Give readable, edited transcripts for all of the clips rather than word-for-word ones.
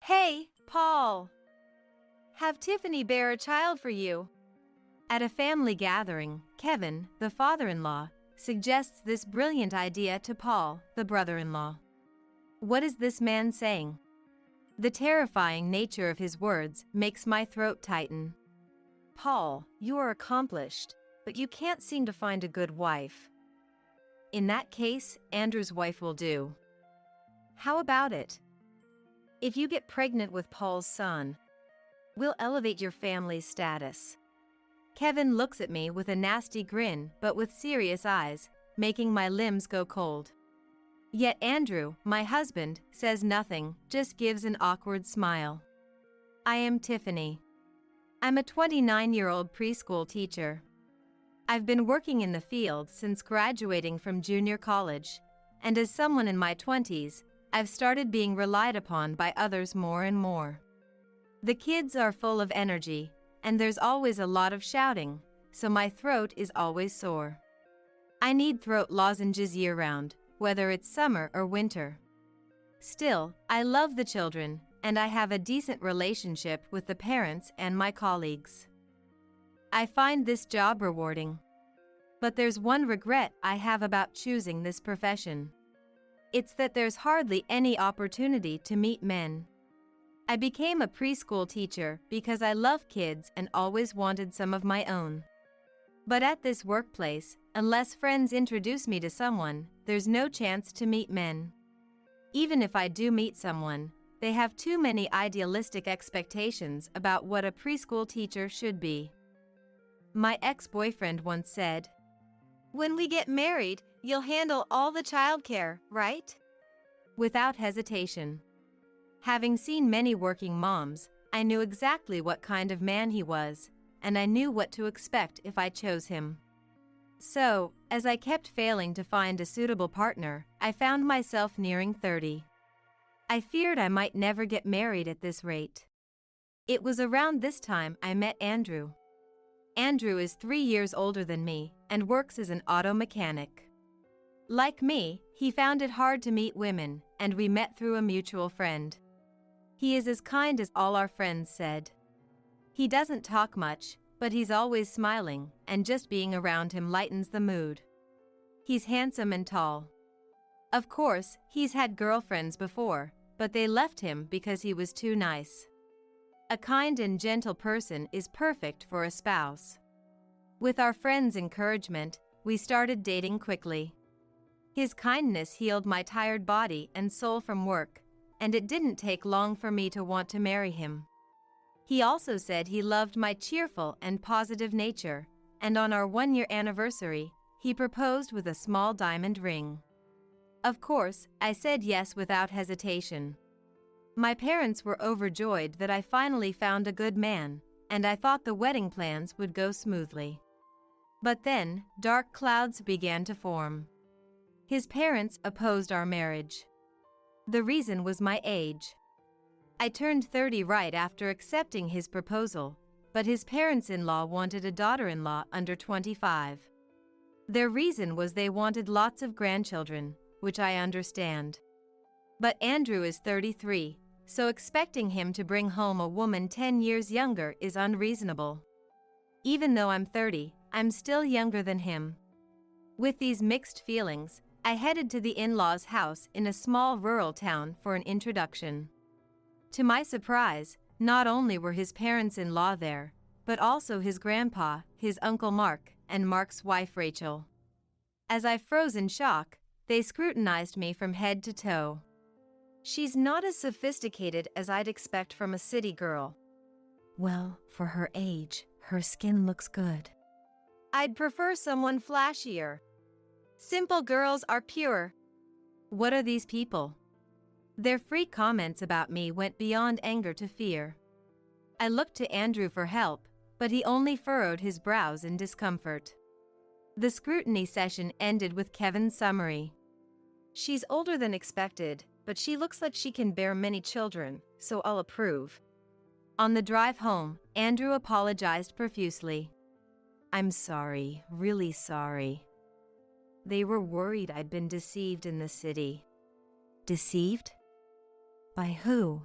Hey, Paul! Have Tiffany bear a child for you. At a family gathering, Kevin, the father-in-law, suggests this brilliant idea to Paul, the brother-in-law. What is this man saying? The terrifying nature of his words makes my throat tighten. Paul, you are accomplished, but you can't seem to find a good wife. In that case, Andrew's wife will do. How about it? If you get pregnant with Paul's son, we'll elevate your family's status. Kevin looks at me with a nasty grin but with serious eyes, making my limbs go cold. Yet Andrew, my husband, says nothing, just gives an awkward smile. I am Tiffany. I'm a 29-year-old preschool teacher. I've been working in the field since graduating from junior college, and as someone in my 20s, I've started being relied upon by others more and more. The kids are full of energy, and there's always a lot of shouting, so my throat is always sore. I need throat lozenges year-round, whether it's summer or winter. Still, I love the children, and I have a decent relationship with the parents and my colleagues. I find this job rewarding. But there's one regret I have about choosing this profession. It's that there's hardly any opportunity to meet men. I became a preschool teacher because I love kids and always wanted some of my own. But at this workplace, unless friends introduce me to someone, there's no chance to meet men. Even if I do meet someone, they have too many idealistic expectations about what a preschool teacher should be. My ex-boyfriend once said, "When we get married, you'll handle all the childcare, right?" Without hesitation. Having seen many working moms, I knew exactly what kind of man he was, and I knew what to expect if I chose him. So, as I kept failing to find a suitable partner, I found myself nearing 30. I feared I might never get married at this rate. It was around this time I met Andrew. Andrew is 3 years older than me and works as an auto mechanic. Like me, he found it hard to meet women, and we met through a mutual friend. He is as kind as all our friends said. He doesn't talk much, but he's always smiling, and just being around him lightens the mood. He's handsome and tall. Of course, he's had girlfriends before, but they left him because he was too nice. A kind and gentle person is perfect for a spouse. With our friends' encouragement, we started dating quickly. His kindness healed my tired body and soul from work, and it didn't take long for me to want to marry him. He also said he loved my cheerful and positive nature, and on our 1-year anniversary, he proposed with a small diamond ring. Of course, I said yes without hesitation. My parents were overjoyed that I finally found a good man, and I thought the wedding plans would go smoothly. But then, dark clouds began to form. His parents opposed our marriage. The reason was my age. I turned 30 right after accepting his proposal, but his parents-in-law wanted a daughter-in-law under 25. Their reason was they wanted lots of grandchildren, which I understand. But Andrew is 33, so expecting him to bring home a woman 10 years younger is unreasonable. Even though I'm 30, I'm still younger than him. With these mixed feelings, I headed to the in-laws' house in a small rural town for an introduction. To my surprise, not only were his parents-in-law there, but also his grandpa, his uncle Mark, and Mark's wife Rachel. As I froze in shock, they scrutinized me from head to toe. "She's not as sophisticated as I'd expect from a city girl." "Well, for her age, her skin looks good." "I'd prefer someone flashier. Simple girls are pure." What are these people? Their free comments about me went beyond anger to fear. I looked to Andrew for help, but he only furrowed his brows in discomfort. The scrutiny session ended with Kevin's summary. "She's older than expected, but she looks like she can bear many children, so I'll approve." On the drive home, Andrew apologized profusely. "I'm sorry, really sorry. They were worried I'd been deceived in the city." "Deceived? By who?"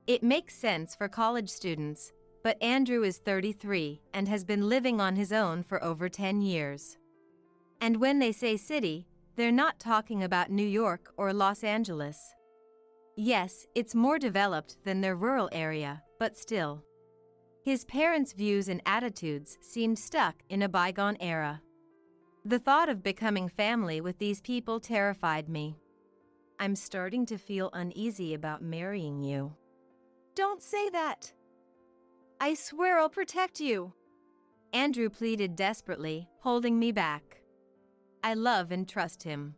It makes sense for college students, but Andrew is 33 and has been living on his own for over 10 years. And when they say city, they're not talking about New York or Los Angeles. Yes, it's more developed than their rural area, but still. His parents' views and attitudes seemed stuck in a bygone era. The thought of becoming family with these people terrified me. I'm starting to feel uneasy about marrying you. Don't say that. I swear I'll protect you. Andrew pleaded desperately, holding me back. I love and trust him.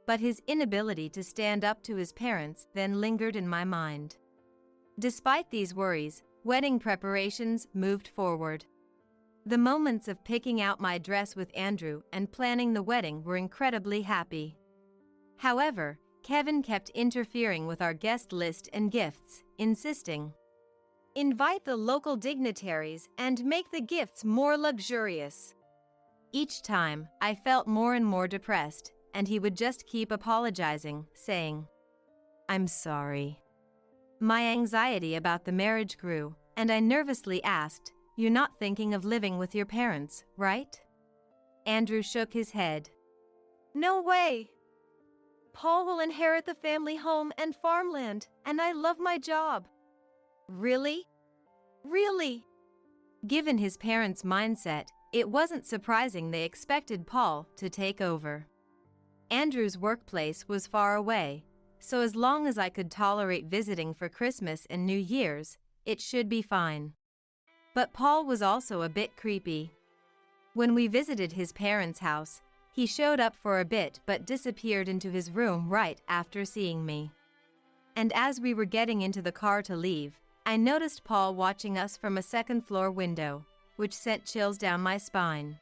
But his inability to stand up to his parents then lingered in my mind. Despite these worries, wedding preparations moved forward. The moments of picking out my dress with Andrew and planning the wedding were incredibly happy. However, Kevin kept interfering with our guest list and gifts, insisting, "Invite the local dignitaries and make the gifts more luxurious." Each time, I felt more and more depressed, and he would just keep apologizing, saying, "I'm sorry." My anxiety about the marriage grew, and I nervously asked, "You're not thinking of living with your parents, right?" Andrew shook his head. "No way. Paul will inherit the family home and farmland, and I love my job." Really? Really? Given his parents' mindset, it wasn't surprising they expected Paul to take over. Andrew's workplace was far away, so as long as I could tolerate visiting for Christmas and New Year's, it should be fine. But Paul was also a bit creepy. When we visited his parents' house, he showed up for a bit but disappeared into his room right after seeing me. And as we were getting into the car to leave, I noticed Paul watching us from a second-floor window, which sent chills down my spine.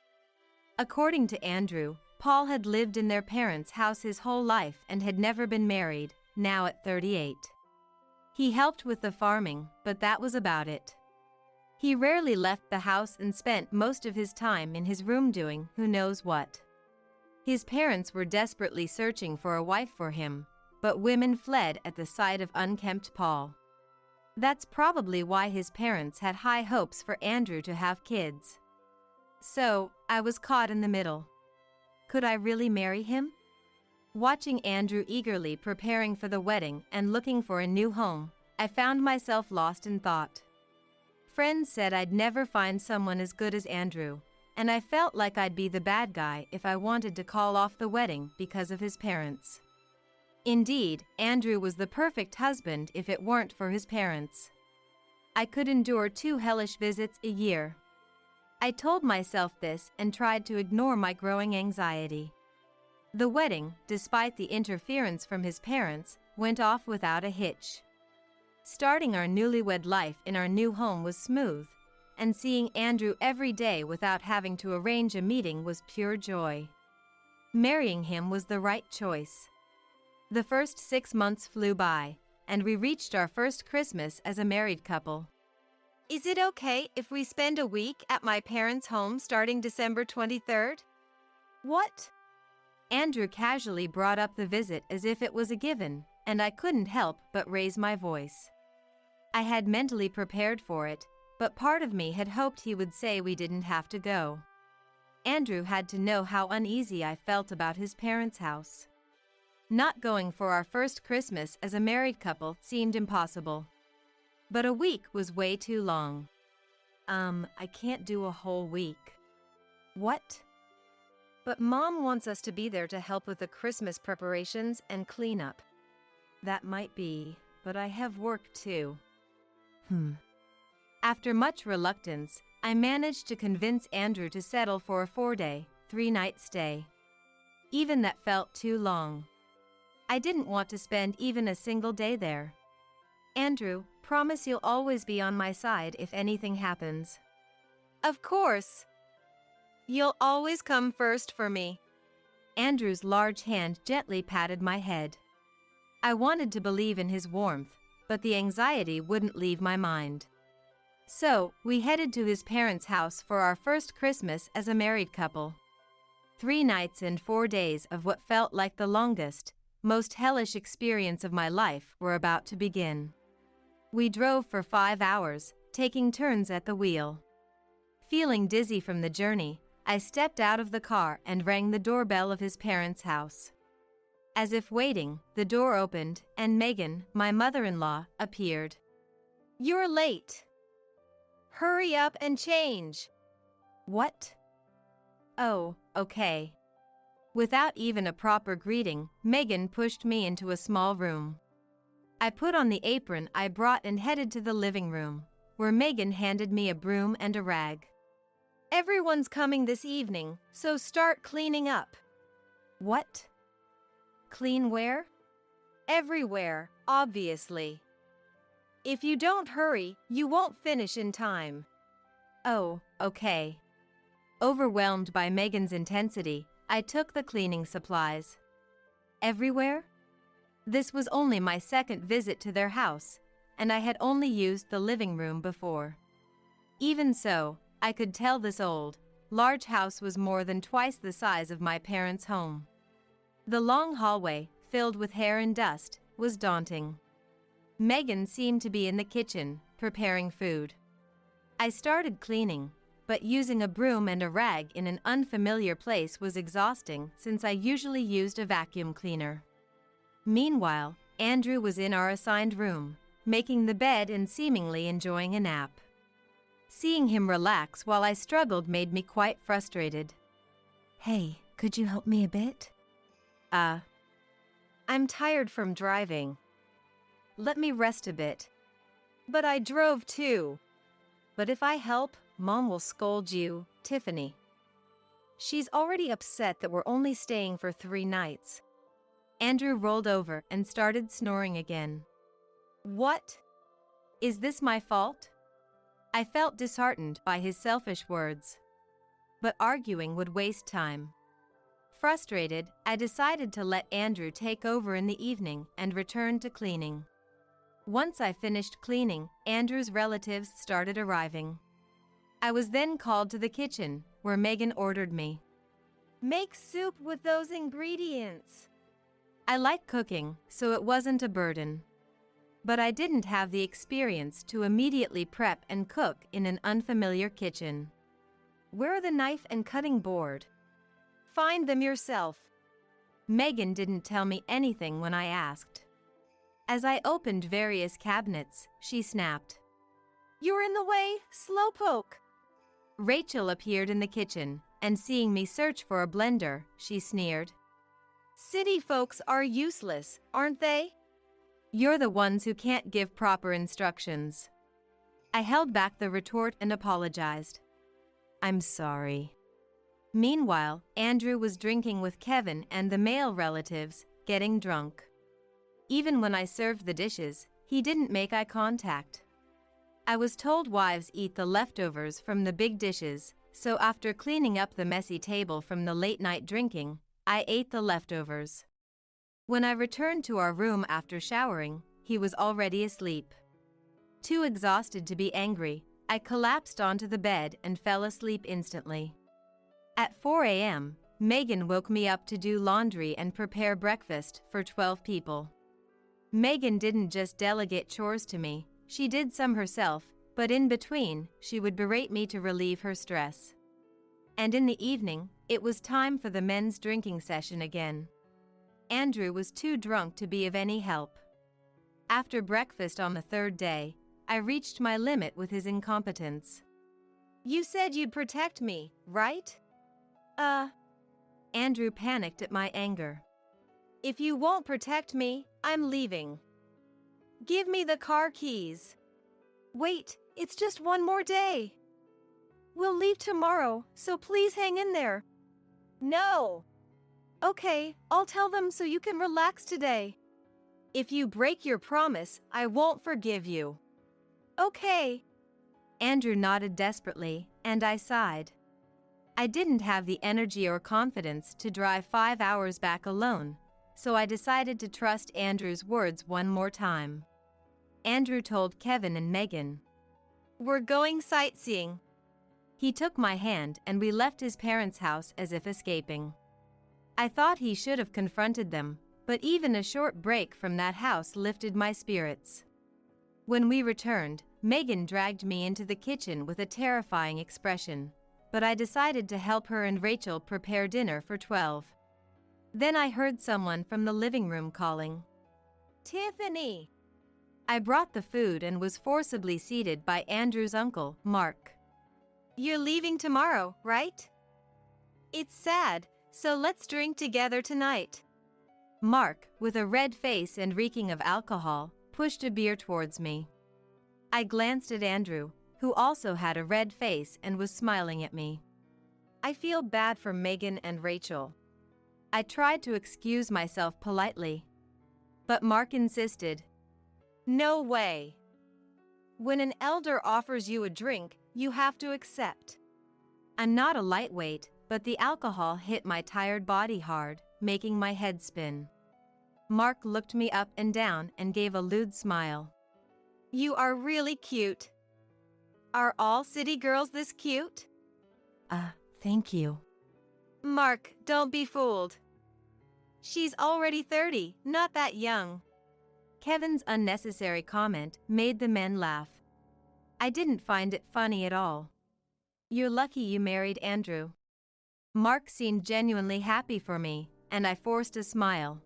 According to Andrew, Paul had lived in their parents' house his whole life and had never been married, now at 38. He helped with the farming, but that was about it. He rarely left the house and spent most of his time in his room doing who knows what. His parents were desperately searching for a wife for him, but women fled at the sight of unkempt Paul. That's probably why his parents had high hopes for Andrew to have kids. So, I was caught in the middle. Could I really marry him? Watching Andrew eagerly preparing for the wedding and looking for a new home, I found myself lost in thought. Friends said I'd never find someone as good as Andrew, and I felt like I'd be the bad guy if I wanted to call off the wedding because of his parents. Indeed, Andrew was the perfect husband if it weren't for his parents. I could endure 2 hellish visits a year. I told myself this and tried to ignore my growing anxiety. The wedding, despite the interference from his parents, went off without a hitch. Starting our newlywed life in our new home was smooth, and seeing Andrew every day without having to arrange a meeting was pure joy. Marrying him was the right choice. The first 6 months flew by, and we reached our first Christmas as a married couple. "Is it okay if we spend a week at my parents' home starting December 23rd? "What?" Andrew casually brought up the visit as if it was a given, and I couldn't help but raise my voice. I had mentally prepared for it, but part of me had hoped he would say we didn't have to go. Andrew had to know how uneasy I felt about his parents' house. Not going for our first Christmas as a married couple seemed impossible. But a week was way too long. I can't do a whole week." "What?" "But Mom wants us to be there to help with the Christmas preparations and cleanup." "That might be, but I have work too." After much reluctance, I managed to convince Andrew to settle for a 4-day, 3-night stay. Even that felt too long. I didn't want to spend even a single day there. "Andrew, promise you'll always be on my side if anything happens." "Of course. You'll always come first for me." Andrew's large hand gently patted my head. I wanted to believe in his warmth, but the anxiety wouldn't leave my mind. So, we headed to his parents' house for our first Christmas as a married couple. 3 nights and 4 days of what felt like the longest, most hellish experience of my life were about to begin. We drove for 5 hours, taking turns at the wheel. Feeling dizzy from the journey, I stepped out of the car and rang the doorbell of his parents' house. As if waiting, the door opened, and Megan, my mother-in-law, appeared. "You're late. Hurry up and change." "What?" "Oh, okay." Without even a proper greeting, Megan pushed me into a small room. I put on the apron I brought and headed to the living room, where Megan handed me a broom and a rag. "Everyone's coming this evening, so start cleaning up." "What? Clean where?" "Everywhere, obviously. If you don't hurry, you won't finish in time." "Oh, okay." Overwhelmed by Megan's intensity, I took the cleaning supplies. Everywhere? This was only my second visit to their house, and I had only used the living room before. Even so, I could tell this old, large house was more than twice the size of my parents' home. The long hallway, filled with hair and dust, was daunting. Megan seemed to be in the kitchen, preparing food. I started cleaning, but using a broom and a rag in an unfamiliar place was exhausting since I usually used a vacuum cleaner. Meanwhile, Andrew was in our assigned room, making the bed and seemingly enjoying a nap. Seeing him relax while I struggled made me quite frustrated. "Hey, could you help me a bit?" I'm tired from driving. Let me rest a bit." "But I drove too." "But if I help, Mom will scold you, Tiffany. She's already upset that we're only staying for 3 nights. Andrew rolled over and started snoring again. "What? Is this my fault?" I felt disheartened by his selfish words. But arguing would waste time. Frustrated, I decided to let Andrew take over in the evening and return to cleaning. Once I finished cleaning, Andrew's relatives started arriving. I was then called to the kitchen, where Megan ordered me. "Make soup with those ingredients." I like cooking, so it wasn't a burden. But I didn't have the experience to immediately prep and cook in an unfamiliar kitchen. "Where are the knife and cutting board?" "Find them yourself." Megan didn't tell me anything when I asked. As I opened various cabinets, she snapped. "You're in the way, slowpoke." Rachel appeared in the kitchen, and seeing me search for a blender, she sneered. "City folks are useless, aren't they?" "You're the ones who can't give proper instructions." I held back the retort and apologized. "I'm sorry." Meanwhile, Andrew was drinking with Kevin and the male relatives, getting drunk. Even when I served the dishes, he didn't make eye contact. I was told wives eat the leftovers from the big dishes, so after cleaning up the messy table from the late-night drinking, I ate the leftovers. When I returned to our room after showering, he was already asleep. Too exhausted to be angry, I collapsed onto the bed and fell asleep instantly. At 4 a.m., Megan woke me up to do laundry and prepare breakfast for 12 people. Megan didn't just delegate chores to me, she did some herself, but in between, she would berate me to relieve her stress. And in the evening, it was time for the men's drinking session again. Andrew was too drunk to be of any help. After breakfast on the 3rd day, I reached my limit with his incompetence. "You said you'd protect me, right?" Andrew panicked at my anger. "If you won't protect me, I'm leaving. Give me the car keys." "Wait, it's just one more day. We'll leave tomorrow, so please hang in there." "No." "Okay, I'll tell them so you can relax today." "If you break your promise, I won't forgive you." "Okay." Andrew nodded desperately, and I sighed. I didn't have the energy or confidence to drive 5 hours back alone, so I decided to trust Andrew's words one more time. Andrew told Kevin and Megan, "We're going sightseeing." He took my hand and we left his parents' house as if escaping. I thought he should have confronted them, but even a short break from that house lifted my spirits. When we returned, Megan dragged me into the kitchen with a terrifying expression, but I decided to help her and Rachel prepare dinner for 12. Then I heard someone from the living room calling, "Tiffany!" I brought the food and was forcibly seated by Andrew's uncle, Mark. "You're leaving tomorrow, right? It's sad, so let's drink together tonight." Mark, with a red face and reeking of alcohol, pushed a beer towards me. I glanced at Andrew, who also had a red face and was smiling at me. I feel bad for Megan and Rachel. I tried to excuse myself politely, but Mark insisted. "No way. When an elder offers you a drink, you have to accept." I'm not a lightweight, but the alcohol hit my tired body hard, making my head spin. Mark looked me up and down and gave a lewd smile. "You are really cute. Are all city girls this cute?" Thank you." "Mark, don't be fooled. She's already 30, not that young." Kevin's unnecessary comment made the men laugh. I didn't find it funny at all. "You're lucky you married Andrew." Mark seemed genuinely happy for me, and I forced a smile.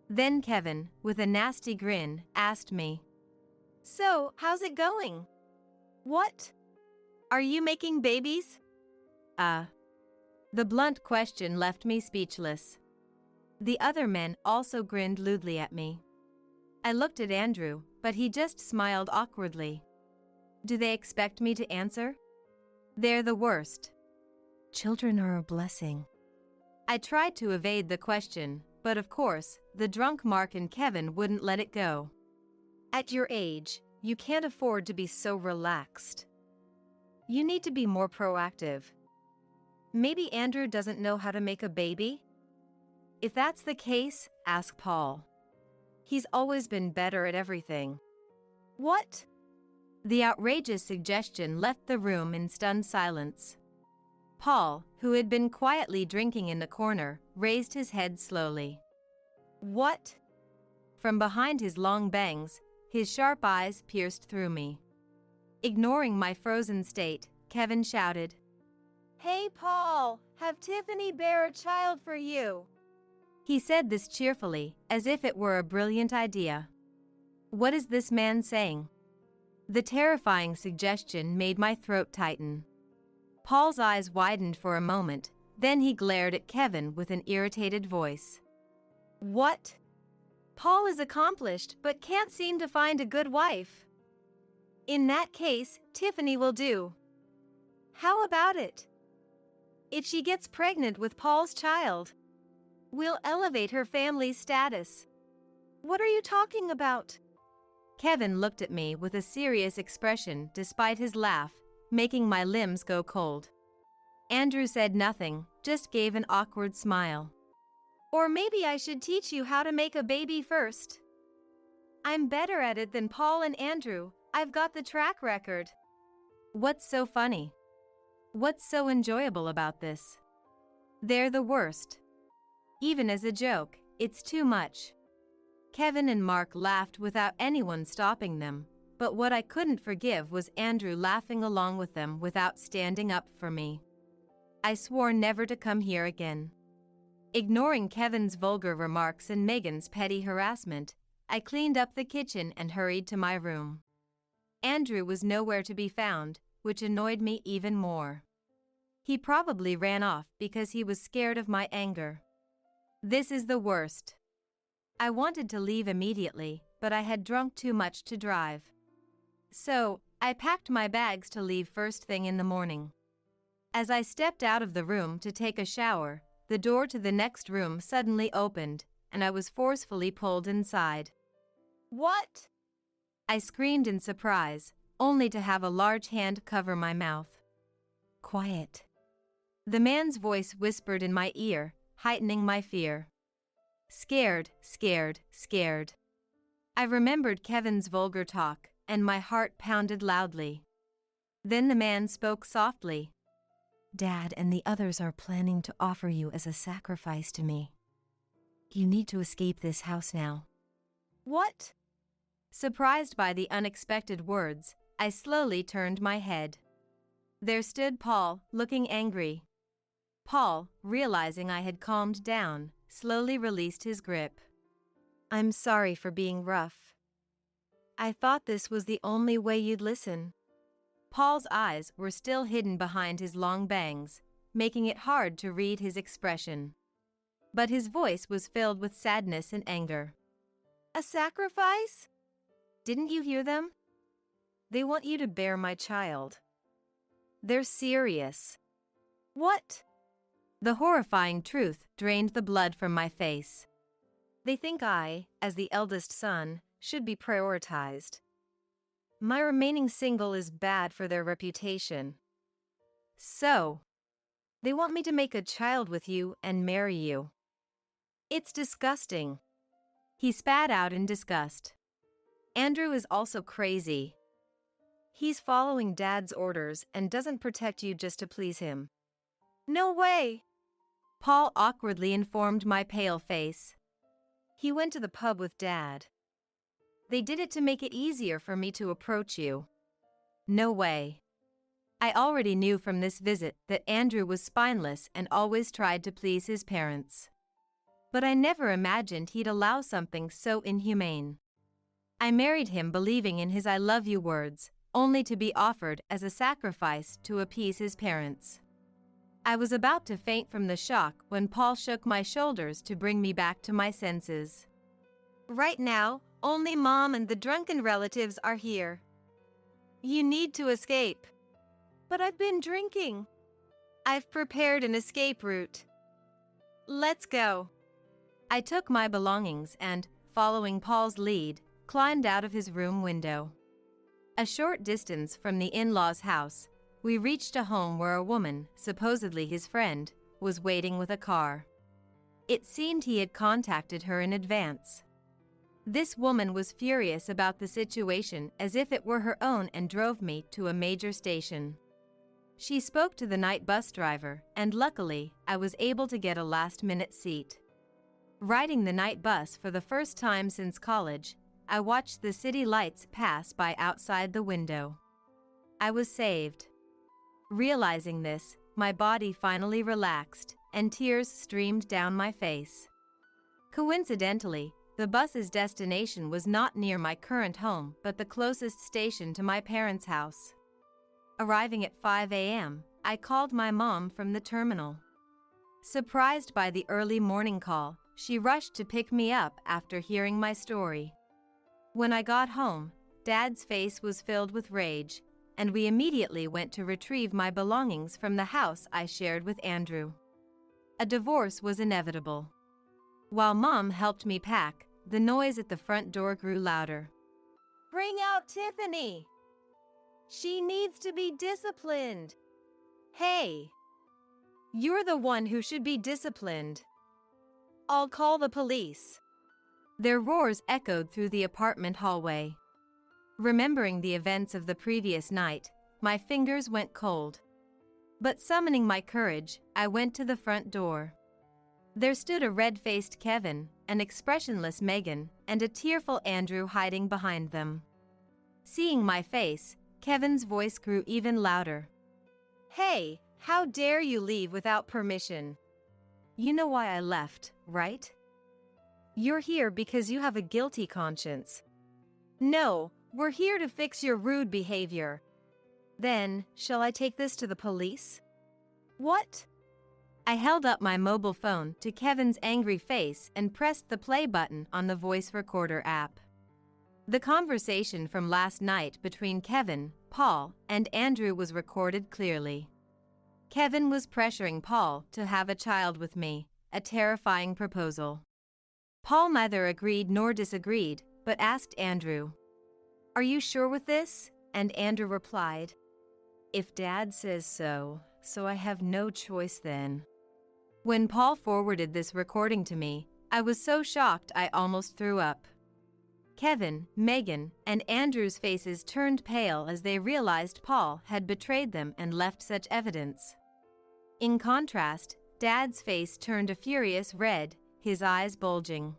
Then Kevin, with a nasty grin, asked me, "So, how's it going? What? Are you making babies?" The blunt question left me speechless. The other men also grinned lewdly at me. I looked at Andrew, but he just smiled awkwardly. Do they expect me to answer? They're the worst. Children are a blessing. I tried to evade the question, but of course, the drunk Mark and Kevin wouldn't let it go. "At your age, you can't afford to be so relaxed. You need to be more proactive. Maybe Andrew doesn't know how to make a baby?" "If that's the case, ask Paul. He's always been better at everything." "What?" The outrageous suggestion left the room in stunned silence. Paul, who had been quietly drinking in the corner, raised his head slowly. "What?" From behind his long bangs, his sharp eyes pierced through me. Ignoring my frozen state, Kevin shouted, "Hey Paul, have Tiffany bear a child for you." He said this cheerfully, as if it were a brilliant idea. What is this man saying? The terrifying suggestion made my throat tighten. Paul's eyes widened for a moment, then he glared at Kevin with an irritated voice. "What? Paul is accomplished but can't seem to find a good wife. In that case, Tiffany will do. How about it? If she gets pregnant with Paul's child, we'll elevate her family's status." "What are you talking about?" Kevin looked at me with a serious expression despite his laugh, making my limbs go cold. Andrew said nothing, just gave an awkward smile. "Or maybe I should teach you how to make a baby first. I'm better at it than Paul and Andrew. I've got the track record." What's so funny? What's so enjoyable about this? They're the worst. Even as a joke, it's too much. Kevin and Mark laughed without anyone stopping them, but what I couldn't forgive was Andrew laughing along with them without standing up for me. I swore never to come here again. Ignoring Kevin's vulgar remarks and Megan's petty harassment, I cleaned up the kitchen and hurried to my room. Andrew was nowhere to be found, which annoyed me even more. He probably ran off because he was scared of my anger. This is the worst. I wanted to leave immediately, but I had drunk too much to drive. So, I packed my bags to leave first thing in the morning. As I stepped out of the room to take a shower, the door to the next room suddenly opened, and I was forcefully pulled inside. "What?" I screamed in surprise, only to have a large hand cover my mouth. Quiet. The man's voice whispered in my ear, heightening my fear. Scared, scared, scared. I remembered Kevin's vulgar talk, and my heart pounded loudly. Then the man spoke softly. Dad and the others are planning to offer you as a sacrifice to me. You need to escape this house now. What? Surprised by the unexpected words, I slowly turned my head. There stood Paul, looking angry. Paul, realizing I had calmed down, slowly released his grip. I'm sorry for being rough. I thought this was the only way you'd listen. Paul's eyes were still hidden behind his long bangs, making it hard to read his expression. But his voice was filled with sadness and anger. A sacrifice? Didn't you hear them? They want you to bear my child. They're serious. What? The horrifying truth drained the blood from my face. They think I, as the eldest son, should be prioritized. My remaining single is bad for their reputation. So, they want me to make a child with you and marry you. It's disgusting. He spat out in disgust. Andrew is also crazy. He's following Dad's orders and doesn't protect you just to please him. No way! Paul awkwardly informed my pale face. He went to the pub with Dad. They did it to make it easier for me to approach you. No way. I already knew from this visit that Andrew was spineless and always tried to please his parents. But I never imagined he'd allow something so inhumane. I married him believing in his I love you words, only to be offered as a sacrifice to appease his parents. I was about to faint from the shock when Paul shook my shoulders to bring me back to my senses. Right now, only Mom and the drunken relatives are here. You need to escape. But I've been drinking. I've prepared an escape route. Let's go. I took my belongings and, following Paul's lead, climbed out of his room window. A short distance from the in-laws' house, we reached a home where a woman, supposedly his friend, was waiting with a car. It seemed he had contacted her in advance. This woman was furious about the situation as if it were her own and drove me to a major station. She spoke to the night bus driver, and luckily, I was able to get a last-minute seat. Riding the night bus for the first time since college, I watched the city lights pass by outside the window. I was saved. Realizing this, my body finally relaxed, and tears streamed down my face. Coincidentally, the bus's destination was not near my current home but the closest station to my parents' house. Arriving at 5 a.m., I called my mom from the terminal. Surprised by the early morning call, she rushed to pick me up after hearing my story. When I got home, Dad's face was filled with rage, and we immediately went to retrieve my belongings from the house I shared with Andrew. A divorce was inevitable. While Mom helped me pack, the noise at the front door grew louder. Bring out Tiffany! She needs to be disciplined. Hey! You're the one who should be disciplined. I'll call the police. Their roars echoed through the apartment hallway. Remembering the events of the previous night, my fingers went cold. But summoning my courage, I went to the front door. There stood a red-faced Kevin, an expressionless Megan, and a tearful Andrew hiding behind them. Seeing my face, Kevin's voice grew even louder. Hey, how dare you leave without permission? You know why I left, right? You're here because you have a guilty conscience. No, we're here to fix your rude behavior. Then, shall I take this to the police? What? I held up my mobile phone to Kevin's angry face and pressed the play button on the voice recorder app. The conversation from last night between Kevin, Paul, and Andrew was recorded clearly. Kevin was pressuring Paul to have a child with me, a terrifying proposal. Paul neither agreed nor disagreed, but asked Andrew, "Are you sure with this?" And Andrew replied, "If Dad says so, so I have no choice then." When Paul forwarded this recording to me, I was so shocked I almost threw up. Kevin, Megan, and Andrew's faces turned pale as they realized Paul had betrayed them and left such evidence. In contrast, Dad's face turned a furious red, his eyes bulging.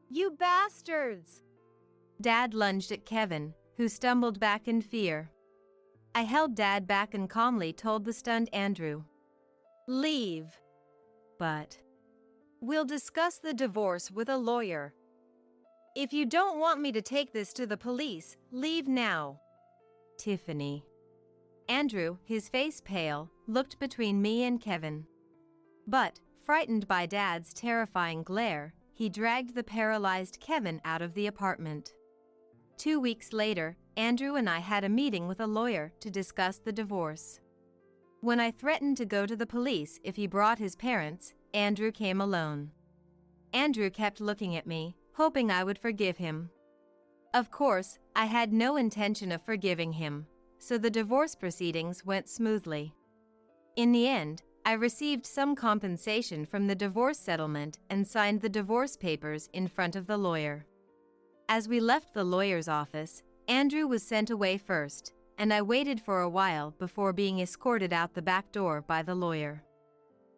You bastards! Dad lunged at Kevin, who stumbled back in fear. I held Dad back and calmly told the stunned Andrew, "Leave. But We'll discuss the divorce with a lawyer. If you don't want me to take this to the police, leave now." Tiffany. Andrew, his face pale, looked between me and Kevin. But, frightened by Dad's terrifying glare, he dragged the paralyzed Kevin out of the apartment. 2 weeks later, Andrew and I had a meeting with a lawyer to discuss the divorce. When I threatened to go to the police if he brought his parents, Andrew came alone. Andrew kept looking at me, hoping I would forgive him. Of course, I had no intention of forgiving him, so the divorce proceedings went smoothly. In the end, I received some compensation from the divorce settlement and signed the divorce papers in front of the lawyer. As we left the lawyer's office, Andrew was sent away first, and I waited for a while before being escorted out the back door by the lawyer.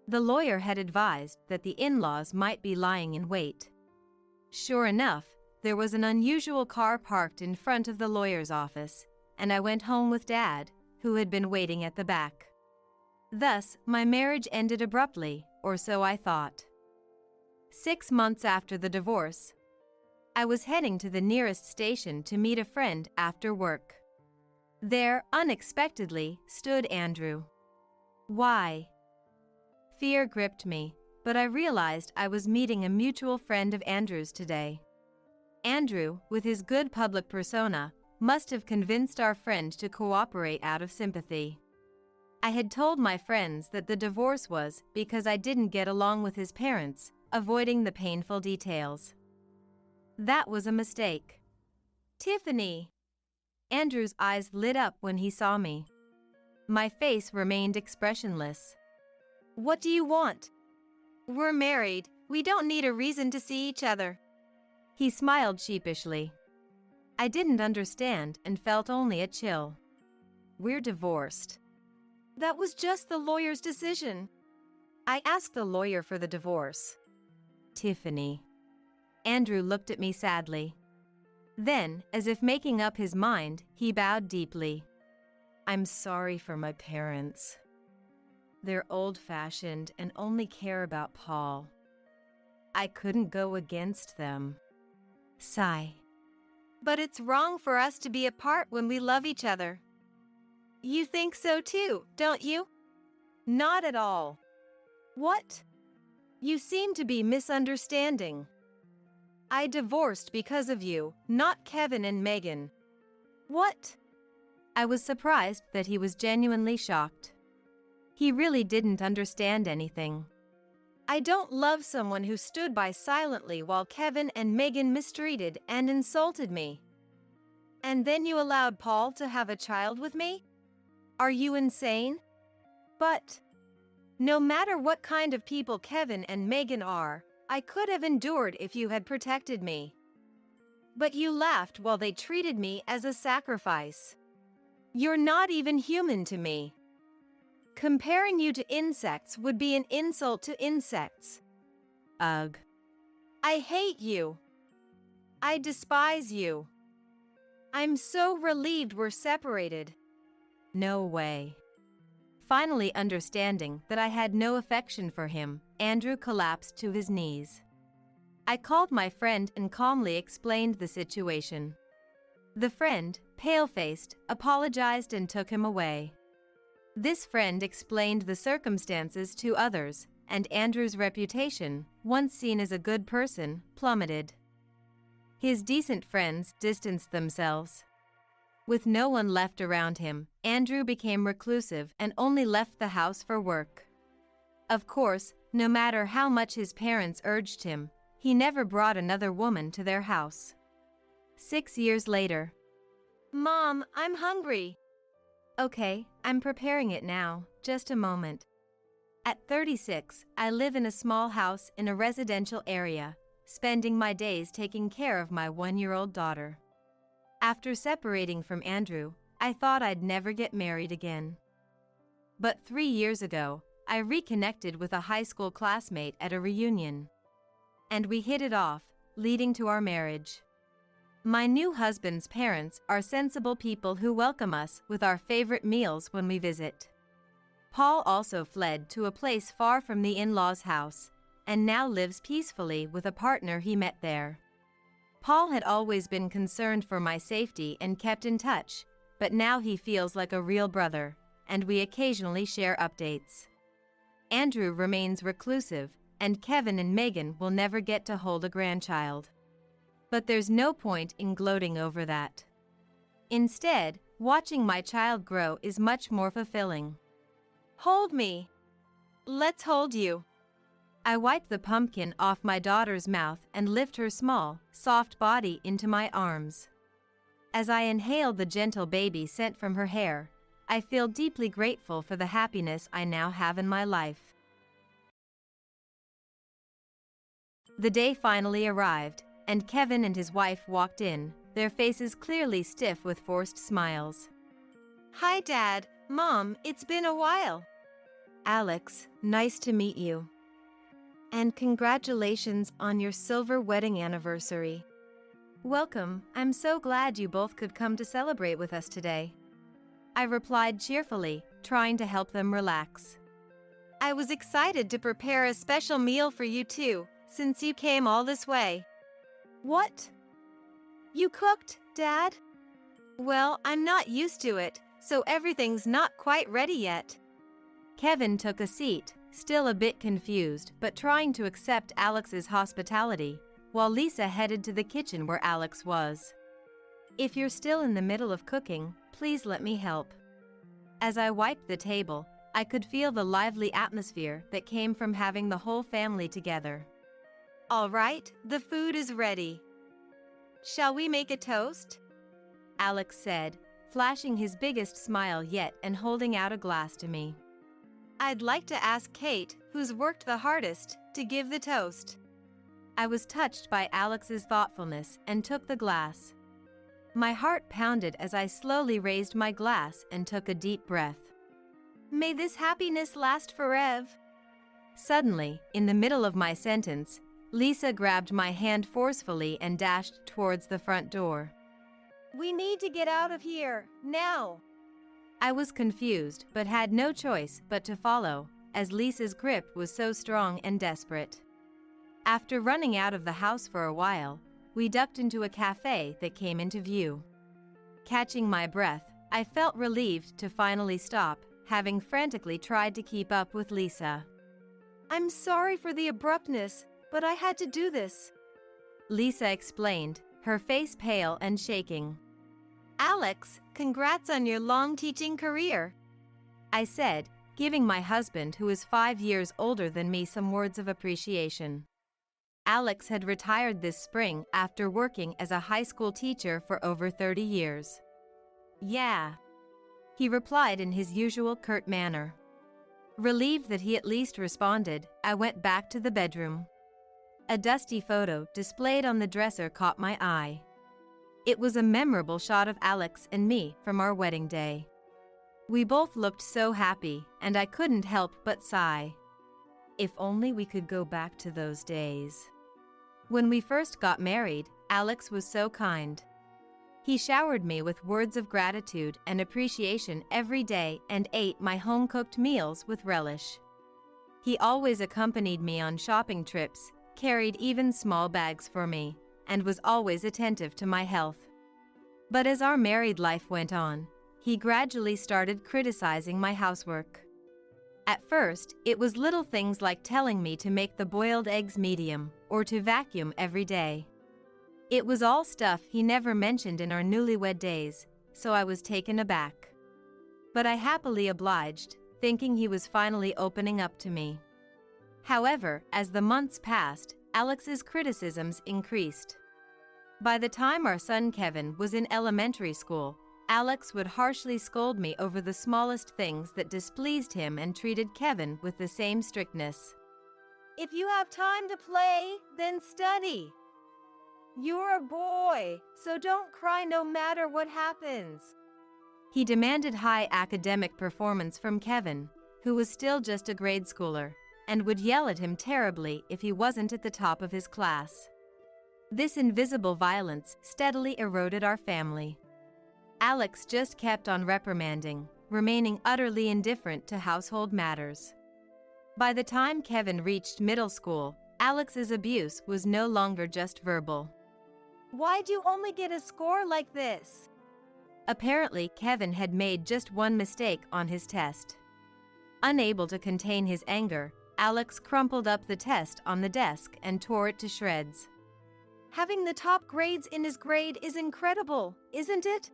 The lawyer had advised that the in-laws might be lying in wait. Sure enough, there was an unusual car parked in front of the lawyer's office, and I went home with Dad, who had been waiting at the back. Thus, my marriage ended abruptly, or so I thought. 6 months after the divorce, I was heading to the nearest station to meet a friend after work. There, unexpectedly, stood Andrew. Why? Fear gripped me, but I realized I was meeting a mutual friend of Andrew's today. Andrew, with his good public persona, must have convinced our friend to cooperate out of sympathy. I had told my friends that the divorce was because I didn't get along with his parents, avoiding the painful details. That was a mistake. "Tiffany." Andrew's eyes lit up when he saw me. My face remained expressionless. "What do you want? We're married. We don't need a reason to see each other." He smiled sheepishly. I didn't understand and felt only a chill. We're divorced. That was just the lawyer's decision. I asked the lawyer for the divorce. Tiffany. Andrew looked at me sadly. Then, as if making up his mind, he bowed deeply. I'm sorry for my parents. They're old-fashioned and only care about Paul. I couldn't go against them. Sigh. But it's wrong for us to be apart when we love each other. You think so too, don't you? Not at all. What? You seem to be misunderstanding. I divorced because of you, not Kevin and Megan. What? I was surprised that he was genuinely shocked. He really didn't understand anything. I don't love someone who stood by silently while Kevin and Megan mistreated and insulted me. And then you allowed Paul to have a child with me? Are you insane? But no matter what kind of people Kevin and Megan are, I could have endured if you had protected me. But you laughed while they treated me as a sacrifice. You're not even human to me. Comparing you to insects would be an insult to insects. Ugh. I hate you. I despise you. I'm so relieved we're separated. No way. Finally understanding that I had no affection for him, Andrew collapsed to his knees. I called my friend and calmly explained the situation. The friend, pale-faced, apologized and took him away. This friend explained the circumstances to others, and Andrew's reputation, once seen as a good person, plummeted. His decent friends distanced themselves. With no one left around him, Andrew became reclusive and only left the house for work. Of course, no matter how much his parents urged him, he never brought another woman to their house. 6 years later. Mom, I'm hungry. Okay, I'm preparing it now, just a moment. At 36, I live in a small house in a residential area, spending my days taking care of my 1-year-old daughter. After separating from Andrew, I thought I'd never get married again. But 3 years ago, I reconnected with a high school classmate at a reunion. And we hit it off, leading to our marriage. My new husband's parents are sensible people who welcome us with our favorite meals when we visit. Paul also fled to a place far from the in-laws' house, and now lives peacefully with a partner he met there. Paul had always been concerned for my safety and kept in touch, but now he feels like a real brother, and we occasionally share updates. Andrew remains reclusive, and Kevin and Megan will never get to hold a grandchild. But there's no point in gloating over that. Instead, watching my child grow is much more fulfilling. Hold me. Let's hold you. I wipe the pumpkin off my daughter's mouth and lift her small, soft body into my arms. As I inhale the gentle baby scent from her hair, I feel deeply grateful for the happiness I now have in my life. The day finally arrived, and Kevin and his wife walked in, their faces clearly stiff with forced smiles. Hi, Dad. Mom, it's been a while. Alex, nice to meet you. And congratulations on your silver wedding anniversary. Welcome, I'm so glad you both could come to celebrate with us today. I replied cheerfully, trying to help them relax. I was excited to prepare a special meal for you too, since you came all this way. What? You cooked, Dad? Well, I'm not used to it, so everything's not quite ready yet. Kevin took a seat, still a bit confused but trying to accept Alex's hospitality, while Lisa headed to the kitchen where Alex was. If you're still in the middle of cooking, please let me help. As I wiped the table, I could feel the lively atmosphere that came from having the whole family together. All right, the food is ready. Shall we make a toast? Alex said, flashing his biggest smile yet and holding out a glass to me. I'd like to ask Kate, who's worked the hardest, to give the toast. I was touched by Alex's thoughtfulness and took the glass. My heart pounded as I slowly raised my glass and took a deep breath. May this happiness last forever. Suddenly, in the middle of my sentence, Lisa grabbed my hand forcefully and dashed towards the front door. We need to get out of here, now. I was confused but had no choice but to follow, as Lisa's grip was so strong and desperate. After running out of the house for a while, we ducked into a cafe that came into view. Catching my breath, I felt relieved to finally stop, having frantically tried to keep up with Lisa. I'm sorry for the abruptness, but I had to do this. Lisa explained, her face pale and shaking. Alex, congrats on your long teaching career, I said, giving my husband, who is 5 years older than me, some words of appreciation. Alex had retired this spring after working as a high school teacher for over 30 years. Yeah, he replied in his usual curt manner. Relieved that he at least responded, I went back to the bedroom. A dusty photo displayed on the dresser caught my eye. It was a memorable shot of Alex and me from our wedding day. We both looked so happy, and I couldn't help but sigh. If only we could go back to those days. When we first got married, Alex was so kind. He showered me with words of gratitude and appreciation every day and ate my home-cooked meals with relish. He always accompanied me on shopping trips, carried even small bags for me, and was always attentive to my health. But as our married life went on, he gradually started criticizing my housework. At first, it was little things like telling me to make the boiled eggs medium or to vacuum every day. It was all stuff he never mentioned in our newlywed days, so I was taken aback. But I happily obliged, thinking he was finally opening up to me. However, as the months passed, Alex's criticisms increased. By the time our son Kevin was in elementary school, Alex would harshly scold me over the smallest things that displeased him and treated Kevin with the same strictness. If you have time to play, then study. You're a boy, so don't cry no matter what happens. He demanded high academic performance from Kevin, who was still just a grade schooler, and would yell at him terribly if he wasn't at the top of his class. This invisible violence steadily eroded our family. Alex just kept on reprimanding, remaining utterly indifferent to household matters. By the time Kevin reached middle school, Alex's abuse was no longer just verbal. Why'd you only get a score like this? Apparently, Kevin had made just one mistake on his test. Unable to contain his anger, Alex crumpled up the test on the desk and tore it to shreds. Having the top grades in his grade is incredible, isn't it?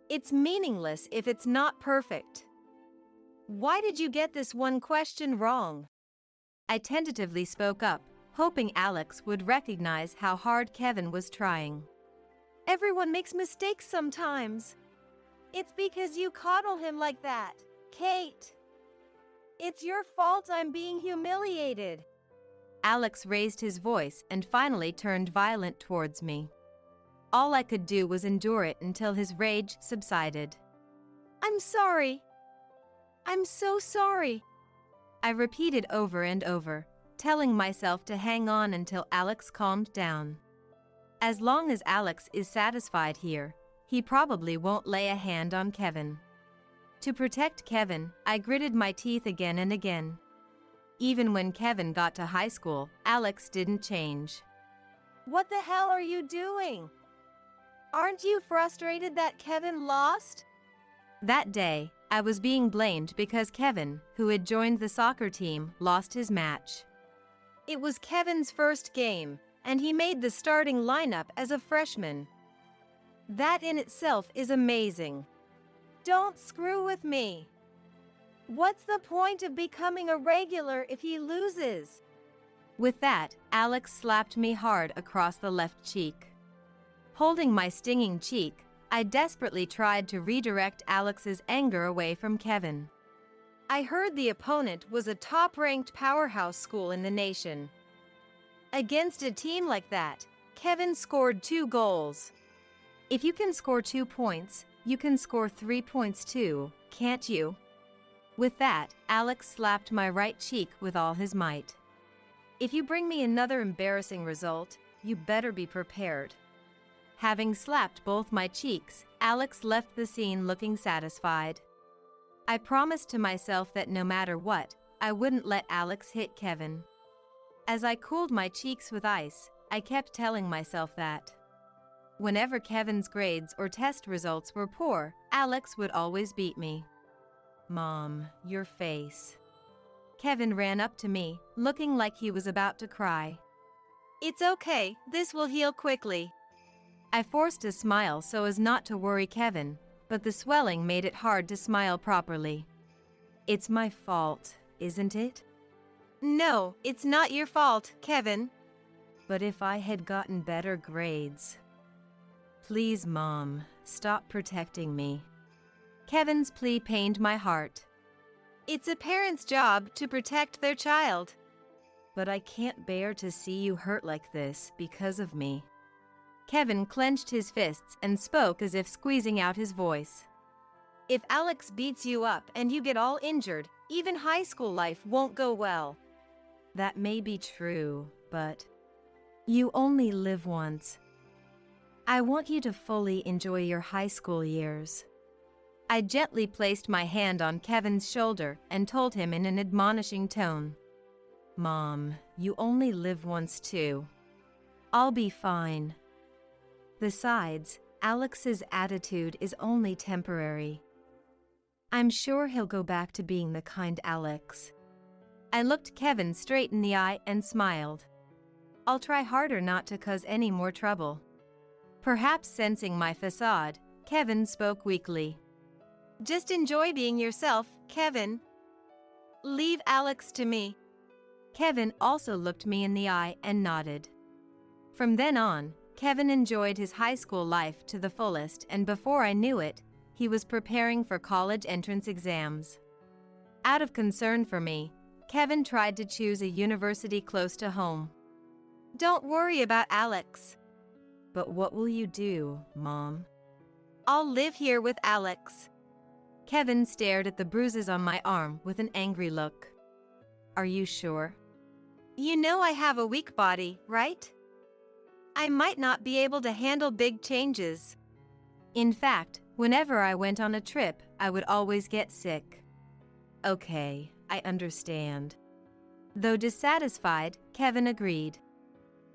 It's meaningless if it's not perfect. Why did you get this one question wrong? I tentatively spoke up, hoping Alex would recognize how hard Kevin was trying. Everyone makes mistakes sometimes. It's because you coddle him like that, Kate. It's your fault I'm being humiliated. Alex raised his voice and finally turned violent towards me. All I could do was endure it until his rage subsided. I'm sorry. I'm so sorry. I repeated over and over, telling myself to hang on until Alex calmed down. As long as Alex is satisfied here, he probably won't lay a hand on Kevin. To protect Kevin, I gritted my teeth again and again. Even when Kevin got to high school, Alex didn't change. What the hell are you doing? Aren't you frustrated that Kevin lost? That day, I was being blamed because Kevin, who had joined the soccer team, lost his match. It was Kevin's first game, and he made the starting lineup as a freshman. That in itself is amazing. Don't screw with me. What's the point of becoming a regular if he loses? With that, Alex slapped me hard across the left cheek. Holding my stinging cheek, I desperately tried to redirect Alex's anger away from Kevin. I heard the opponent was a top-ranked powerhouse school in the nation. Against a team like that, Kevin scored 2 goals. If you can score 2 points, you can score 3 points too, can't you? With that, Alex slapped my right cheek with all his might. If you bring me another embarrassing result, you better be prepared. Having slapped both my cheeks, Alex left the scene looking satisfied. I promised to myself that no matter what, I wouldn't let Alex hit Kevin. As I cooled my cheeks with ice, I kept telling myself that. Whenever Kevin's grades or test results were poor, Alex would always beat me. Mom, your face. Kevin ran up to me, looking like he was about to cry. It's okay, this will heal quickly. I forced a smile so as not to worry Kevin, but the swelling made it hard to smile properly. It's my fault, isn't it? No, it's not your fault, Kevin. But if I had gotten better grades. Please, Mom, stop protecting me. Kevin's plea pained my heart. It's a parent's job to protect their child. But I can't bear to see you hurt like this because of me. Kevin clenched his fists and spoke as if squeezing out his voice. If Alex beats you up and you get all injured, even high school life won't go well. That may be true, but you only live once. I want you to fully enjoy your high school years. I gently placed my hand on Kevin's shoulder and told him in an admonishing tone. Mom, you only live once too. I'll be fine. Besides, Alex's attitude is only temporary. I'm sure he'll go back to being the kind Alex. I looked Kevin straight in the eye and smiled. I'll try harder not to cause any more trouble. Perhaps sensing my facade, Kevin spoke weakly. Just enjoy being yourself, Kevin. Leave Alex to me. Kevin also looked me in the eye and nodded. From then on, Kevin enjoyed his high school life to the fullest, and before I knew it, he was preparing for college entrance exams. Out of concern for me, Kevin tried to choose a university close to home. Don't worry about Alex. But what will you do, Mom? I'll live here with Alex. Kevin stared at the bruises on my arm with an angry look. Are you sure? You know I have a weak body, right? I might not be able to handle big changes. In fact, whenever I went on a trip, I would always get sick. Okay, I understand. Though dissatisfied, Kevin agreed.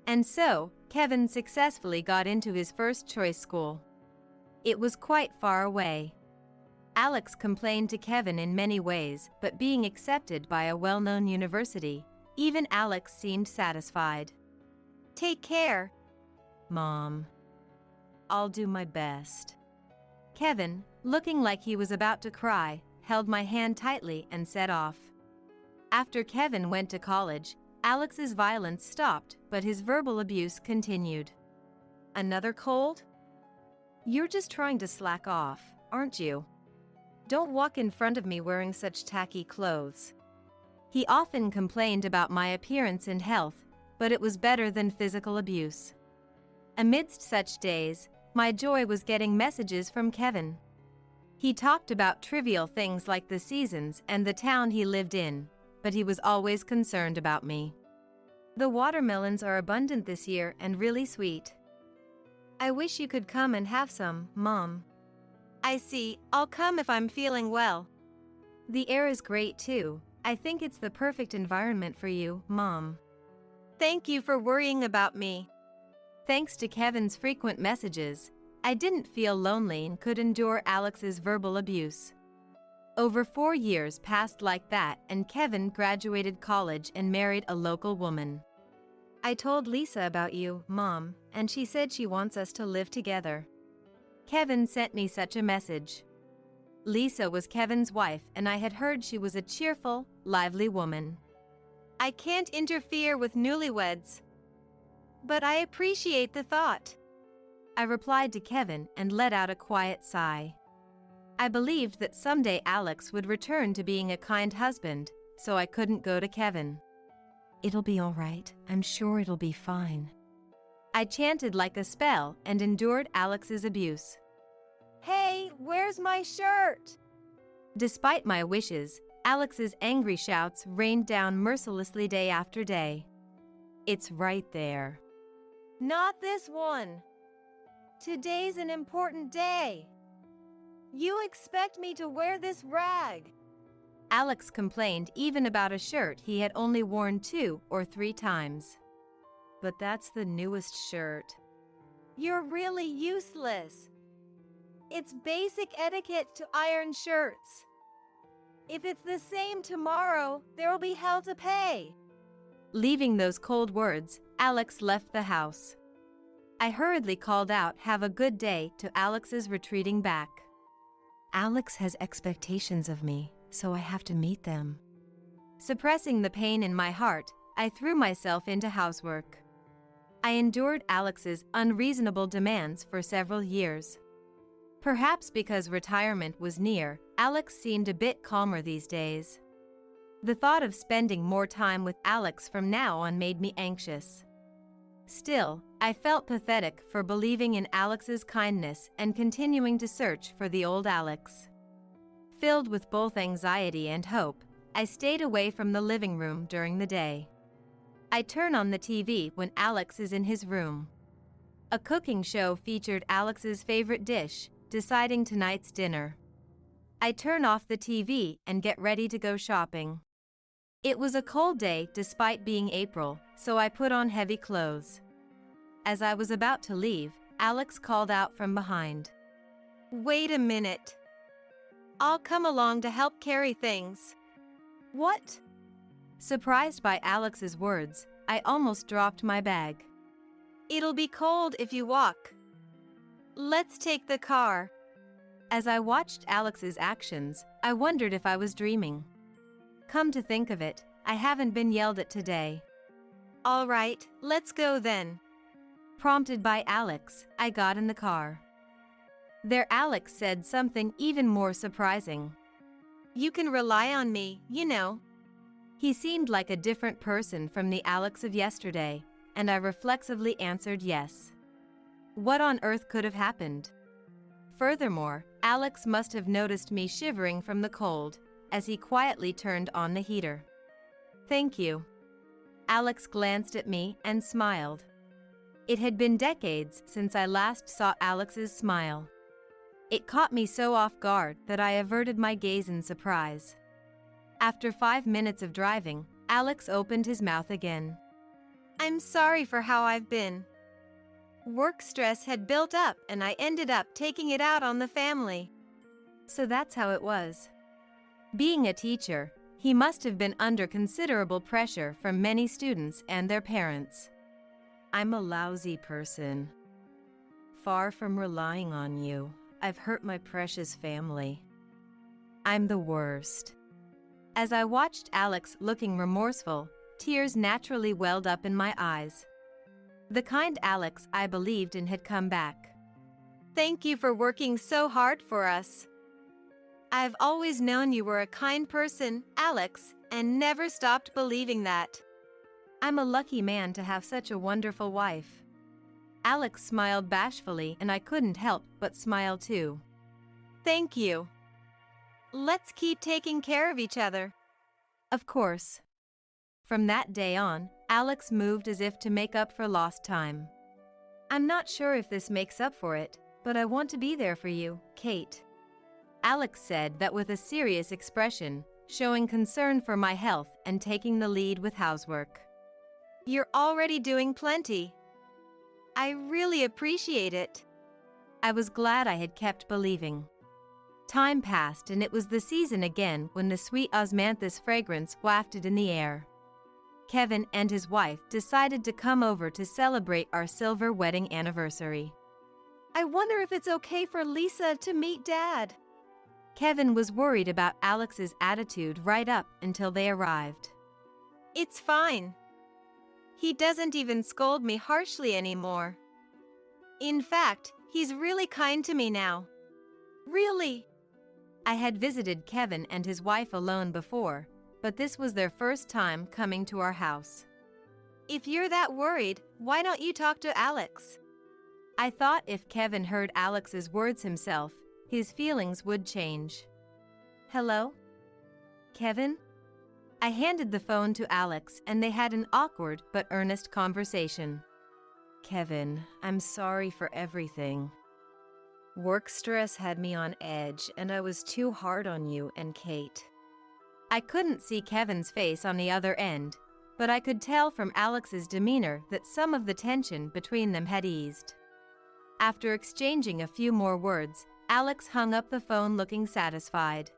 And so, Kevin successfully got into his first choice school. It was quite far away. Alex complained to Kevin in many ways, but being accepted by a well-known university, even Alex seemed satisfied. Take care, Mom. I'll do my best. Kevin, looking like he was about to cry, held my hand tightly and set off. After Kevin went to college, Alex's violence stopped, but his verbal abuse continued. Another cold? You're just trying to slack off, aren't you? Don't walk in front of me wearing such tacky clothes. He often complained about my appearance and health, but it was better than physical abuse. Amidst such days, my joy was getting messages from Kevin. He talked about trivial things like the seasons and the town he lived in, but he was always concerned about me. The watermelons are abundant this year and really sweet. I wish you could come and have some, Mom. I see, I'll come if I'm feeling well. The air is great too. I think it's the perfect environment for you, Mom. Thank you for worrying about me. Thanks to Kevin's frequent messages, I didn't feel lonely and could endure Alex's verbal abuse. Over 4 years passed like that, and Kevin graduated college and married a local woman. I told Lisa about you, Mom, and she said she wants us to live together. Kevin sent me such a message. Lisa was Kevin's wife, and I had heard she was a cheerful, lively woman. I can't interfere with newlyweds, but I appreciate the thought. I replied to Kevin and let out a quiet sigh. I believed that someday Alex would return to being a kind husband, so I couldn't go to Kevin. It'll be all right. I'm sure it'll be fine. I chanted like a spell and endured Alex's abuse. Hey, where's my shirt? Despite my wishes, Alex's angry shouts rained down mercilessly day after day. It's right there. Not this one. Today's an important day. You expect me to wear this rag? Alex complained even about a shirt he had only worn 2 or 3 times. But that's the newest shirt. You're really useless. It's basic etiquette to iron shirts. If it's the same tomorrow, there'll be hell to pay. Leaving those cold words, Alex left the house. I hurriedly called out, "Have a good day," to Alex's retreating back. Alex has expectations of me, so I have to meet them. Suppressing the pain in my heart, I threw myself into housework. I endured Alex's unreasonable demands for several years. Perhaps because retirement was near, Alex seemed a bit calmer these days. The thought of spending more time with Alex from now on made me anxious. Still, I felt pathetic for believing in Alex's kindness and continuing to search for the old Alex. Filled with both anxiety and hope, I stayed away from the living room during the day. I turn on the TV when Alex is in his room. A cooking show featured Alex's favorite dish, deciding tonight's dinner. I turn off the TV and get ready to go shopping. It was a cold day despite being April, so I put on heavy clothes. As I was about to leave, Alex called out from behind. Wait a minute. I'll come along to help carry things. What? Surprised by Alex's words, I almost dropped my bag. It'll be cold if you walk. Let's take the car. As I watched Alex's actions, I wondered if I was dreaming. Come to think of it, I haven't been yelled at today. All right, let's go then. Prompted by Alex, I got in the car. There Alex said something even more surprising. You can rely on me, you know. He seemed like a different person from the Alex of yesterday, and I reflexively answered yes. What on earth could have happened? Furthermore, Alex must have noticed me shivering from the cold, as he quietly turned on the heater. Thank you. Alex glanced at me and smiled. It had been decades since I last saw Alex's smile. It caught me so off guard that I averted my gaze in surprise. After 5 minutes of driving, Alex opened his mouth again. I'm sorry for how I've been. Work stress had built up and I ended up taking it out on the family. So that's how it was. Being a teacher, he must have been under considerable pressure from many students and their parents. I'm a lousy person. Far from relying on you, I've hurt my precious family. I'm the worst. As I watched Alex looking remorseful, tears naturally welled up in my eyes. The kind Alex I believed in had come back. Thank you for working so hard for us. I've always known you were a kind person, Alex, and never stopped believing that. I'm a lucky man to have such a wonderful wife. Alex smiled bashfully and I couldn't help but smile too. Thank you. Let's keep taking care of each other. Of course. From that day on, Alex moved as if to make up for lost time. I'm not sure if this makes up for it, but I want to be there for you, Kate. Alex said that with a serious expression, showing concern for my health and taking the lead with housework. You're already doing plenty. I really appreciate it. I was glad I had kept believing. Time passed and it was the season again when the sweet osmanthus fragrance wafted in the air. Kevin and his wife decided to come over to celebrate our silver wedding anniversary. I wonder if it's okay for Lisa to meet Dad. Kevin was worried about Alex's attitude right up until they arrived. It's fine. He doesn't even scold me harshly anymore. In fact, he's really kind to me now. Really. I had visited Kevin and his wife alone before, but this was their first time coming to our house. If you're that worried, why don't you talk to Alex? I thought if Kevin heard Alex's words himself, his feelings would change. Hello? Kevin? I handed the phone to Alex and they had an awkward but earnest conversation. Kevin, I'm sorry for everything. Work stress had me on edge and I was too hard on you and Kate. I couldn't see Kevin's face on the other end, but I could tell from Alex's demeanor that some of the tension between them had eased. After exchanging a few more words, Alex hung up the phone looking satisfied.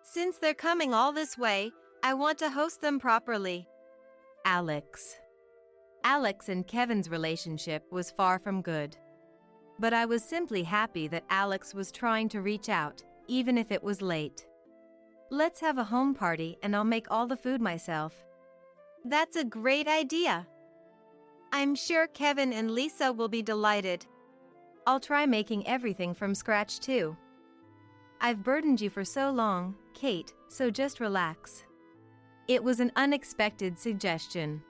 Since they're coming all this way, I want to host them properly. Alex and Kevin's relationship was far from good. But I was simply happy that Alex was trying to reach out, even if it was late. Let's have a home party and I'll make all the food myself. That's a great idea. I'm sure Kevin and Lisa will be delighted. I'll try making everything from scratch too. I've burdened you for so long, Kate, so just relax. It was an unexpected suggestion.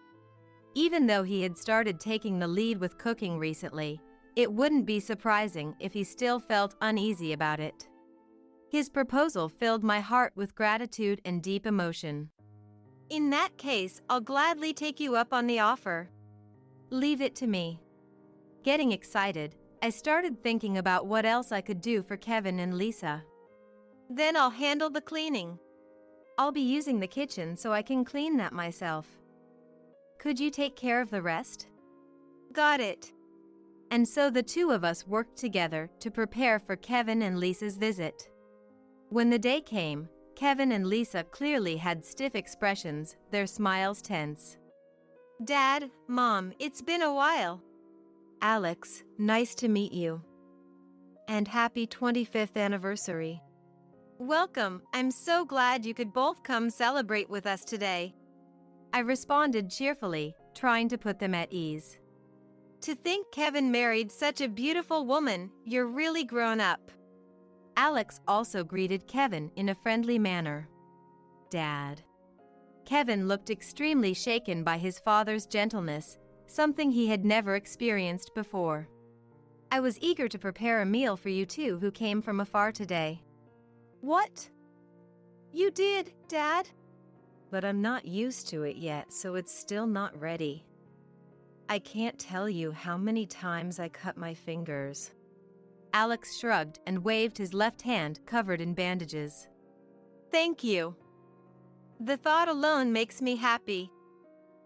Even though he had started taking the lead with cooking recently, it wouldn't be surprising if he still felt uneasy about it. His proposal filled my heart with gratitude and deep emotion. In that case, I'll gladly take you up on the offer. Leave it to me. Getting excited, I started thinking about what else I could do for Kevin and Lisa. Then I'll handle the cleaning. I'll be using the kitchen so I can clean that myself. Could you take care of the rest? Got it. And so the two of us worked together to prepare for Kevin and Lisa's visit. When the day came, Kevin and Lisa clearly had stiff expressions, their smiles tense. Dad, Mom, it's been a while. Alex, nice to meet you. And happy 25th anniversary. Welcome, I'm so glad you could both come celebrate with us today. I responded cheerfully, trying to put them at ease. To think Kevin married such a beautiful woman, you're really grown up. Alex also greeted Kevin in a friendly manner. Dad. Kevin looked extremely shaken by his father's gentleness, something he had never experienced before. I was eager to prepare a meal for you two who came from afar today. What? You did, Dad? But I'm not used to it yet, so it's still not ready. I can't tell you how many times I cut my fingers. Alex shrugged and waved his left hand covered in bandages. Thank you. The thought alone makes me happy.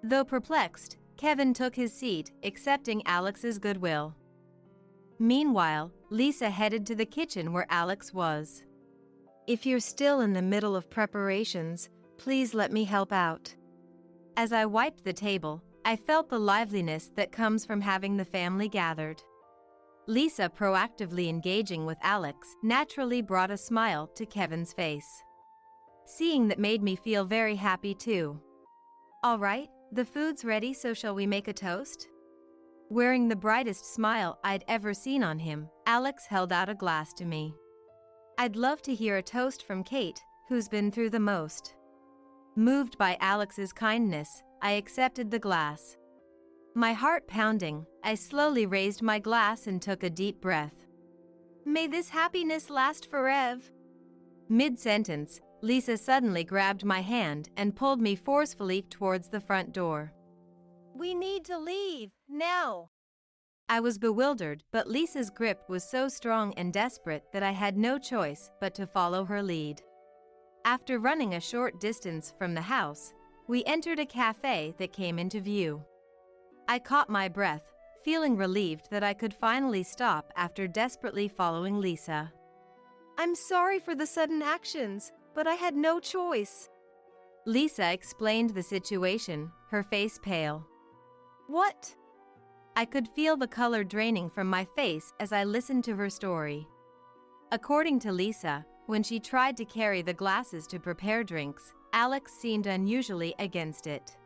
Though perplexed, Kevin took his seat, accepting Alex's goodwill. Meanwhile, Lisa headed to the kitchen where Alex was. If you're still in the middle of preparations, please let me help out. As I wiped the table, I felt the liveliness that comes from having the family gathered. Lisa proactively engaging with Alex naturally brought a smile to Kevin's face. Seeing that made me feel very happy too. All right, the food's ready, so shall we make a toast? Wearing the brightest smile I'd ever seen on him, Alex held out a glass to me. I'd love to hear a toast from Kate, who's been through the most. Moved by Alex's kindness, I accepted the glass. My heart pounding, I slowly raised my glass and took a deep breath. May this happiness last forever. Mid-sentence, Lisa suddenly grabbed my hand and pulled me forcefully towards the front door. We need to leave, now. I was bewildered, but Lisa's grip was so strong and desperate that I had no choice but to follow her lead. After running a short distance from the house, we entered a cafe that came into view. I caught my breath, feeling relieved that I could finally stop after desperately following Lisa. I'm sorry for the sudden actions, but I had no choice. Lisa explained the situation, her face pale. What? I could feel the color draining from my face as I listened to her story. According to Lisa, when she tried to carry the glasses to prepare drinks, Alex seemed unusually against it.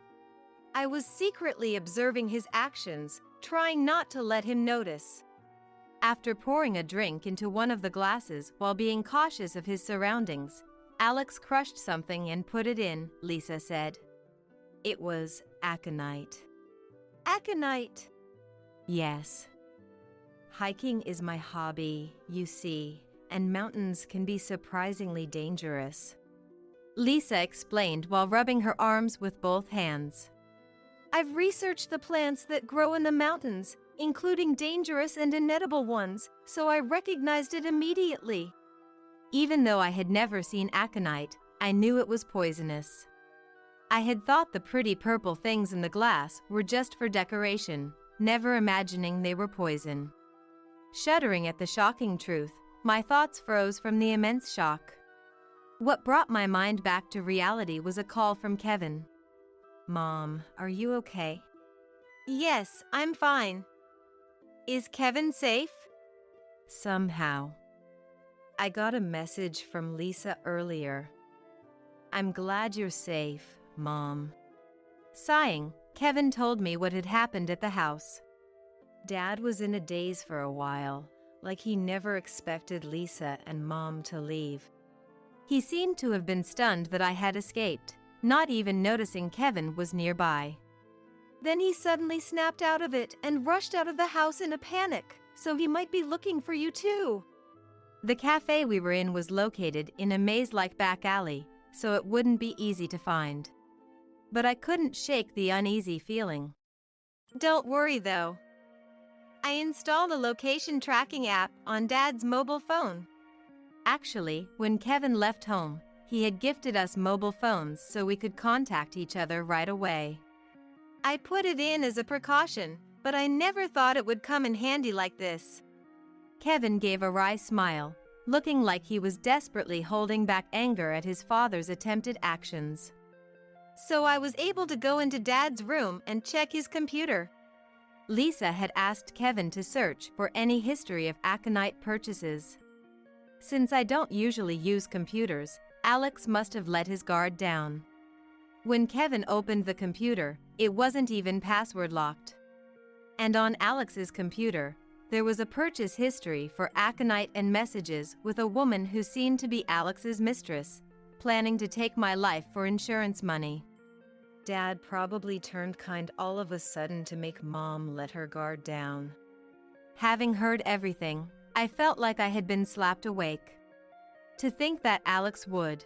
I was secretly observing his actions, trying not to let him notice. After pouring a drink into one of the glasses while being cautious of his surroundings, Alex crushed something and put it in, Lisa said. It was aconite. Aconite? Yes. Hiking is my hobby, you see, and mountains can be surprisingly dangerous. Lisa explained while rubbing her arms with both hands. I've researched the plants that grow in the mountains, including dangerous and inedible ones, so I recognized it immediately. Even though I had never seen aconite, I knew it was poisonous. I had thought the pretty purple things in the glass were just for decoration, never imagining they were poison. Shuddering at the shocking truth, my thoughts froze from the immense shock. What brought my mind back to reality was a call from Kevin. Mom, are you okay? Yes, I'm fine. Is Kevin safe? Somehow. I got a message from Lisa earlier. I'm glad you're safe, Mom. Sighing, Kevin told me what had happened at the house. Dad was in a daze for a while, like he never expected Lisa and Mom to leave. He seemed to have been stunned that I had escaped, not even noticing Kevin was nearby. Then he suddenly snapped out of it and rushed out of the house in a panic, so he might be looking for you too. The cafe we were in was located in a maze-like back alley, so it wouldn't be easy to find. But I couldn't shake the uneasy feeling. Don't worry though. I installed a location tracking app on Dad's mobile phone. Actually, when Kevin left home, he had gifted us mobile phones so we could contact each other right away. I put it in as a precaution, but I never thought it would come in handy like this. Kevin gave a wry smile, looking like he was desperately holding back anger at his father's attempted actions. So I was able to go into Dad's room and check his computer. Lisa had asked Kevin to search for any history of aconite purchases. Since I don't usually use computers, Alex must have let his guard down. When Kevin opened the computer, it wasn't even password locked. And on Alex's computer, there was a purchase history for aconite and messages with a woman who seemed to be Alex's mistress, planning to take my life for insurance money. Dad probably turned kind all of a sudden to make Mom let her guard down. Having heard everything, I felt like I had been slapped awake. To think that Alex would.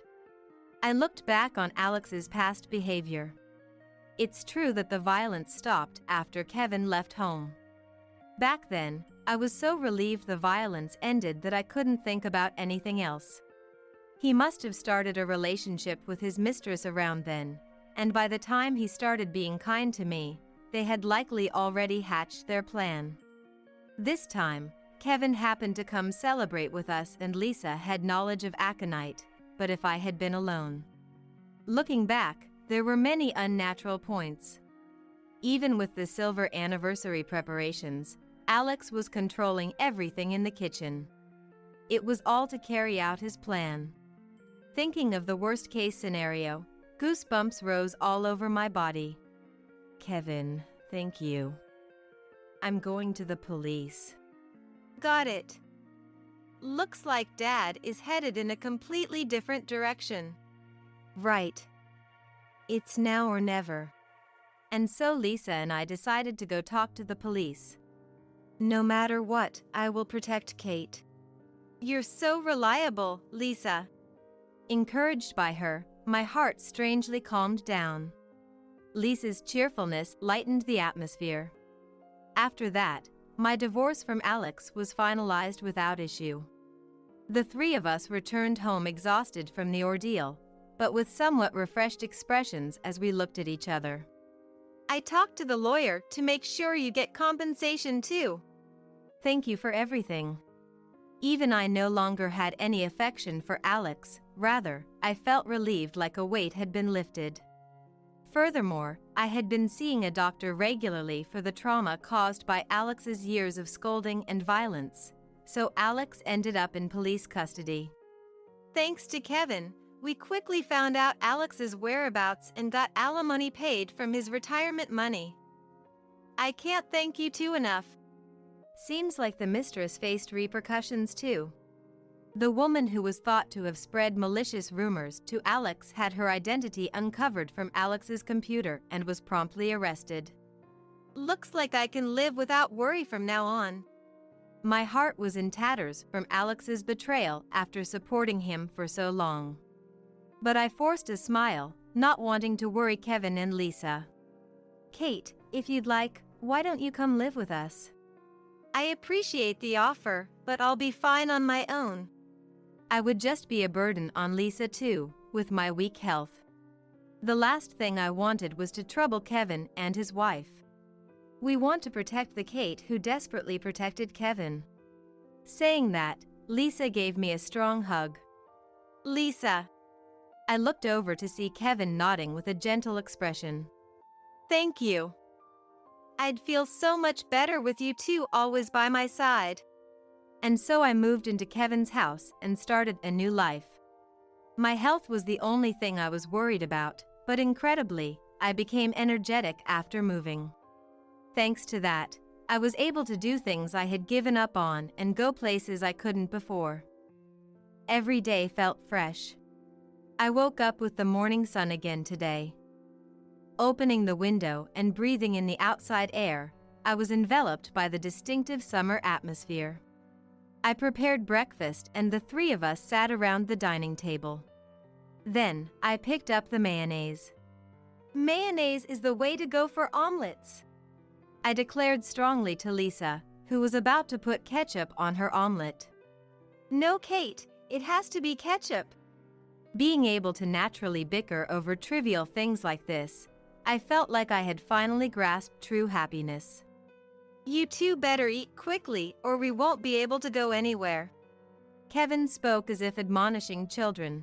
I looked back on Alex's past behavior. It's true that the violence stopped after Kevin left home. Back then, I was so relieved the violence ended that I couldn't think about anything else. He must have started a relationship with his mistress around then, and by the time he started being kind to me, they had likely already hatched their plan. This time, Kevin happened to come celebrate with us and Lisa had knowledge of aconite, but if I had been alone. Looking back, there were many unnatural points. Even with the silver anniversary preparations, Alex was controlling everything in the kitchen. It was all to carry out his plan. Thinking of the worst-case scenario, goosebumps rose all over my body. Kevin, thank you. I'm going to the police. Got it. Looks like Dad is headed in a completely different direction. Right. It's now or never. And so Lisa and I decided to go talk to the police. No matter what, I will protect Kate. You're so reliable, Lisa. Encouraged by her, my heart strangely calmed down. Lisa's cheerfulness lightened the atmosphere. After that, my divorce from Alex was finalized without issue. The three of us returned home exhausted from the ordeal, but with somewhat refreshed expressions as we looked at each other. I talked to the lawyer to make sure you get compensation too. Thank you for everything. Even I no longer had any affection for Alex, rather, I felt relieved like a weight had been lifted. Furthermore, I had been seeing a doctor regularly for the trauma caused by Alex's years of scolding and violence, so Alex ended up in police custody. Thanks to Kevin, we quickly found out Alex's whereabouts and got alimony paid from his retirement money. I can't thank you two enough. Seems like the mistress faced repercussions too. The woman who was thought to have spread malicious rumors to Alex had her identity uncovered from Alex's computer and was promptly arrested. Looks like I can live without worry from now on. My heart was in tatters from Alex's betrayal after supporting him for so long. But I forced a smile, not wanting to worry Kevin and Lisa. Kate, if you'd like, why don't you come live with us? I appreciate the offer, but I'll be fine on my own. I would just be a burden on Lisa too, with my weak health. The last thing I wanted was to trouble Kevin and his wife. We want to protect the Kate who desperately protected Kevin. Saying that, Lisa gave me a strong hug. Lisa. I looked over to see Kevin nodding with a gentle expression. Thank you. I'd feel so much better with you two always by my side. And so I moved into Kevin's house and started a new life. My health was the only thing I was worried about, but incredibly, I became energetic after moving. Thanks to that, I was able to do things I had given up on and go places I couldn't before. Every day felt fresh. I woke up with the morning sun again today. Opening the window and breathing in the outside air, I was enveloped by the distinctive summer atmosphere. I prepared breakfast and the three of us sat around the dining table. Then, I picked up the mayonnaise. Mayonnaise is the way to go for omelets, I declared strongly to Lisa, who was about to put ketchup on her omelet. No, Kate, it has to be ketchup. Being able to naturally bicker over trivial things like this, I felt like I had finally grasped true happiness. You two better eat quickly or we won't be able to go anywhere. Kevin spoke as if admonishing children.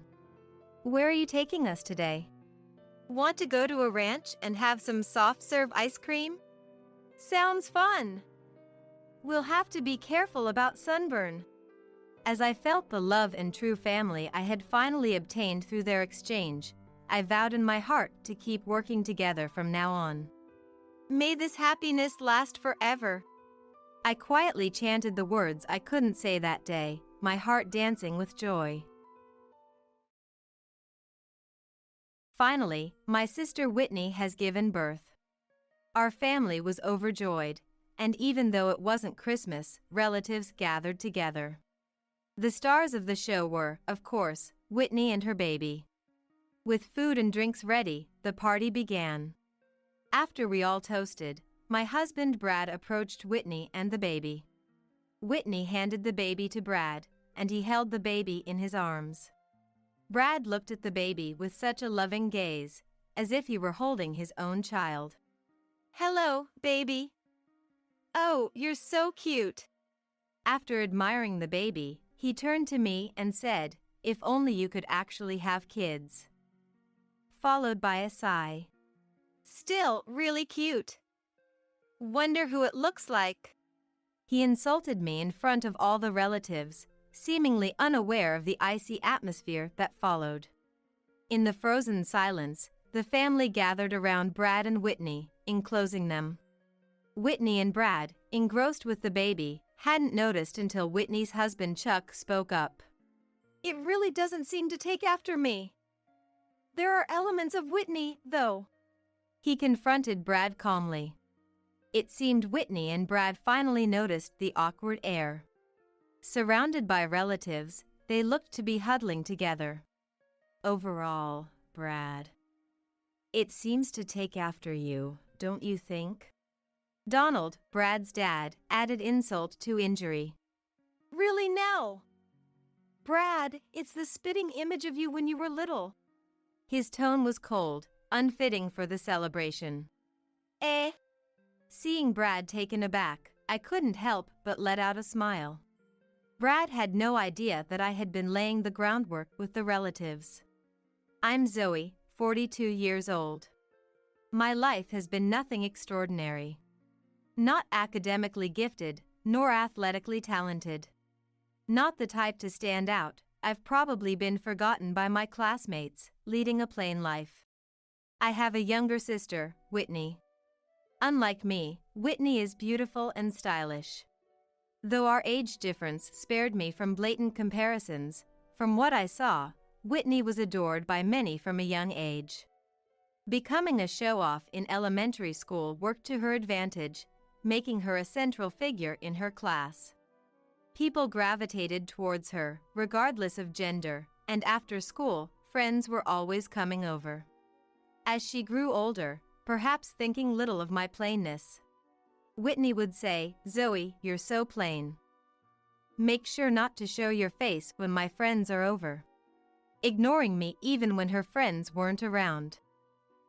Where are you taking us today? Want to go to a ranch and have some soft-serve ice cream? Sounds fun. We'll have to be careful about sunburn. As I felt the love and true family I had finally obtained through their exchange, I vowed in my heart to keep working together from now on. May this happiness last forever. I quietly chanted the words I couldn't say that day, my heart dancing with joy. Finally, my sister Whitney has given birth. Our family was overjoyed, and even though it wasn't Christmas, relatives gathered together. The stars of the show were, of course, Whitney and her baby. With food and drinks ready, the party began. After we all toasted, my husband Brad approached Whitney and the baby. Whitney handed the baby to Brad, and he held the baby in his arms. Brad looked at the baby with such a loving gaze, as if he were holding his own child. "Hello, baby. Oh, you're so cute." After admiring the baby, he turned to me and said, "If only you could actually have kids." Followed by a sigh. "Still really cute. Wonder who it looks like." He insulted me in front of all the relatives, seemingly unaware of the icy atmosphere that followed. In the frozen silence, the family gathered around Brad and Whitney, enclosing them. Whitney and Brad, engrossed with the baby, hadn't noticed until Whitney's husband Chuck spoke up. "It really doesn't seem to take after me. There are elements of Whitney, though." He confronted Brad calmly. It seemed Whitney and Brad finally noticed the awkward air. Surrounded by relatives, they looked to be huddling together. "Overall, Brad, it seems to take after you, don't you think?" Donald, Brad's dad, added insult to injury. "Really now? Brad, it's the spitting image of you when you were little." His tone was cold, unfitting for the celebration. Eh? Seeing Brad taken aback, I couldn't help but let out a smile. Brad had no idea that I had been laying the groundwork with the relatives. I'm Zoe, 42 years old. My life has been nothing extraordinary. Not academically gifted, nor athletically talented. Not the type to stand out, I've probably been forgotten by my classmates, leading a plain life. I have a younger sister, Whitney. Unlike me, Whitney is beautiful and stylish. Though our age difference spared me from blatant comparisons, from what I saw, Whitney was adored by many from a young age. Becoming a show-off in elementary school worked to her advantage, making her a central figure in her class. People gravitated towards her, regardless of gender, and after school, friends were always coming over. As she grew older, perhaps thinking little of my plainness, Whitney would say, "Zoe, you're so plain. Make sure not to show your face when my friends are over." Ignoring me even when her friends weren't around.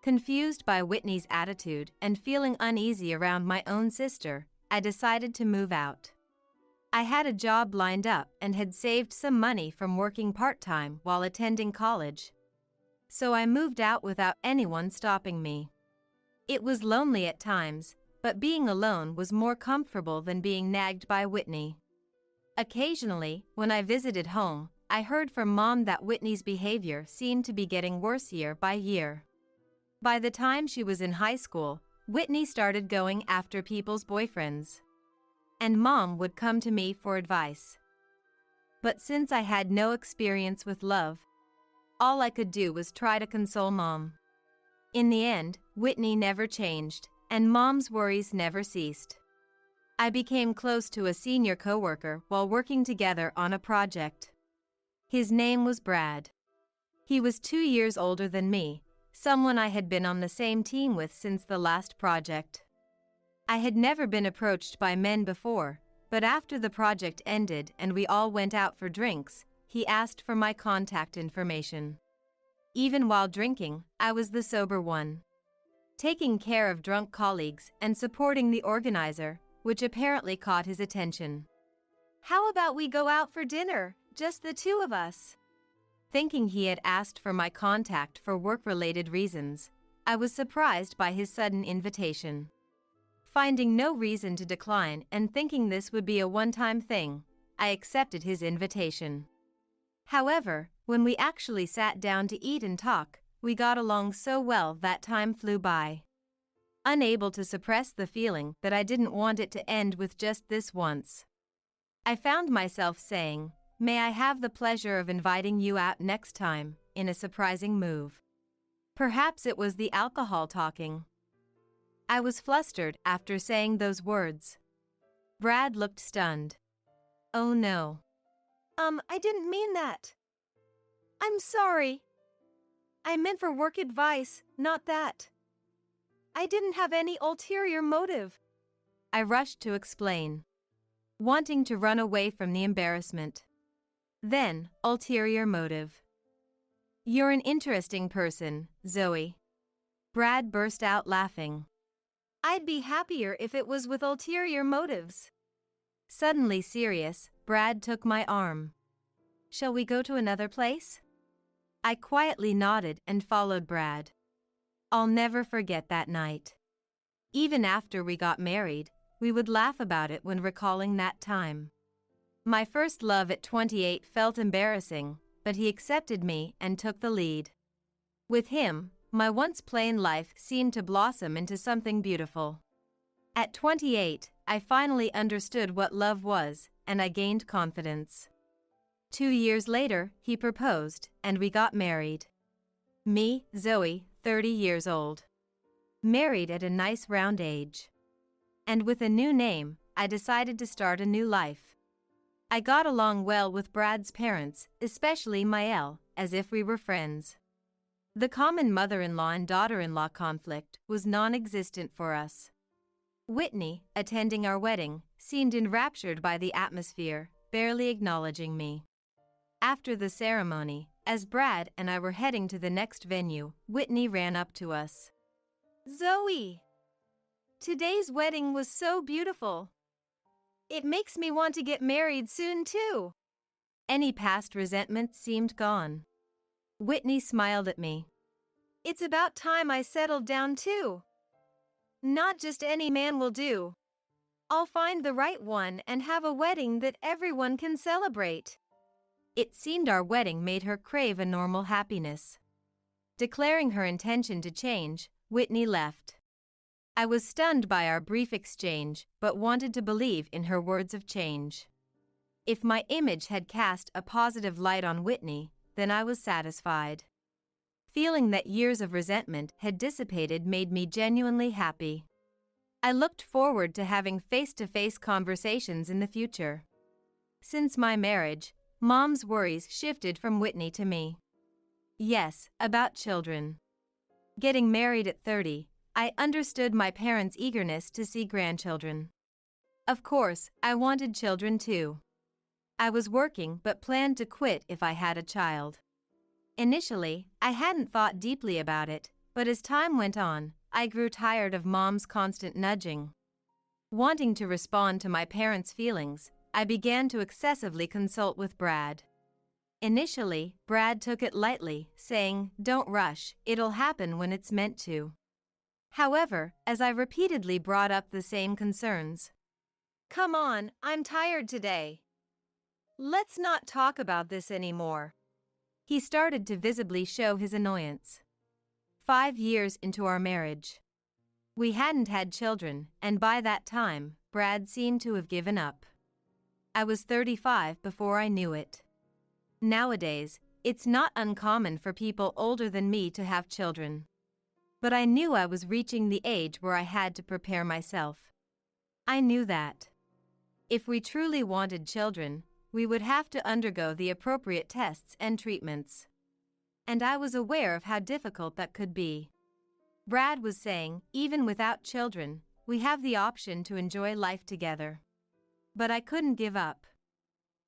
Confused by Whitney's attitude and feeling uneasy around my own sister, I decided to move out. I had a job lined up and had saved some money from working part-time while attending college. So I moved out without anyone stopping me. It was lonely at times, but being alone was more comfortable than being nagged by Whitney. Occasionally, when I visited home, I heard from Mom that Whitney's behavior seemed to be getting worse year by year. By the time she was in high school, Whitney started going after people's boyfriends. And Mom would come to me for advice. But since I had no experience with love, all I could do was try to console Mom. In the end, Whitney never changed, and Mom's worries never ceased. I became close to a senior coworker while working together on a project. His name was Brad. He was 2 years older than me, someone I had been on the same team with since the last project. I had never been approached by men before, but after the project ended and we all went out for drinks, he asked for my contact information. Even while drinking, I was the sober one, taking care of drunk colleagues and supporting the organizer, which apparently caught his attention. "How about we go out for dinner, just the two of us?" Thinking he had asked for my contact for work-related reasons, I was surprised by his sudden invitation. Finding no reason to decline and thinking this would be a one-time thing, I accepted his invitation. However, when we actually sat down to eat and talk, we got along so well that time flew by. Unable to suppress the feeling that I didn't want it to end with just this once, I found myself saying, "May I have the pleasure of inviting you out next time," in a surprising move. Perhaps it was the alcohol talking. I was flustered after saying those words. Brad looked stunned. "Oh no." I didn't mean that. I'm sorry. I meant for work advice, not that." I didn't have any ulterior motive. I rushed to explain, wanting to run away from the embarrassment. Then, ulterior motive. You're an interesting person, Zoe. Brad burst out laughing. I'd be happier if it was with ulterior motives. Suddenly serious, Brad took my arm. Shall we go to another place? I quietly nodded and followed Brad. I'll never forget that night. Even after we got married, we would laugh about it when recalling that time. My first love at 28 felt embarrassing, but he accepted me and took the lead. With him, my once plain life seemed to blossom into something beautiful. At 28, I finally understood what love was, and I gained confidence. 2 years later, he proposed, and we got married. Me, Zoe, 30 years old. Married at a nice round age. And with a new name, I decided to start a new life. I got along well with Brad's parents, especially Mael, as if we were friends. The common mother-in-law and daughter-in-law conflict was non-existent for us. Whitney, attending our wedding, seemed enraptured by the atmosphere, barely acknowledging me. After the ceremony, as Brad and I were heading to the next venue, Whitney ran up to us. Zoe! Today's wedding was so beautiful. It makes me want to get married soon too. Any past resentment seemed gone. Whitney smiled at me. It's about time I settled down too. Not just any man will do. I'll find the right one and have a wedding that everyone can celebrate. It seemed our wedding made her crave a normal happiness. Declaring her intention to change, Whitney left. I was stunned by our brief exchange, but wanted to believe in her words of change. If my image had cast a positive light on Whitney, then I was satisfied. Feeling that years of resentment had dissipated made me genuinely happy. I looked forward to having face-to-face conversations in the future. Since my marriage, Mom's worries shifted from Whitney to me. Yes, about children. Getting married at 30, I understood my parents' eagerness to see grandchildren. Of course, I wanted children too. I was working but planned to quit if I had a child. Initially, I hadn't thought deeply about it, but as time went on, I grew tired of Mom's constant nudging. Wanting to respond to my parents' feelings, I began to excessively consult with Brad. Initially, Brad took it lightly, saying, "Don't rush, it'll happen when it's meant to." However, as I repeatedly brought up the same concerns, "Come on, I'm tired today. Let's not talk about this anymore," he started to visibly show his annoyance. 5 years into our marriage, we hadn't had children, and by that time, Brad seemed to have given up. I was 35 before I knew it. Nowadays, it's not uncommon for people older than me to have children. But I knew I was reaching the age where I had to prepare myself. I knew that if we truly wanted children, we would have to undergo the appropriate tests and treatments. And I was aware of how difficult that could be. Brad was saying, even without children, we have the option to enjoy life together. But I couldn't give up.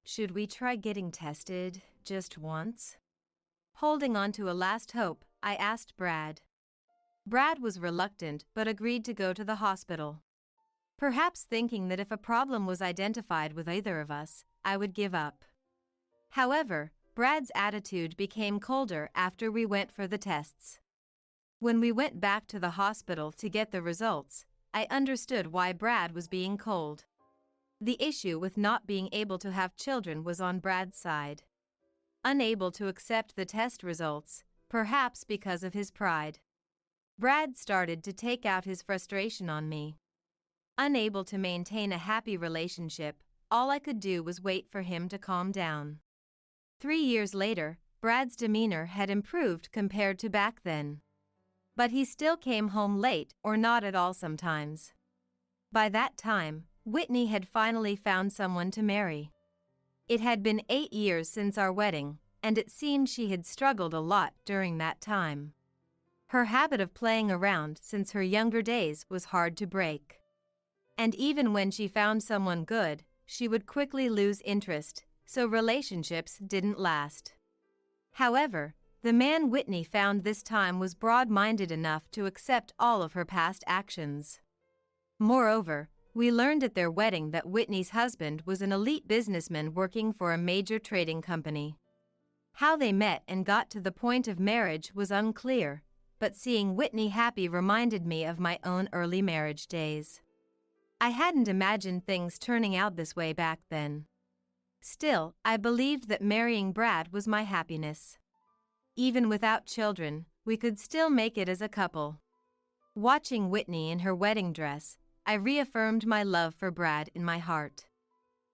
Should we try getting tested, just once? Holding on to a last hope, I asked Brad. Brad was reluctant but agreed to go to the hospital. Perhaps thinking that if a problem was identified with either of us, I would give up. However, Brad's attitude became colder after we went for the tests. When we went back to the hospital to get the results, I understood why Brad was being cold. The issue with not being able to have children was on Brad's side. Unable to accept the test results, perhaps because of his pride, Brad started to take out his frustration on me. Unable to maintain a happy relationship, all I could do was wait for him to calm down. 3 years later, Brad's demeanor had improved compared to back then. But he still came home late or not at all sometimes. By that time, Whitney had finally found someone to marry. It had been 8 years since our wedding, and it seemed she had struggled a lot during that time. Her habit of playing around since her younger days was hard to break. And even when she found someone good, she would quickly lose interest, so relationships didn't last. However, the man Whitney found this time was broad-minded enough to accept all of her past actions. Moreover, we learned at their wedding that Whitney's husband was an elite businessman working for a major trading company. How they met and got to the point of marriage was unclear, but seeing Whitney happy reminded me of my own early marriage days. I hadn't imagined things turning out this way back then. Still, I believed that marrying Brad was my happiness. Even without children, we could still make it as a couple. Watching Whitney in her wedding dress, I reaffirmed my love for Brad in my heart.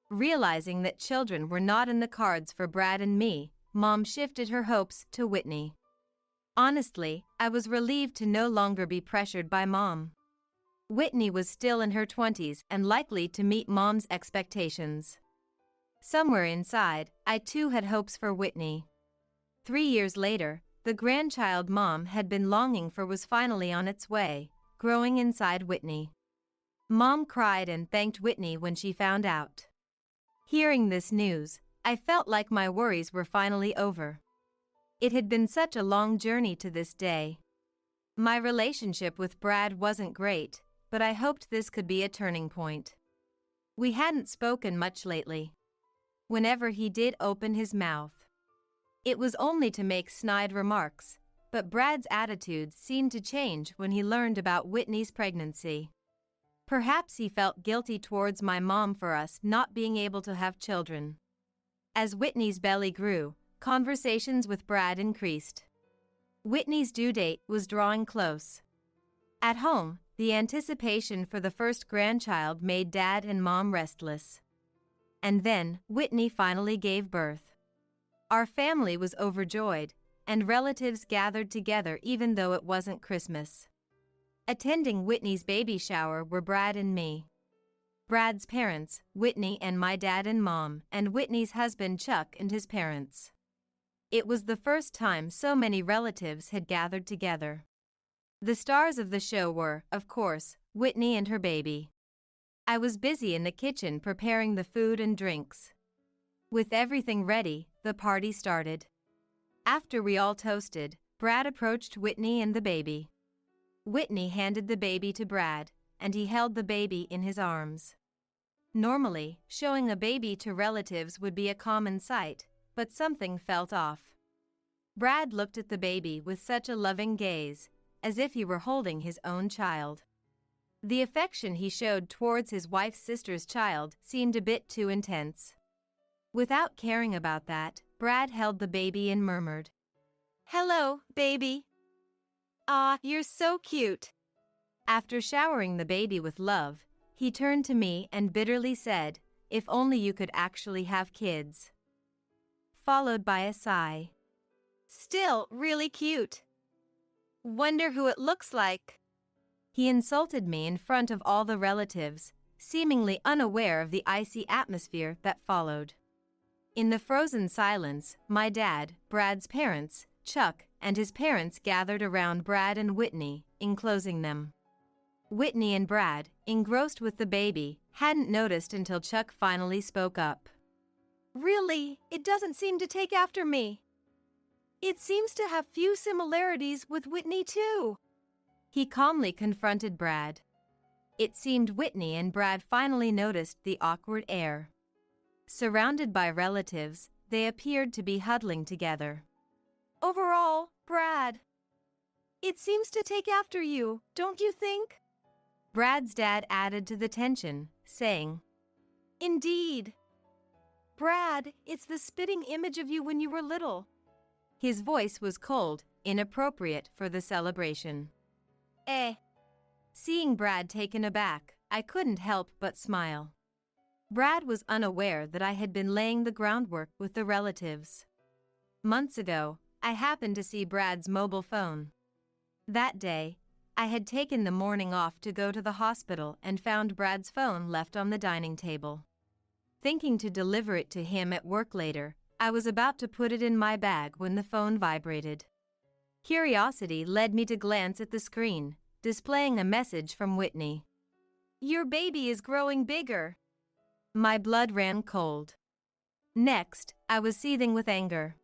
Realizing that children were not in the cards for Brad and me, Mom shifted her hopes to Whitney. Honestly, I was relieved to no longer be pressured by Mom. Whitney was still in her 20s and likely to meet Mom's expectations. Somewhere inside, I too had hopes for Whitney. 3 years later, the grandchild Mom had been longing for was finally on its way, growing inside Whitney. Mom cried and thanked Whitney when she found out. Hearing this news, I felt like my worries were finally over. It had been such a long journey to this day. My relationship with Brad wasn't great, but I hoped this could be a turning point. We hadn't spoken much lately. Whenever he did open his mouth, it was only to make snide remarks, but Brad's attitude seemed to change when he learned about Whitney's pregnancy. Perhaps he felt guilty towards my mom for us not being able to have children. As Whitney's belly grew, conversations with Brad increased. Whitney's due date was drawing close. At home, the anticipation for the first grandchild made Dad and Mom restless. And then, Whitney finally gave birth. Our family was overjoyed, and relatives gathered together even though it wasn't Christmas. Attending Whitney's baby shower were Brad and me. Brad's parents, Whitney and my dad and mom, and Whitney's husband Chuck and his parents. It was the first time so many relatives had gathered together. The stars of the show were, of course, Whitney and her baby. I was busy in the kitchen preparing the food and drinks. With everything ready, the party started. After we all toasted, Brad approached Whitney and the baby. Whitney handed the baby to Brad, and he held the baby in his arms. Normally, showing a baby to relatives would be a common sight, but something felt off. Brad looked at the baby with such a loving gaze, as if he were holding his own child. The affection he showed towards his wife's sister's child seemed a bit too intense. Without caring about that, Brad held the baby and murmured, "Hello, baby. Aw, you're so cute." After showering the baby with love, he turned to me and bitterly said, "If only you could actually have kids." Followed by a sigh. "Still really cute. Wonder who it looks like." He insulted me in front of all the relatives, seemingly unaware of the icy atmosphere that followed. In the frozen silence, my dad, Brad's parents, Chuck, and his parents gathered around Brad and Whitney, enclosing them. Whitney and Brad, engrossed with the baby, hadn't noticed until Chuck finally spoke up. "Really, it doesn't seem to take after me. It seems to have few similarities with Whitney too." He calmly confronted Brad. It seemed Whitney and Brad finally noticed the awkward air. Surrounded by relatives, they appeared to be huddling together. "Overall, Brad, it seems to take after you, don't you think?" Brad's dad added to the tension, saying, "Indeed. Brad, it's the spitting image of you when you were little." His voice was cold, inappropriate for the celebration. Seeing Brad taken aback, I couldn't help but smile. Brad was unaware that I had been laying the groundwork with the relatives. Months ago, I happened to see Brad's mobile phone. That day, I had taken the morning off to go to the hospital and found Brad's phone left on the dining table. Thinking to deliver it to him at work later, I was about to put it in my bag when the phone vibrated. Curiosity led me to glance at the screen, displaying a message from Whitney. "Your baby is growing bigger." My blood ran cold. Next, I was seething with anger.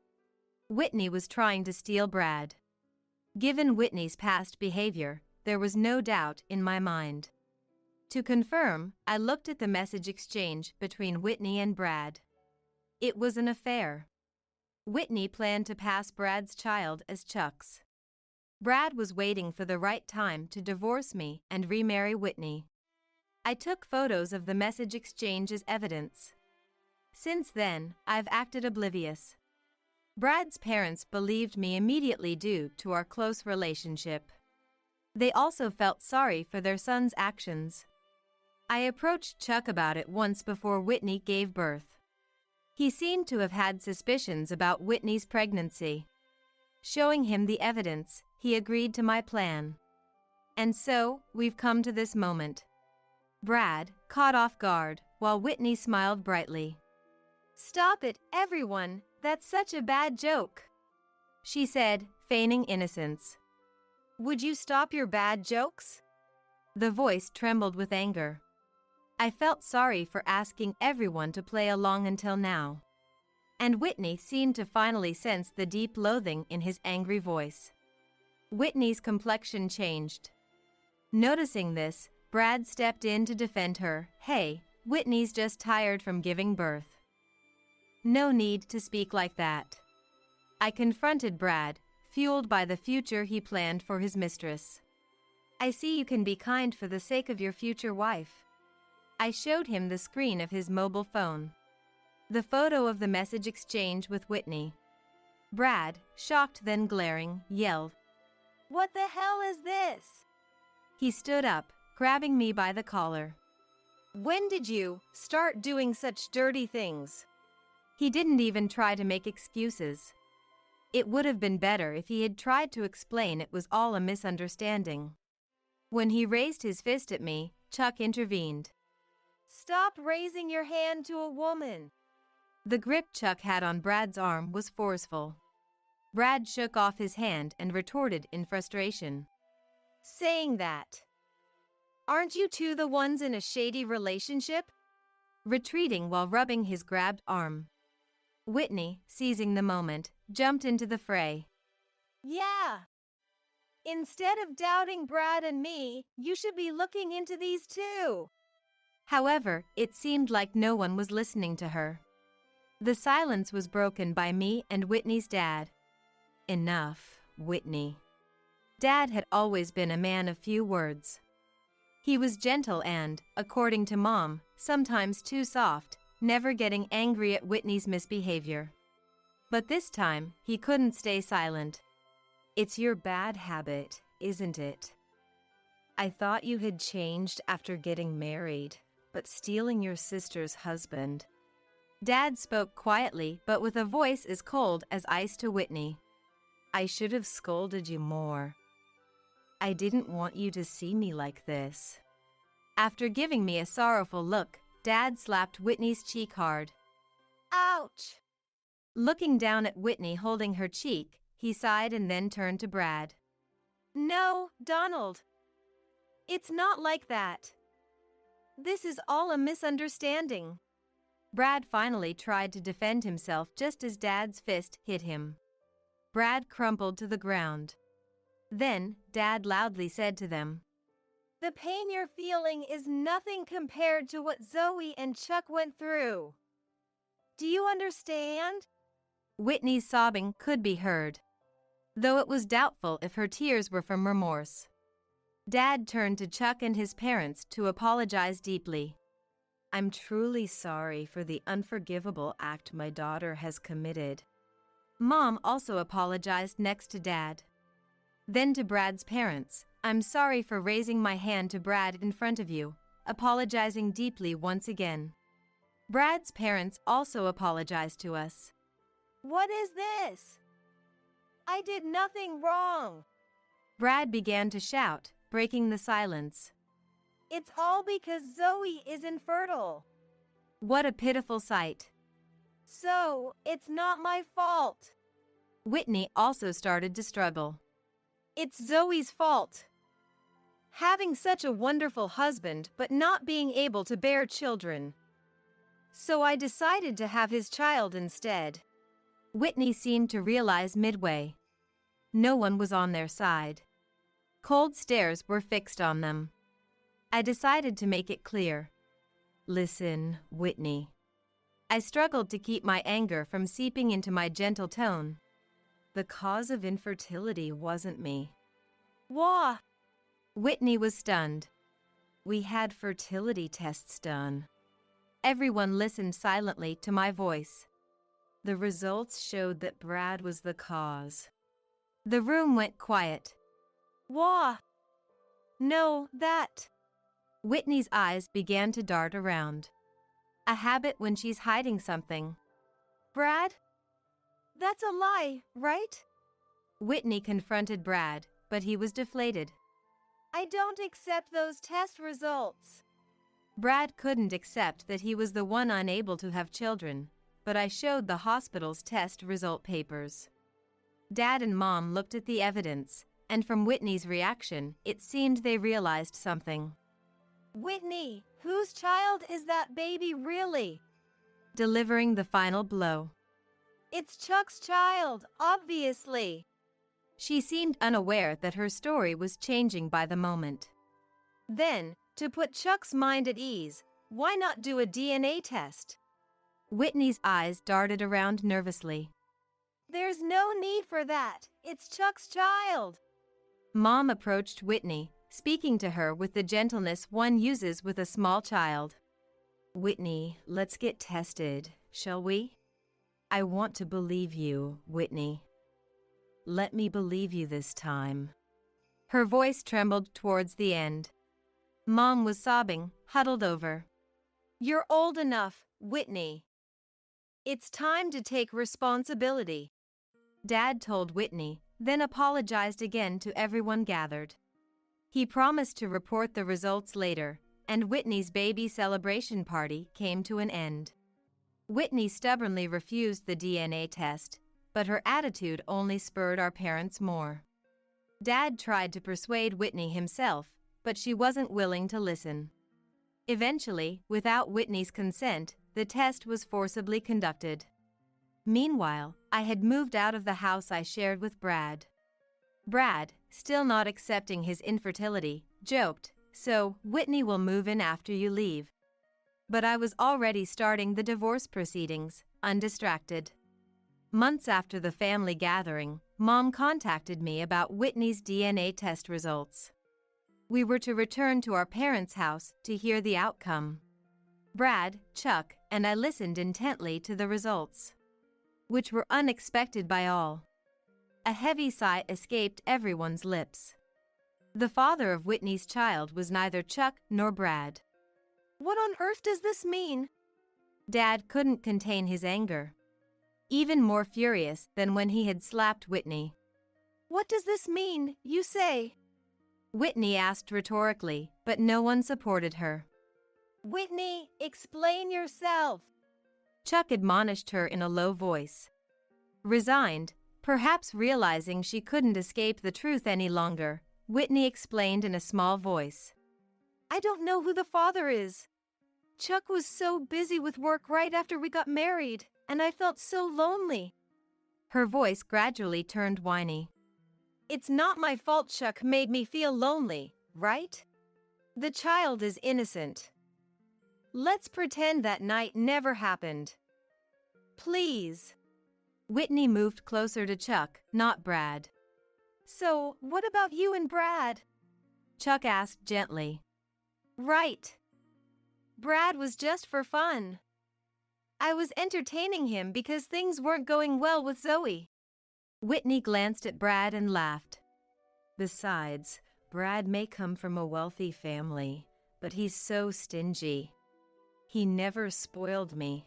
Whitney was trying to steal Brad. Given Whitney's past behavior, there was no doubt in my mind. To confirm, I looked at the message exchange between Whitney and Brad. It was an affair. Whitney planned to pass Brad's child as Chuck's. Brad was waiting for the right time to divorce me and remarry Whitney. I took photos of the message exchange as evidence. Since then, I've acted oblivious. Brad's parents believed me immediately due to our close relationship. They also felt sorry for their son's actions. I approached Chuck about it once before Whitney gave birth. He seemed to have had suspicions about Whitney's pregnancy. Showing him the evidence, he agreed to my plan. And so, we've come to this moment. Brad, caught off guard, while Whitney smiled brightly. "Stop it, everyone, that's such a bad joke," she said, feigning innocence. "Would you stop your bad jokes?" The voice trembled with anger. I felt sorry for asking everyone to play along until now. And Whitney seemed to finally sense the deep loathing in his angry voice. Whitney's complexion changed. Noticing this, Brad stepped in to defend her. "Hey, Whitney's just tired from giving birth. No need to speak like that." I confronted Brad, fueled by the future he planned for his mistress. "I see you can be kind for the sake of your future wife." I showed him the screen of his mobile phone. The photo of the message exchange with Whitney. Brad, shocked then glaring, yelled, "What the hell is this?" He stood up, grabbing me by the collar. "When did you start doing such dirty things?" He didn't even try to make excuses. It would have been better if he had tried to explain it was all a misunderstanding. When he raised his fist at me, Chuck intervened. "Stop raising your hand to a woman." The grip Chuck had on Brad's arm was forceful. Brad shook off his hand and retorted in frustration. "Saying that. Aren't you two the ones in a shady relationship?" Retreating while rubbing his grabbed arm. Whitney, seizing the moment, jumped into the fray. "Yeah. Instead of doubting Brad and me, you should be looking into these too." However, it seemed like no one was listening to her. The silence was broken by me and Whitney's dad. "Enough, Whitney." Dad had always been a man of few words. He was gentle and, according to Mom, sometimes too soft, never getting angry at Whitney's misbehavior. But this time, he couldn't stay silent. "It's your bad habit, isn't it? I thought you had changed after getting married, but stealing your sister's husband." Dad spoke quietly but with a voice as cold as ice to Whitney. "I should have scolded you more. I didn't want you to see me like this." After giving me a sorrowful look, Dad slapped Whitney's cheek hard. "Ouch!" Looking down at Whitney holding her cheek, he sighed and then turned to Brad. "No, Donald. It's not like that. This is all a misunderstanding." Brad finally tried to defend himself just as Dad's fist hit him. Brad crumpled to the ground. Then, Dad loudly said to them, "The pain you're feeling is nothing compared to what Zoe and Chuck went through. Do you understand?" Whitney's sobbing could be heard, though it was doubtful if her tears were from remorse. Dad turned to Chuck and his parents to apologize deeply. "I'm truly sorry for the unforgivable act my daughter has committed." Mom also apologized next to Dad. Then to Brad's parents, "I'm sorry for raising my hand to Brad in front of you," apologizing deeply once again. Brad's parents also apologized to us. "What is this? I did nothing wrong." Brad began to shout, breaking the silence. "It's all because Zoe is infertile." What a pitiful sight. "So, it's not my fault." Whitney also started to struggle. It's Zoe's fault. Having such a wonderful husband but not being able to bear children. So I decided to have his child instead. Whitney seemed to realize midway. No one was on their side. Cold stares were fixed on them. I decided to make it clear. Listen, Whitney. I struggled to keep my anger from seeping into my gentle tone. The cause of infertility wasn't me. Wah! Whitney was stunned. We had fertility tests done. Everyone listened silently to my voice. The results showed that Brad was the cause. The room went quiet. Wah! No, that. Whitney's eyes began to dart around. A habit when she's hiding something. Brad? That's a lie, right? Whitney confronted Brad, but he was deflated. I don't accept those test results. Brad couldn't accept that he was the one unable to have children, but I showed the hospital's test result papers. Dad and Mom looked at the evidence, and from Whitney's reaction, it seemed they realized something. Whitney, whose child is that baby really? Delivering the final blow. It's Chuck's child, obviously. She seemed unaware that her story was changing by the moment. Then, to put Chuck's mind at ease, why not do a DNA test? Whitney's eyes darted around nervously. There's no need for that. It's Chuck's child. Mom approached Whitney, speaking to her with the gentleness one uses with a small child. Whitney, let's get tested, shall we? I want to believe you, Whitney. Let me believe you this time. Her voice trembled towards the end. Mom was sobbing, huddled over. You're old enough, Whitney. It's time to take responsibility. Dad told Whitney, then apologized again to everyone gathered. He promised to report the results later, and Whitney's baby celebration party came to an end. Whitney stubbornly refused the DNA test, but her attitude only spurred our parents more. Dad tried to persuade Whitney himself, but she wasn't willing to listen. Eventually, without Whitney's consent, the test was forcibly conducted. Meanwhile, I had moved out of the house I shared with Brad. Brad, still not accepting his infertility, joked, "So, Whitney will move in after you leave." But I was already starting the divorce proceedings, undistracted. Months after the family gathering, Mom contacted me about Whitney's DNA test results. We were to return to our parents' house to hear the outcome. Brad, Chuck, and I listened intently to the results, which were unexpected by all. A heavy sigh escaped everyone's lips. The father of Whitney's child was neither Chuck nor Brad. What on earth does this mean? Dad couldn't contain his anger. Even more furious than when he had slapped Whitney. What does this mean, you say? Whitney asked rhetorically, but no one supported her. Whitney, explain yourself. Chuck admonished her in a low voice. Resigned, perhaps realizing she couldn't escape the truth any longer, Whitney explained in a small voice. I don't know who the father is. Chuck was so busy with work right after we got married, and I felt so lonely. Her voice gradually turned whiny. It's not my fault Chuck made me feel lonely, right? The child is innocent. Let's pretend that night never happened. Please. Whitney moved closer to Chuck, not Brad. So, what about you and Brad? Chuck asked gently. Right. Brad was just for fun. I was entertaining him because things weren't going well with Zoe. Whitney glanced at Brad and laughed. Besides, Brad may come from a wealthy family, but he's so stingy. He never spoiled me.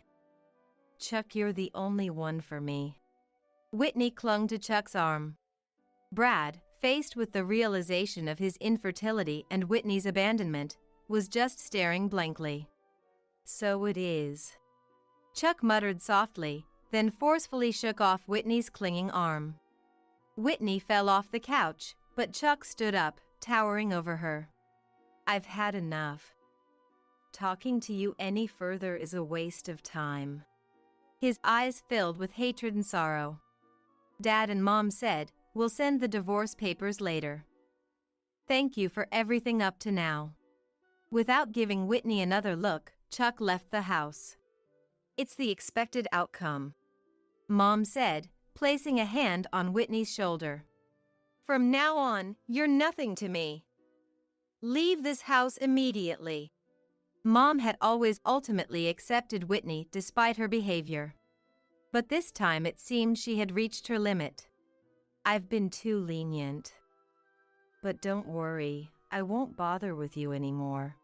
Chuck, you're the only one for me. Whitney clung to Chuck's arm. Brad, faced with the realization of his infertility and Whitney's abandonment, was just staring blankly. So it is. Chuck muttered softly, then forcefully shook off Whitney's clinging arm. Whitney fell off the couch, But Chuck stood up, towering over her. I've had enough. Talking to you any further is a waste of time. His eyes filled with hatred and sorrow. Dad and Mom said, we'll send the divorce papers later. Thank you for everything up to now. Without giving Whitney another look, Chuck left the house. It's the expected outcome, Mom said, placing a hand on Whitney's shoulder. From now on, you're nothing to me. Leave this house immediately. Mom had always ultimately accepted Whitney despite her behavior. But this time it seemed she had reached her limit. I've been too lenient. But don't worry, I won't bother with you anymore.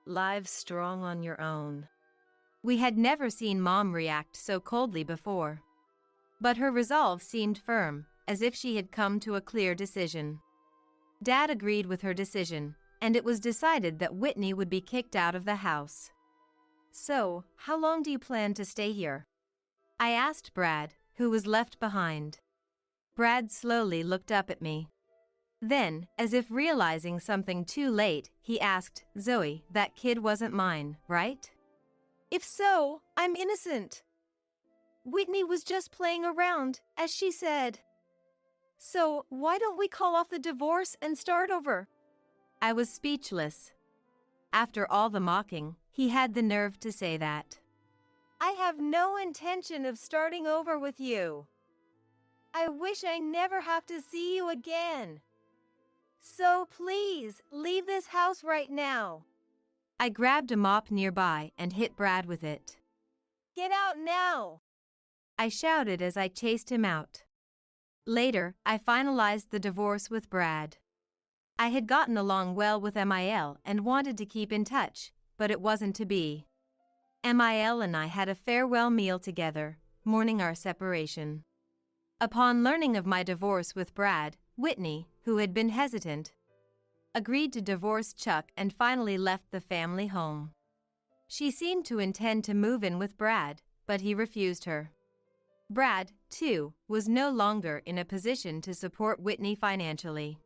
Live strong on your own. We had never seen Mom react so coldly before. But her resolve seemed firm, as if she had come to a clear decision. Dad agreed with her decision, and it was decided that Whitney would be kicked out of the house. So, how long do you plan to stay here? I asked Brad, who was left behind. Brad slowly looked up at me. Then, as if realizing something too late, he asked, Zoe, that kid wasn't mine, right? If so, I'm innocent. Whitney was just playing around, as she said. So, why don't we call off the divorce and start over? I was speechless. After all the mocking, he had the nerve to say that. I have no intention of starting over with you. I wish I never have to see you again. So please, leave this house right now. I grabbed a mop nearby and hit Brad with it. Get out now! I shouted as I chased him out. Later, I finalized the divorce with Brad. I had gotten along well with Mil and wanted to keep in touch, but it wasn't to be. Mil and I had a farewell meal together, mourning our separation. Upon learning of my divorce with Brad, Whitney, who had been hesitant, agreed to divorce Chuck and finally left the family home. She seemed to intend to move in with Brad, but he refused her. Brad, too, was no longer in a position to support Whitney financially.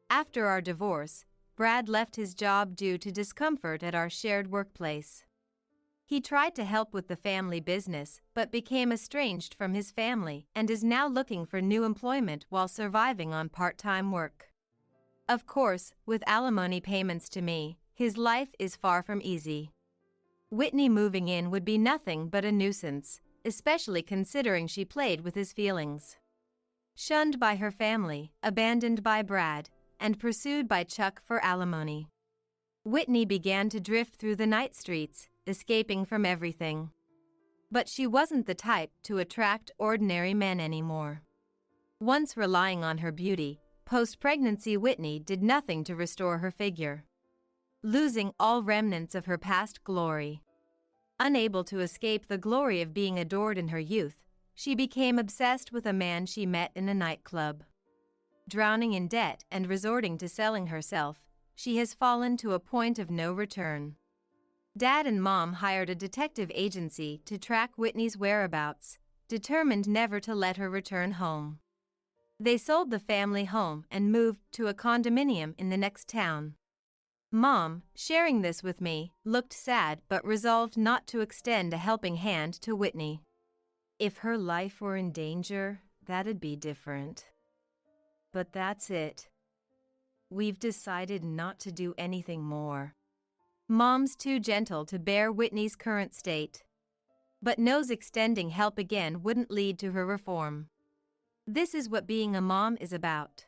After our divorce, Brad left his job due to discomfort at our shared workplace. He tried to help with the family business, but became estranged from his family and is now looking for new employment while surviving on part-time work. Of course, with alimony payments to me, his life is far from easy. Whitney moving in would be nothing but a nuisance, especially considering she played with his feelings. Shunned by her family, abandoned by Brad, and pursued by Chuck for alimony. Whitney began to drift through the night streets, escaping from everything. But she wasn't the type to attract ordinary men anymore. Once relying on her beauty, post-pregnancy Whitney did nothing to restore her figure. Losing all remnants of her past glory. Unable to escape the glory of being adored in her youth, she became obsessed with a man she met in a nightclub. Drowning in debt and resorting to selling herself, she has fallen to a point of no return. Dad and Mom hired a detective agency to track Whitney's whereabouts, determined never to let her return home. They sold the family home and moved to a condominium in the next town. Mom, sharing this with me, looked sad but resolved not to extend a helping hand to Whitney. If her life were in danger, that'd be different. But that's it. We've decided not to do anything more. Mom's too gentle to bear Whitney's current state, but knows extending help again wouldn't lead to her reform. This is what being a mom is about.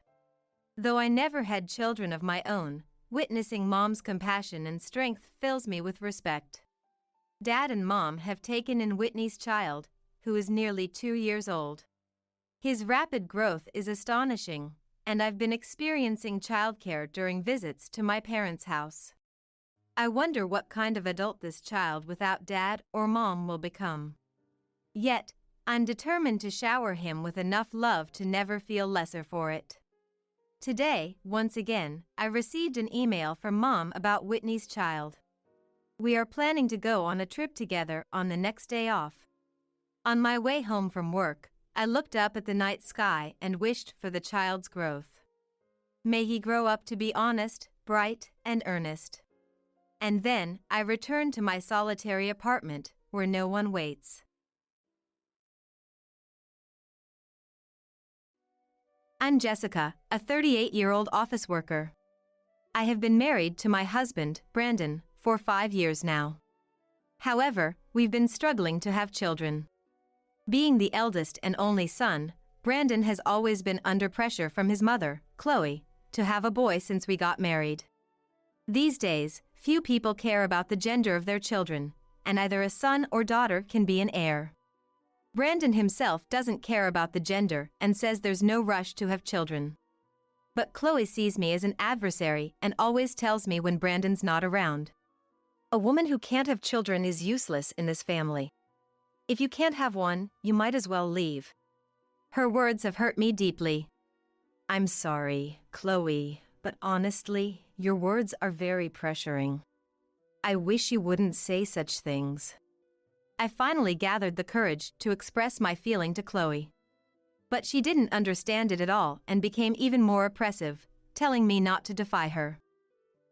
Though I never had children of my own, witnessing Mom's compassion and strength fills me with respect. Dad and Mom have taken in Whitney's child, who is nearly 2 years old. His rapid growth is astonishing, and I've been experiencing childcare during visits to my parents' house. I wonder what kind of adult this child without Dad or Mom will become. Yet, I'm determined to shower him with enough love to never feel lesser for it. Today, once again, I received an email from Mom about Whitney's child. We are planning to go on a trip together on the next day off. On my way home from work, I looked up at the night sky and wished for the child's growth. May he grow up to be honest, bright, and earnest. And then, I return to my solitary apartment, where no one waits. I'm Jessica, a 38-year-old office worker. I have been married to my husband, Brandon, for 5 years now. However, we've been struggling to have children. Being the eldest and only son, Brandon has always been under pressure from his mother, Chloe, to have a boy since we got married. These days, few people care about the gender of their children, and either a son or daughter can be an heir. Brandon himself doesn't care about the gender and says there's no rush to have children. But Chloe sees me as an adversary and always tells me when Brandon's not around. A woman who can't have children is useless in this family. If you can't have one, you might as well leave. Her words have hurt me deeply. I'm sorry, Chloe, but honestly, your words are very pressuring. I wish you wouldn't say such things. I finally gathered the courage to express my feeling to Chloe. But she didn't understand it at all and became even more oppressive, telling me not to defy her.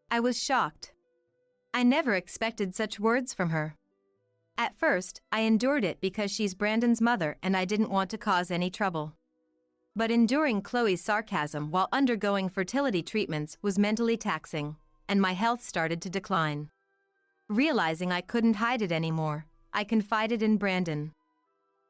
I was shocked. I never expected such words from her. At first, I endured it because she's Brandon's mother and I didn't want to cause any trouble. But enduring Chloe's sarcasm while undergoing fertility treatments was mentally taxing, and my health started to decline. Realizing I couldn't hide it anymore, I confided in Brandon.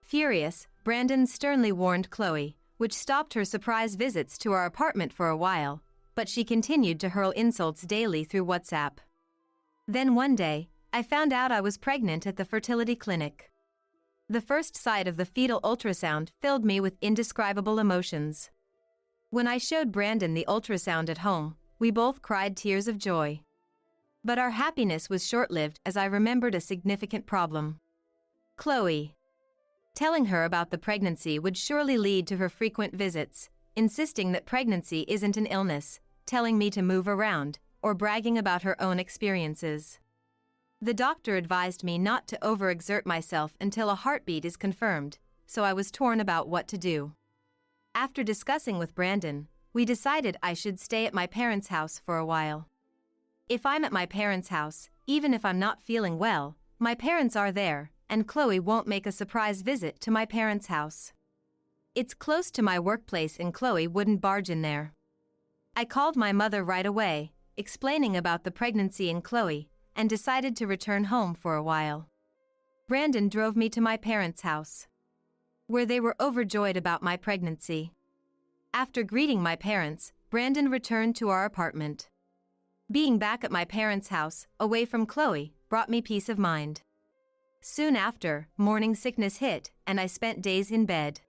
Furious, Brandon sternly warned Chloe, which stopped her surprise visits to our apartment for a while, but she continued to hurl insults daily through WhatsApp. Then one day, I found out I was pregnant at the fertility clinic. The first sight of the fetal ultrasound filled me with indescribable emotions. When I showed Brandon the ultrasound at home, we both cried tears of joy. But our happiness was short-lived as I remembered a significant problem. Chloe. Telling her about the pregnancy would surely lead to her frequent visits, insisting that pregnancy isn't an illness, telling me to move around, or bragging about her own experiences. The doctor advised me not to overexert myself until a heartbeat is confirmed, so I was torn about what to do. After discussing with Brandon, we decided I should stay at my parents' house for a while. If I'm at my parents' house, even if I'm not feeling well, my parents are there, and Chloe won't make a surprise visit to my parents' house. It's close to my workplace and Chloe wouldn't barge in there. I called my mother right away, explaining about the pregnancy in Chloe, and decided to return home for a while. Brandon drove me to my parents' house, where they were overjoyed about my pregnancy. After greeting my parents, Brandon returned to our apartment. Being back at my parents' house, away from Chloe, brought me peace of mind. Soon after, morning sickness hit, and I spent days in bed.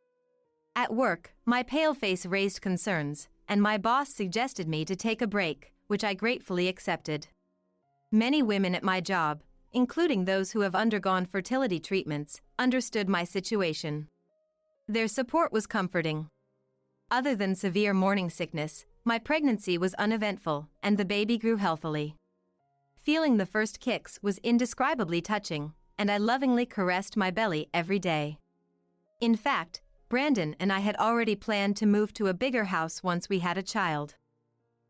At work, my pale face raised concerns, and my boss suggested me to take a break, which I gratefully accepted. Many women at my job, including those who have undergone fertility treatments, understood my situation. Their support was comforting. Other than severe morning sickness, my pregnancy was uneventful, and the baby grew healthily. Feeling the first kicks was indescribably touching, and I lovingly caressed my belly every day. In fact, Brandon and I had already planned to move to a bigger house once we had a child.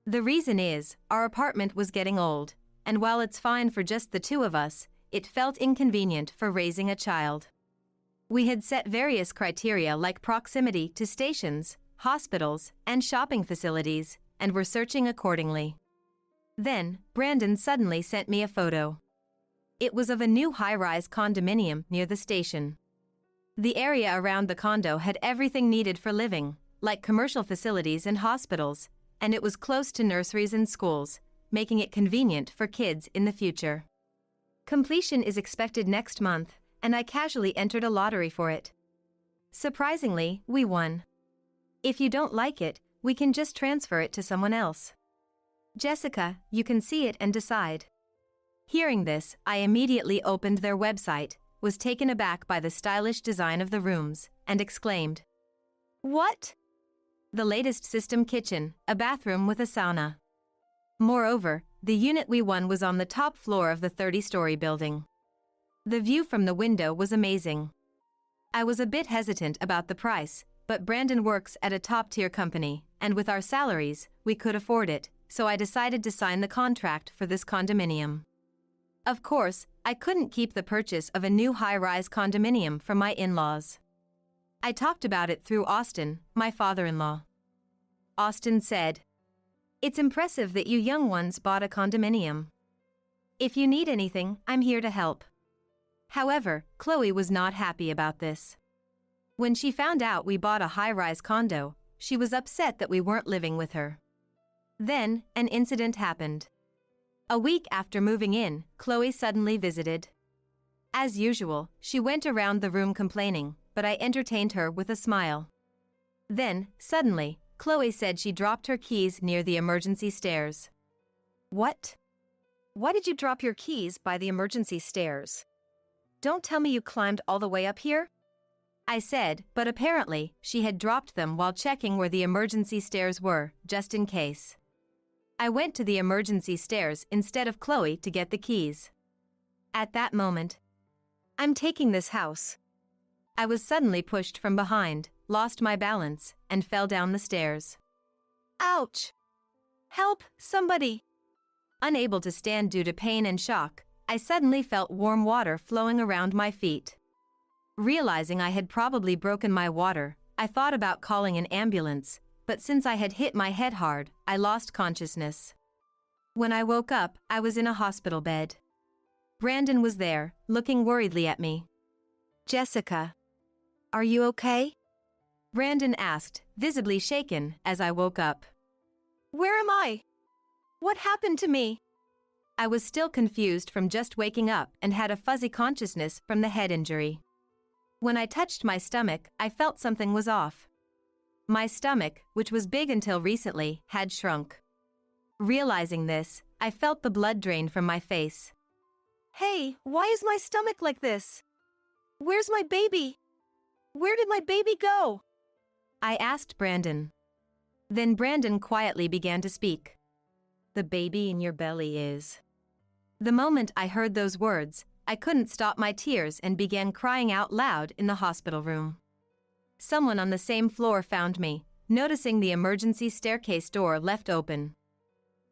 The reason is, our apartment was getting old, and while it's fine for just the two of us, it felt inconvenient for raising a child. We had set various criteria like proximity to stations, hospitals, and shopping facilities, and were searching accordingly. Then, Brandon suddenly sent me a photo. It was of a new high-rise condominium near the station. The area around the condo had everything needed for living, like commercial facilities and hospitals, and it was close to nurseries and schools, making it convenient for kids in the future. Completion is expected next month, and I casually entered a lottery for it. Surprisingly, we won. If you don't like it, we can just transfer it to someone else. Jessica, you can see it and decide. Hearing this, I immediately opened their website, was taken aback by the stylish design of the rooms, and exclaimed, "What?" The latest system kitchen, a bathroom with a sauna. Moreover, the unit we won was on the top floor of the 30-story building. The view from the window was amazing. I was a bit hesitant about the price, but Brandon works at a top-tier company, and with our salaries, we could afford it, so I decided to sign the contract for this condominium. Of course, I couldn't keep the purchase of a new high-rise condominium from my in-laws. I talked about it through Austin, my father-in-law. Austin said, "It's impressive that you young ones bought a condominium. If you need anything, I'm here to help." However, Chloe was not happy about this. When she found out we bought a high-rise condo, she was upset that we weren't living with her. Then, an incident happened. A week after moving in, Chloe suddenly visited. As usual, she went around the room complaining, but I entertained her with a smile. Then, suddenly, Chloe said she dropped her keys near the emergency stairs. What? Why did you drop your keys by the emergency stairs? Don't tell me you climbed all the way up here? I said, but apparently, she had dropped them while checking where the emergency stairs were, just in case. I went to the emergency stairs instead of Chloe to get the keys. At that moment, "I'm taking this house." I was suddenly pushed from behind, lost my balance, and fell down the stairs. Ouch! Help, somebody! Unable to stand due to pain and shock, I suddenly felt warm water flowing around my feet. Realizing I had probably broken my water, I thought about calling an ambulance, but since I had hit my head hard, I lost consciousness. When I woke up, I was in a hospital bed. Brandon was there, looking worriedly at me. "Jessica, are you okay?" Brandon asked, visibly shaken, as I woke up. "Where am I? What happened to me?" I was still confused from just waking up and had a fuzzy consciousness from the head injury. When I touched my stomach, I felt something was off. My stomach, which was big until recently, had shrunk. Realizing this, I felt the blood drain from my face. "Hey, why is my stomach like this? Where's my baby? Where did my baby go?" I asked Brandon. Then Brandon quietly began to speak. "The baby in your belly is." The moment I heard those words, I couldn't stop my tears and began crying out loud in the hospital room. Someone on the same floor found me, noticing the emergency staircase door left open.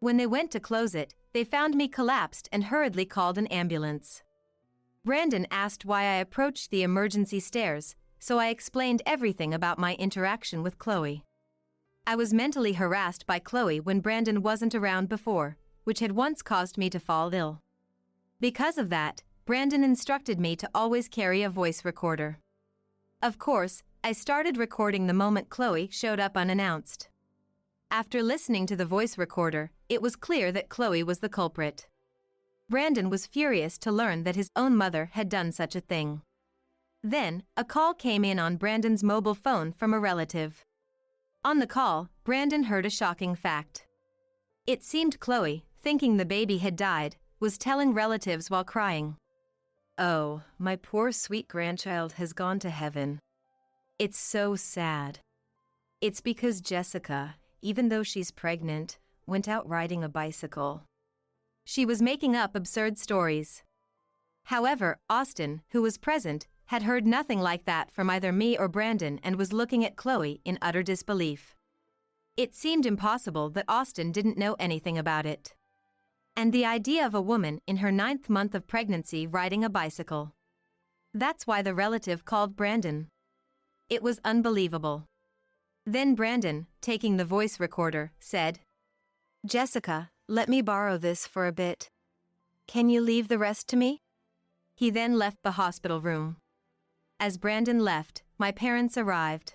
When they went to close it, they found me collapsed and hurriedly called an ambulance. Brandon asked why I approached the emergency stairs, so I explained everything about my interaction with Chloe. I was mentally harassed by Chloe when Brandon wasn't around before, which had once caused me to fall ill. Because of that, Brandon instructed me to always carry a voice recorder. Of course, I started recording the moment Chloe showed up unannounced. After listening to the voice recorder, it was clear that Chloe was the culprit. Brandon was furious to learn that his own mother had done such a thing. Then, a call came in on Brandon's mobile phone from a relative. On the call, Brandon heard a shocking fact. It seemed Chloe, thinking the baby had died, was telling relatives while crying, "Oh, my poor sweet grandchild has gone to heaven. It's so sad. It's because Jessica, even though she's pregnant, went out riding a bicycle." She was making up absurd stories. However, Austin, who was present, had heard nothing like that from either me or Brandon and was looking at Chloe in utter disbelief. It seemed impossible that Austin didn't know anything about it. And the idea of a woman in her 9th month of pregnancy riding a bicycle. That's why the relative called Brandon. It was unbelievable. Then Brandon, taking the voice recorder, said, "Jessica, let me borrow this for a bit. Can you leave the rest to me?" He then left the hospital room. As Brandon left, my parents arrived.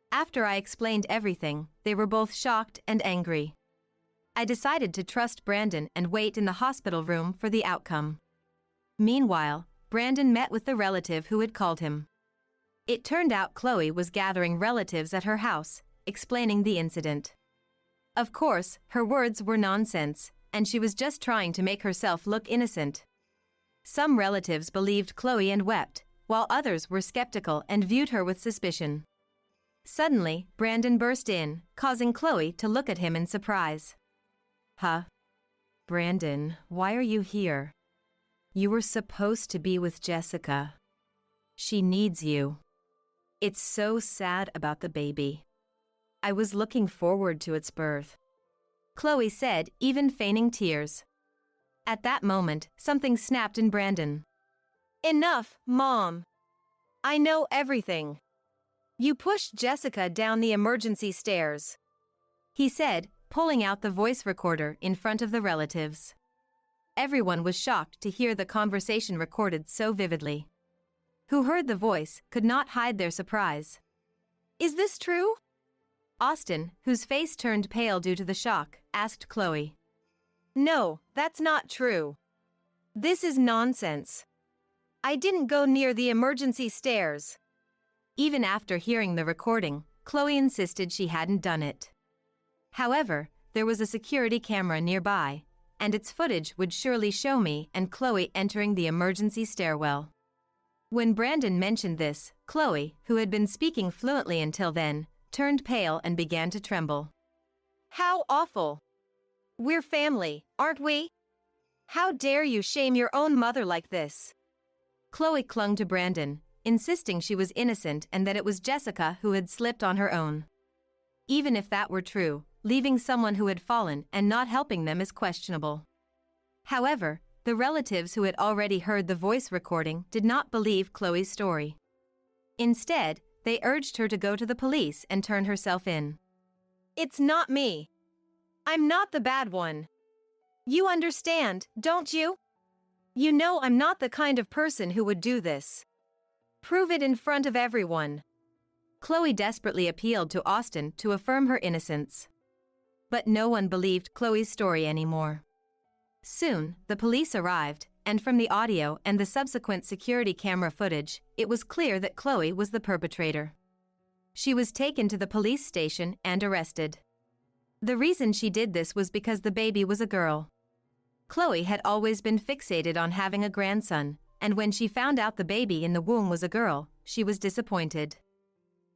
After I explained everything, they were both shocked and angry. I decided to trust Brandon and wait in the hospital room for the outcome. Meanwhile, Brandon met with the relative who had called him. It turned out Chloe was gathering relatives at her house, explaining the incident. Of course, her words were nonsense, and she was just trying to make herself look innocent. Some relatives believed Chloe and wept, while others were skeptical and viewed her with suspicion. Suddenly, Brandon burst in, causing Chloe to look at him in surprise. "Huh? Brandon, why are you here? You were supposed to be with Jessica. She needs you. It's so sad about the baby." I was looking forward to its birth," Chloe said, even feigning tears. At that moment, something snapped in Brandon. "Enough, Mom. I know everything. You pushed Jessica down the emergency stairs," he said, pulling out the voice recorder in front of the relatives. Everyone was shocked to hear the conversation recorded so vividly. Who heard the voice could not hide their surprise. "Is this true?" Austin, whose face turned pale due to the shock, asked Chloe. "No, that's not true. This is nonsense. I didn't go near the emergency stairs." Even after hearing the recording, Chloe insisted she hadn't done it. However, there was a security camera nearby, and its footage would surely show me and Chloe entering the emergency stairwell. When Brandon mentioned this, Chloe, who had been speaking fluently until then, turned pale and began to tremble. "How awful. We're family, aren't we? How dare you shame your own mother like this?" Chloe clung to Brandon, insisting she was innocent and that it was Jessica who had slipped on her own. Even if that were true, leaving someone who had fallen and not helping them is questionable. However, the relatives who had already heard the voice recording did not believe Chloe's story. Instead, they urged her to go to the police and turn herself in. "It's not me. I'm not the bad one. You understand, don't you? You know I'm not the kind of person who would do this. Prove it in front of everyone." Chloe desperately appealed to Austin to affirm her innocence. But no one believed Chloe's story anymore. Soon, the police arrived, and from the audio and the subsequent security camera footage, it was clear that Chloe was the perpetrator. She was taken to the police station and arrested. The reason she did this was because the baby was a girl. Chloe had always been fixated on having a grandson, and when she found out the baby in the womb was a girl, she was disappointed.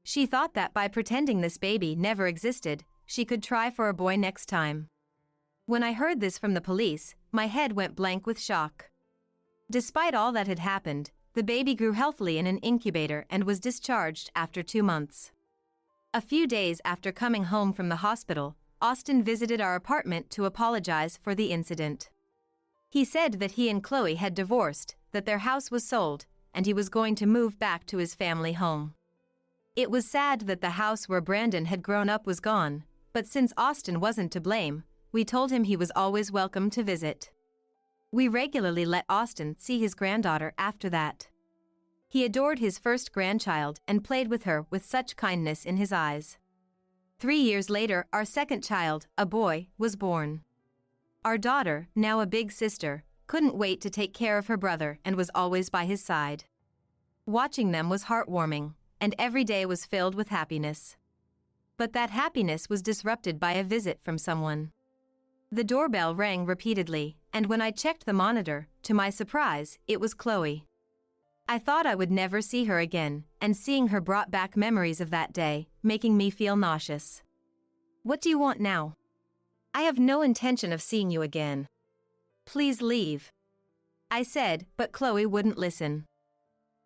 She thought that by pretending this baby never existed, she could try for a boy next time. When I heard this from the police, my head went blank with shock. Despite all that had happened, the baby grew healthily in an incubator and was discharged after 2 months. A few days after coming home from the hospital, Austin visited our apartment to apologize for the incident. He said that he and Chloe had divorced, that their house was sold, and he was going to move back to his family home. It was sad that the house where Brandon had grown up was gone, but since Austin wasn't to blame, we told him he was always welcome to visit. We regularly let Austin see his granddaughter after that. He adored his first grandchild and played with her with such kindness in his eyes. 3 years later, our second child, a boy, was born. Our daughter, now a big sister, couldn't wait to take care of her brother and was always by his side. Watching them was heartwarming, and every day was filled with happiness. But that happiness was disrupted by a visit from someone. The doorbell rang repeatedly, and when I checked the monitor, to my surprise, it was Chloe. I thought I would never see her again, and seeing her brought back memories of that day, making me feel nauseous. "What do you want now?" "I have no intention of seeing you again. "Please leave," I said, but Chloe wouldn't listen.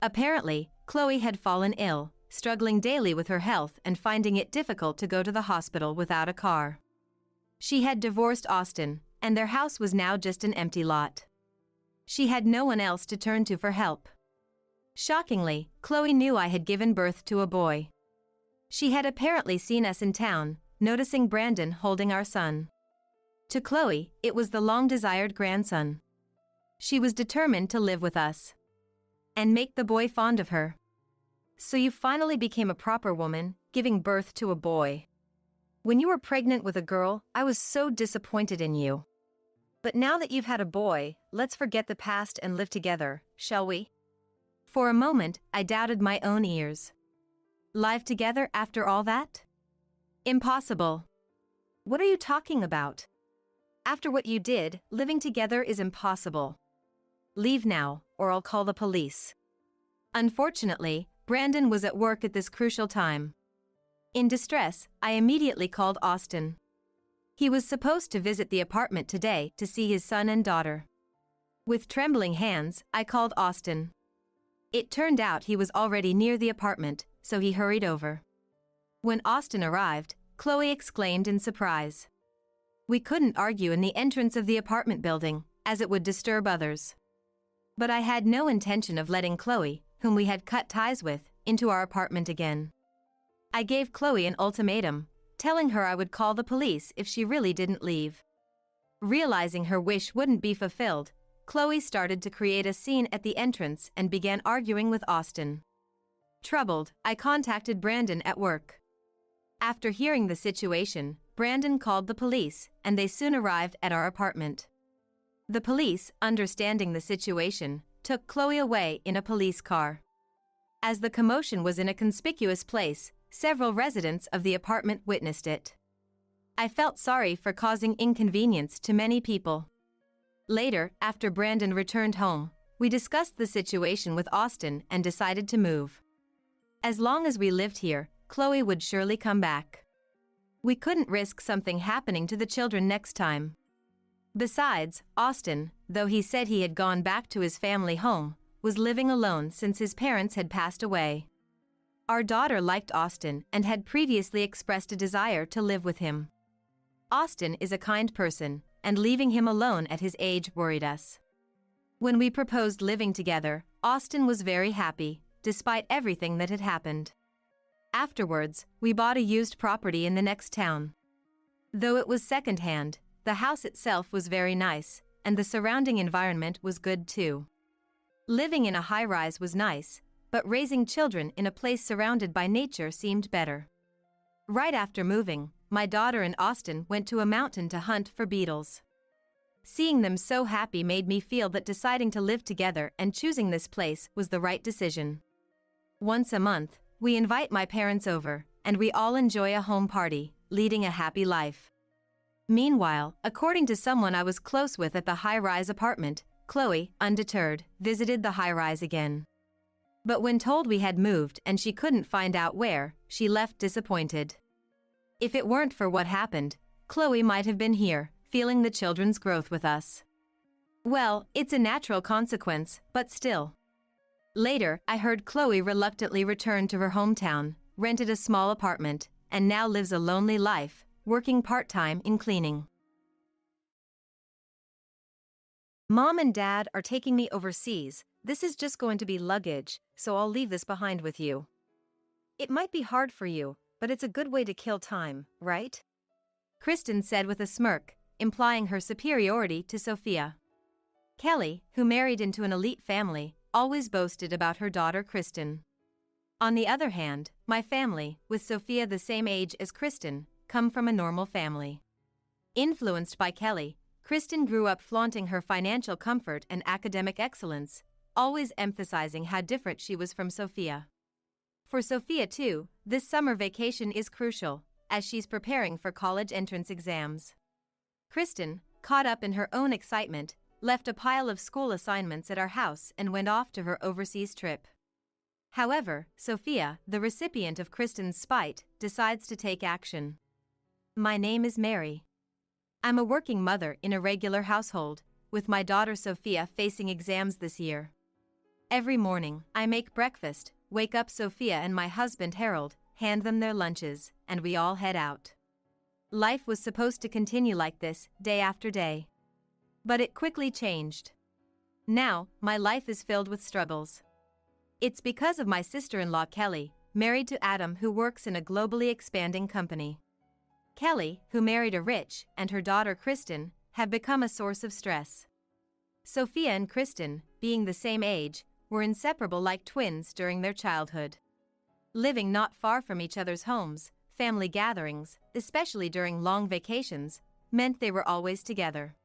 Apparently, Chloe had fallen ill, struggling daily with her health and finding it difficult to go to the hospital without a car. She had divorced Austin, and their house was now just an empty lot. She had no one else to turn to for help. Shockingly, Chloe knew I had given birth to a boy. She had apparently seen us in town, noticing Brandon holding our son. To Chloe, it was the long-desired grandson. She was determined to live with us and make the boy fond of her. "So you finally became a proper woman, giving birth to a boy. When you were pregnant with a girl, I was so disappointed in you. But now that you've had a boy, let's forget the past and live together, shall we?" For a moment, I doubted my own ears. Live together after all that? Impossible. What are you talking about? After what you did, living together is impossible. Leave now, or I'll call the police. Unfortunately, Brandon was at work at this crucial time. In distress, I immediately called Austin. He was supposed to visit the apartment today to see his son and daughter. With trembling hands, I called Austin. It turned out he was already near the apartment, so he hurried over. When Austin arrived, Chloe exclaimed in surprise. We couldn't argue in the entrance of the apartment building, as it would disturb others. But I had no intention of letting Chloe, whom we had cut ties with, into our apartment again. I gave Chloe an ultimatum, telling her I would call the police if she really didn't leave. Realizing her wish wouldn't be fulfilled, Chloe started to create a scene at the entrance and began arguing with Austin. Troubled, I contacted Brandon at work. After hearing the situation, Brandon called the police, and they soon arrived at our apartment. The police, understanding the situation, took Chloe away in a police car. As the commotion was in a conspicuous place, several residents of the apartment witnessed it. I felt sorry for causing inconvenience to many people. Later, after Brandon returned home, we discussed the situation with Austin and decided to move. As long as we lived here, Chloe would surely come back. We couldn't risk something happening to the children next time. Besides, Austin, though he said he had gone back to his family home, was living alone since his parents had passed away. Our daughter liked Austin and had previously expressed a desire to live with him. Austin is a kind person, and leaving him alone at his age worried us. When we proposed living together, Austin was very happy, despite everything that had happened. Afterwards, we bought a used property in the next town. Though it was second-hand, the house itself was very nice, and the surrounding environment was good too. Living in a high-rise was nice, but raising children in a place surrounded by nature seemed better. Right after moving, my daughter and Austin went to a mountain to hunt for beetles. Seeing them so happy made me feel that deciding to live together and choosing this place was the right decision. Once a month, we invite my parents over, and we all enjoy a home party, leading a happy life. Meanwhile, according to someone I was close with at the high-rise apartment, Chloe, undeterred, visited the high-rise again. But when told we had moved and she couldn't find out where, she left disappointed. If it weren't for what happened, Chloe might have been here, feeling the children's growth with us. Well, it's a natural consequence, but still. Later, I heard Chloe reluctantly returned to her hometown, rented a small apartment, and now lives a lonely life, working part-time in cleaning. Mom and Dad are taking me overseas. This is just going to be luggage, so I'll leave this behind with you. It might be hard for you, but it's a good way to kill time, right? Kristen said with a smirk, implying her superiority to Sophia. Kelly, who married into an elite family, always boasted about her daughter Kristen. On the other hand, my family, with Sophia the same age as Kristen, come from a normal family. Influenced by Kelly, Kristen grew up flaunting her financial comfort and academic excellence, always emphasizing how different she was from Sophia. For Sophia too, this summer vacation is crucial, as she's preparing for college entrance exams. Kristen, caught up in her own excitement, left a pile of school assignments at our house and went off to her overseas trip. However, Sophia, the recipient of Kristen's spite, decides to take action. My name is Mary. I'm a working mother in a regular household, with my daughter Sophia facing exams this year. Every morning, I make breakfast, wake up Sophia and my husband Harold, hand them their lunches, and we all head out. Life was supposed to continue like this, day after day. But it quickly changed. Now, my life is filled with struggles. It's because of my sister-in-law Kelly, married to Adam, who works in a globally expanding company. Kelly, who married a rich, and her daughter Kristen, have become a source of stress. Sophia and Kristen, being the same age, were inseparable like twins during their childhood. Living not far from each other's homes, family gatherings, especially during long vacations, meant they were always together.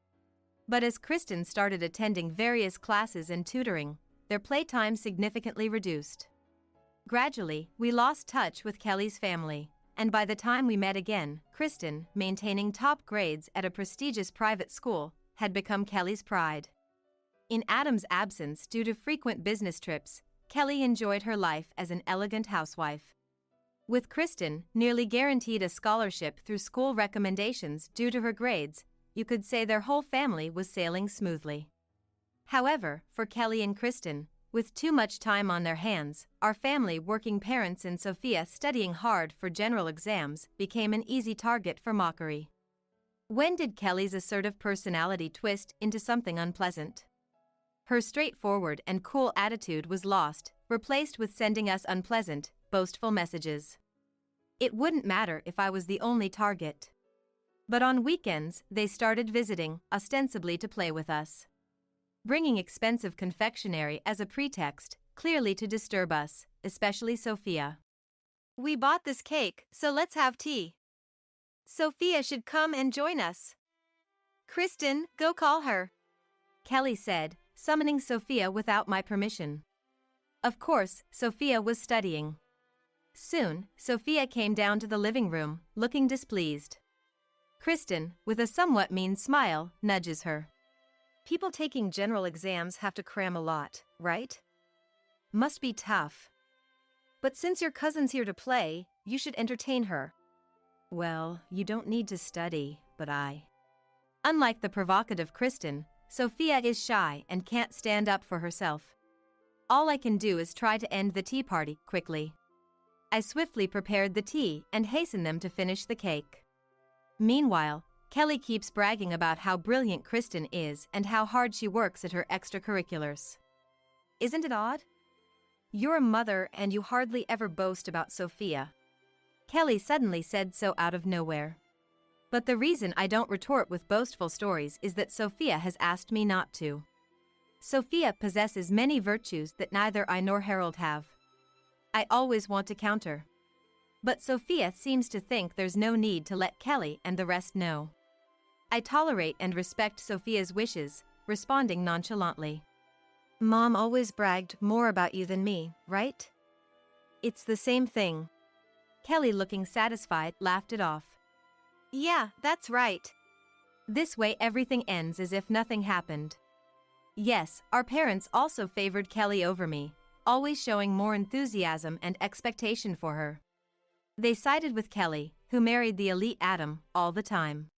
But as Kristen started attending various classes and tutoring, their playtime significantly reduced. Gradually, we lost touch with Kelly's family, and by the time we met again, Kristen, maintaining top grades at a prestigious private school, had become Kelly's pride. In Adam's absence due to frequent business trips, Kelly enjoyed her life as an elegant housewife. With Kristen, nearly guaranteed a scholarship through school recommendations due to her grades, you could say their whole family was sailing smoothly. However, for Kelly and Kristen, with too much time on their hands, our family working parents and Sophia studying hard for general exams became an easy target for mockery. When did Kelly's assertive personality twist into something unpleasant? Her straightforward and cool attitude was lost, replaced with sending us unpleasant, boastful messages. It wouldn't matter if I was the only target. But on weekends, they started visiting, ostensibly to play with us. Bringing expensive confectionery as a pretext, clearly to disturb us, especially Sophia. We bought this cake, so let's have tea. Sophia should come and join us. Kristen, go call her, Kelly said, summoning Sophia without my permission. Of course, Sophia was studying. Soon, Sophia came down to the living room, looking displeased. Kristen, with a somewhat mean smile, nudges her. People taking general exams have to cram a lot, right? Must be tough. But since your cousin's here to play, you should entertain her. Well, you don't need to study, but Unlike the provocative Kristen, Sophia is shy and can't stand up for herself. All I can do is try to end the tea party quickly. I swiftly prepared the tea and hastened them to finish the cake. Meanwhile, Kelly keeps bragging about how brilliant Kristen is and how hard she works at her extracurriculars. Isn't it odd? You're a mother and you hardly ever boast about Sophia. Kelly suddenly said so out of nowhere. But the reason I don't retort with boastful stories is that Sophia has asked me not to. Sophia possesses many virtues that neither I nor Harold have. I always want to counter. But Sophia seems to think there's no need to let Kelly and the rest know. I tolerate and respect Sophia's wishes, responding nonchalantly. Mom always bragged more about you than me, right? It's the same thing. Kelly, looking satisfied, laughed it off. Yeah, that's right. This way everything ends as if nothing happened. Yes, our parents also favored Kelly over me, always showing more enthusiasm and expectation for her. They sided with Kelly, who married the elite Adam, all the time.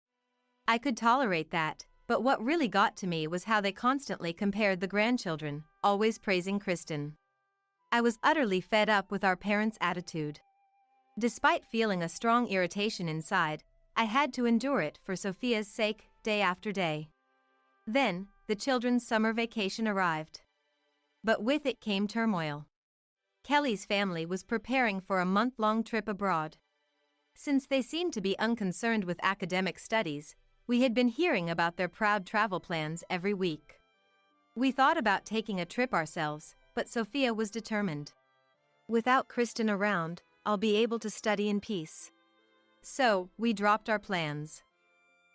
I could tolerate that, but what really got to me was how they constantly compared the grandchildren, always praising Kristen. I was utterly fed up with our parents' attitude. Despite feeling a strong irritation inside, I had to endure it for Sophia's sake, day after day. Then, the children's summer vacation arrived. But with it came turmoil. Kelly's family was preparing for a month-long trip abroad. Since they seemed to be unconcerned with academic studies, we had been hearing about their proud travel plans every week. We thought about taking a trip ourselves, but Sophia was determined. Without Kristen around, I'll be able to study in peace. So, we dropped our plans.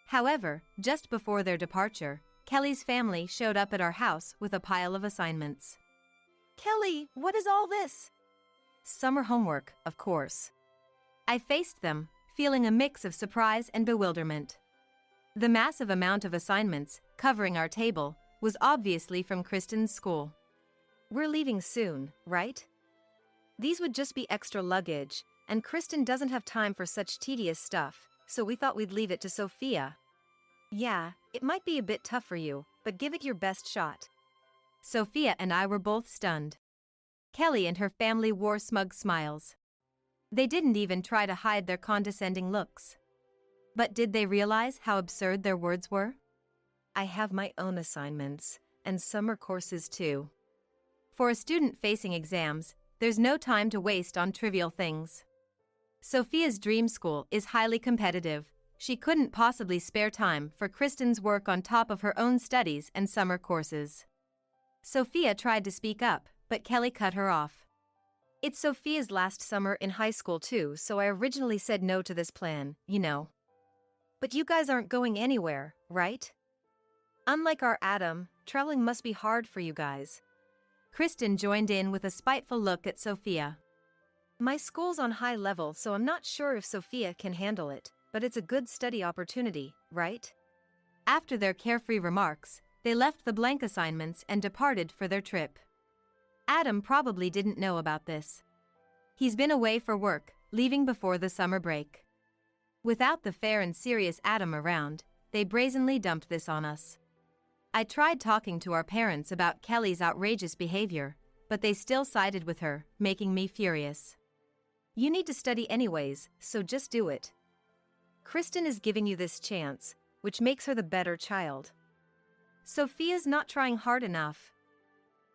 However, just before their departure, Kelly's family showed up at our house with a pile of assignments. Kelly, what is all this? Summer homework, of course. I faced them, feeling a mix of surprise and bewilderment. The massive amount of assignments, covering our table, was obviously from Kristen's school. We're leaving soon, right? These would just be extra luggage, and Kristen doesn't have time for such tedious stuff, so we thought we'd leave it to Sophia. Yeah, it might be a bit tough for you, but give it your best shot. Sophia and I were both stunned. Kelly and her family wore smug smiles. They didn't even try to hide their condescending looks. But did they realize how absurd their words were? I have my own assignments, and summer courses too. For a student facing exams, there's no time to waste on trivial things. Sophia's dream school is highly competitive. She couldn't possibly spare time for Kristen's work on top of her own studies and summer courses. Sophia tried to speak up, but Kelly cut her off. It's Sophia's last summer in high school too, so I originally said no to this plan, you know. But you guys aren't going anywhere, right? Unlike our Adam, traveling must be hard for you guys. Kristen joined in with a spiteful look at Sophia. My school's on high level, so I'm not sure if Sophia can handle it, but it's a good study opportunity, right? After their carefree remarks, they left the blank assignments and departed for their trip. Adam probably didn't know about this. He's been away for work, leaving before the summer break. Without the fair and serious Adam around, they brazenly dumped this on us. I tried talking to our parents about Kelly's outrageous behavior, but they still sided with her, making me furious. You need to study anyways, so just do it. Kristen is giving you this chance, which makes her the better child. Sophia's not trying hard enough.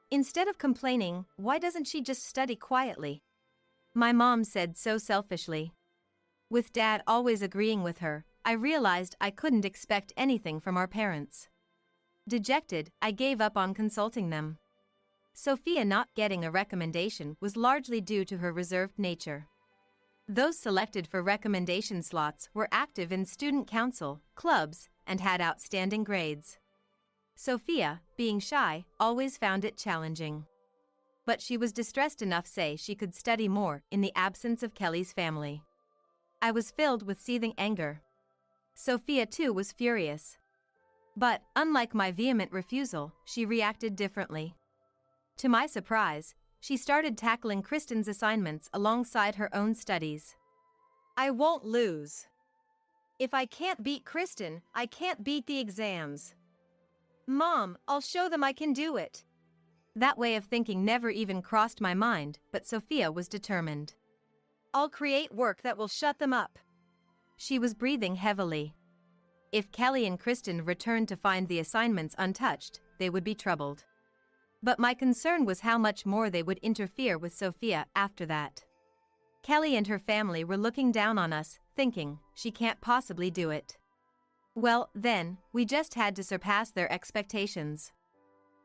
Instead of complaining, why doesn't she just study quietly? My mom said so selfishly. With Dad always agreeing with her, I realized I couldn't expect anything from our parents. Dejected, I gave up on consulting them. Sophia not getting a recommendation was largely due to her reserved nature. Those selected for recommendation slots were active in student council, clubs, and had outstanding grades. Sophia, being shy, always found it challenging. But she was distressed enough to say she could study more in the absence of Kelly's family. I was filled with seething anger. Sophia too was furious. But, unlike my vehement refusal, she reacted differently. To my surprise, she started tackling Kristen's assignments alongside her own studies. I won't lose. If I can't beat Kristen, I can't beat the exams. Mom, I'll show them I can do it. That way of thinking never even crossed my mind, but Sophia was determined. I'll create work that will shut them up. She was breathing heavily. If Kelly and Kristen returned to find the assignments untouched, they would be troubled. But my concern was how much more they would interfere with Sophia after that. Kelly and her family were looking down on us, thinking, she can't possibly do it. Well, then, we just had to surpass their expectations.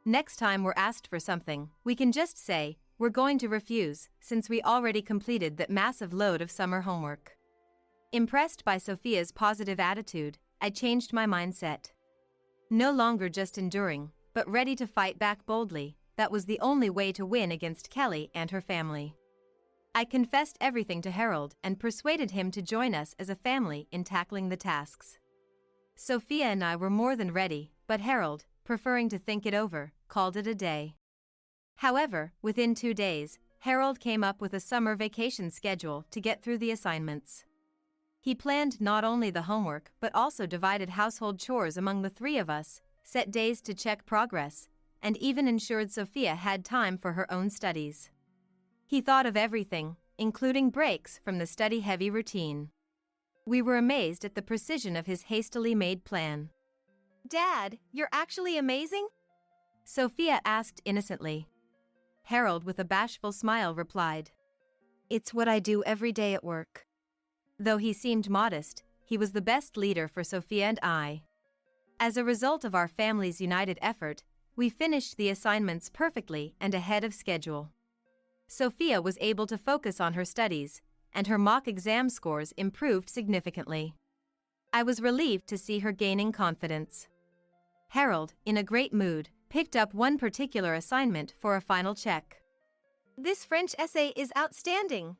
Next time we're asked for something, we can just say, we're going to refuse, since we already completed that massive load of summer homework. Impressed by Sophia's positive attitude, I changed my mindset. No longer just enduring, but ready to fight back boldly, that was the only way to win against Kelly and her family. I confessed everything to Harold and persuaded him to join us as a family in tackling the tasks. Sophia and I were more than ready, but Harold, preferring to think it over, called it a day. However, within 2 days, Harold came up with a summer vacation schedule to get through the assignments. He planned not only the homework but also divided household chores among the 3 of us, set days to check progress, and even ensured Sophia had time for her own studies. He thought of everything, including breaks from the study-heavy routine. We were amazed at the precision of his hastily made plan. Dad, you're actually amazing? Sophia asked innocently. Harold, with a bashful smile, replied, It's what I do every day at work. Though he seemed modest, he was the best leader for Sophia and I. As a result of our family's united effort, we finished the assignments perfectly and ahead of schedule. Sophia was able to focus on her studies, and her mock exam scores improved significantly. I was relieved to see her gaining confidence. Harold, in a great mood, picked up one particular assignment for a final check. This French essay is outstanding.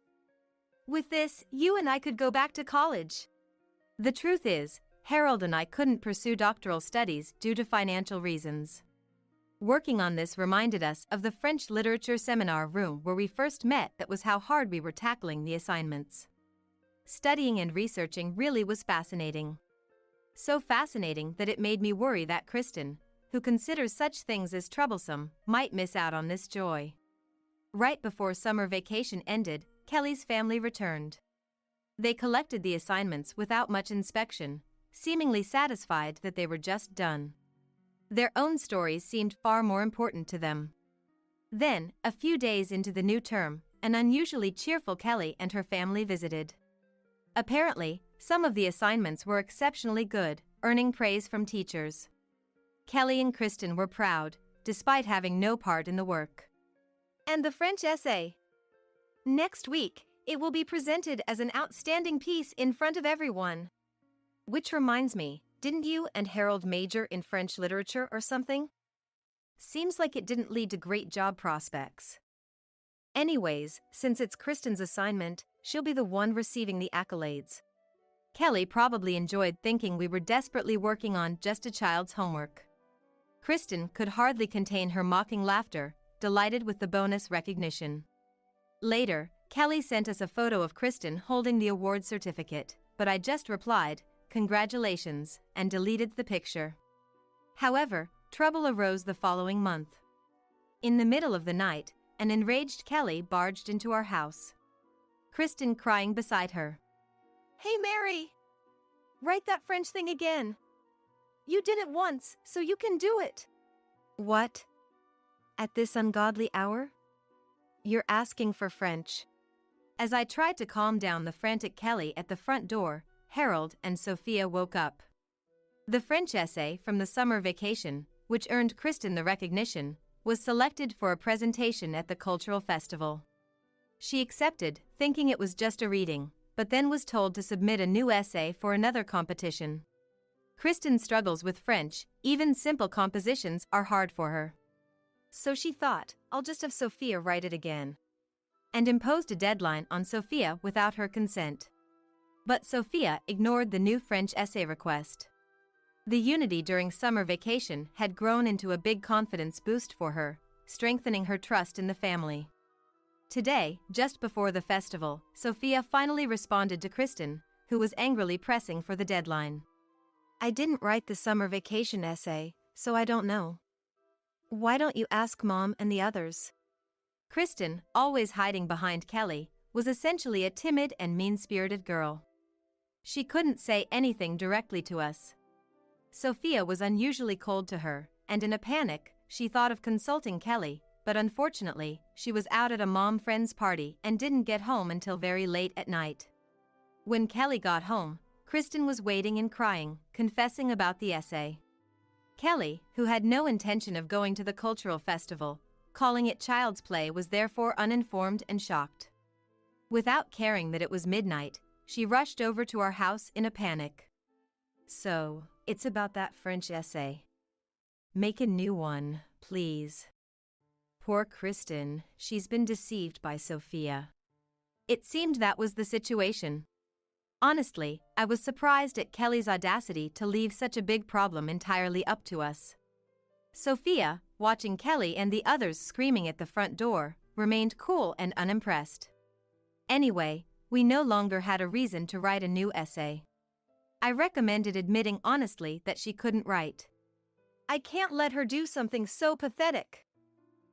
With this, you and I could go back to college. The truth is, Harold and I couldn't pursue doctoral studies due to financial reasons. Working on this reminded us of the French literature seminar room where we first met. That was how hard we were tackling the assignments. Studying and researching really was fascinating. So fascinating that it made me worry that Kristen, who considers such things as troublesome, might miss out on this joy. Right before summer vacation ended, Kelly's family returned. They collected the assignments without much inspection, seemingly satisfied that they were just done. Their own stories seemed far more important to them. Then, a few days into the new term, an unusually cheerful Kelly and her family visited. Apparently, some of the assignments were exceptionally good, earning praise from teachers. Kelly and Kristen were proud, despite having no part in the work. And the French essay? Next week, it will be presented as an outstanding piece in front of everyone. Which reminds me, didn't you and Harold major in French literature or something? Seems like it didn't lead to great job prospects. Anyways, since it's Kristen's assignment, she'll be the one receiving the accolades. Kelly probably enjoyed thinking we were desperately working on just a child's homework. Kristen could hardly contain her mocking laughter, delighted with the bonus recognition. Later, Kelly sent us a photo of Kristen holding the award certificate, but I just replied, "Congratulations," and deleted the picture. However, trouble arose the following month. In the middle of the night, an enraged Kelly barged into our house. Kristen crying beside her. Hey Mary! Write that French thing again. You did it once, so you can do it. What? At this ungodly hour? You're asking for French. As I tried to calm down the frantic Kelly at the front door, Harold and Sophia woke up. The French essay from the summer vacation, which earned Kristen the recognition, was selected for a presentation at the cultural festival. She accepted, thinking it was just a reading, but then was told to submit a new essay for another competition. Kristen struggles with French, even simple compositions are hard for her. So she thought, I'll just have Sophia write it again. And imposed a deadline on Sophia without her consent. But Sophia ignored the new French essay request. The unity during summer vacation had grown into a big confidence boost for her, strengthening her trust in the family. Today, just before the festival, Sophia finally responded to Kristen, who was angrily pressing for the deadline. I didn't write the summer vacation essay, so I don't know. Why don't you ask Mom and the others? Kristen, always hiding behind Kelly, was essentially a timid and mean-spirited girl. She couldn't say anything directly to us. Sophia was unusually cold to her, and in a panic, she thought of consulting Kelly, but unfortunately, she was out at a mom friend's party and didn't get home until very late at night. When Kelly got home, Kristen was waiting and crying, confessing about the essay. Kelly, who had no intention of going to the cultural festival, calling it child's play, was therefore uninformed and shocked. Without caring that it was midnight, she rushed over to our house in a panic. So, it's about that French essay. Make a new one, please. Poor Kristen, she's been deceived by Sophia. It seemed that was the situation. Honestly, I was surprised at Kelly's audacity to leave such a big problem entirely up to us. Sophia, watching Kelly and the others screaming at the front door, remained cool and unimpressed. Anyway, we no longer had a reason to write a new essay. I recommended admitting honestly that she couldn't write. I can't let her do something so pathetic,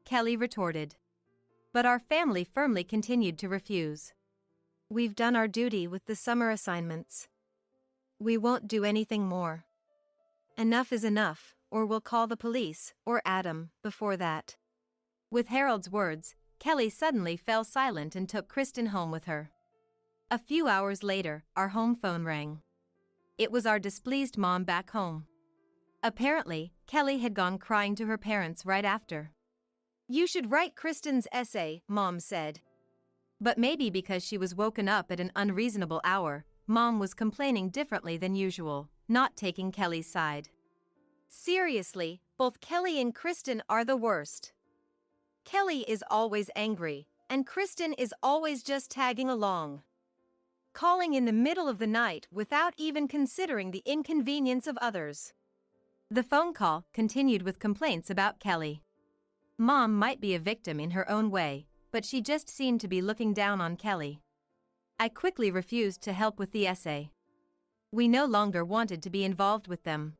Kelly retorted. But our family firmly continued to refuse. We've done our duty with the summer assignments. We won't do anything more. Enough is enough, or we'll call the police, or Adam, before that. With Harold's words, Kelly suddenly fell silent and took Kristen home with her. A few hours later, our home phone rang. It was our displeased mom back home. Apparently, Kelly had gone crying to her parents right after. You should write Kristen's essay, Mom said. But maybe because she was woken up at an unreasonable hour, Mom was complaining differently than usual, not taking Kelly's side. Seriously, both Kelly and Kristen are the worst. Kelly is always angry, and Kristen is always just tagging along. Calling in the middle of the night without even considering the inconvenience of others. The phone call continued with complaints about Kelly. Mom might be a victim in her own way, but she just seemed to be looking down on Kelly. I quickly refused to help with the essay. We no longer wanted to be involved with them.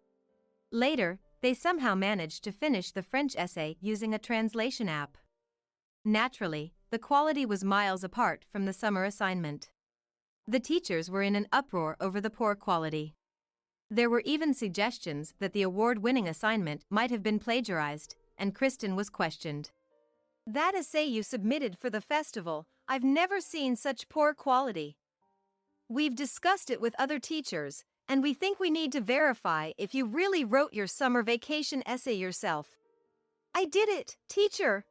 Later, they somehow managed to finish the French essay using a translation app. Naturally, the quality was miles apart from the summer assignment. The teachers were in an uproar over the poor quality. There were even suggestions that the award-winning assignment might have been plagiarized, and Kristen was questioned. That essay you submitted for the festival, I've never seen such poor quality. We've discussed it with other teachers, and we think we need to verify if you really wrote your summer vacation essay yourself. I did it, teacher.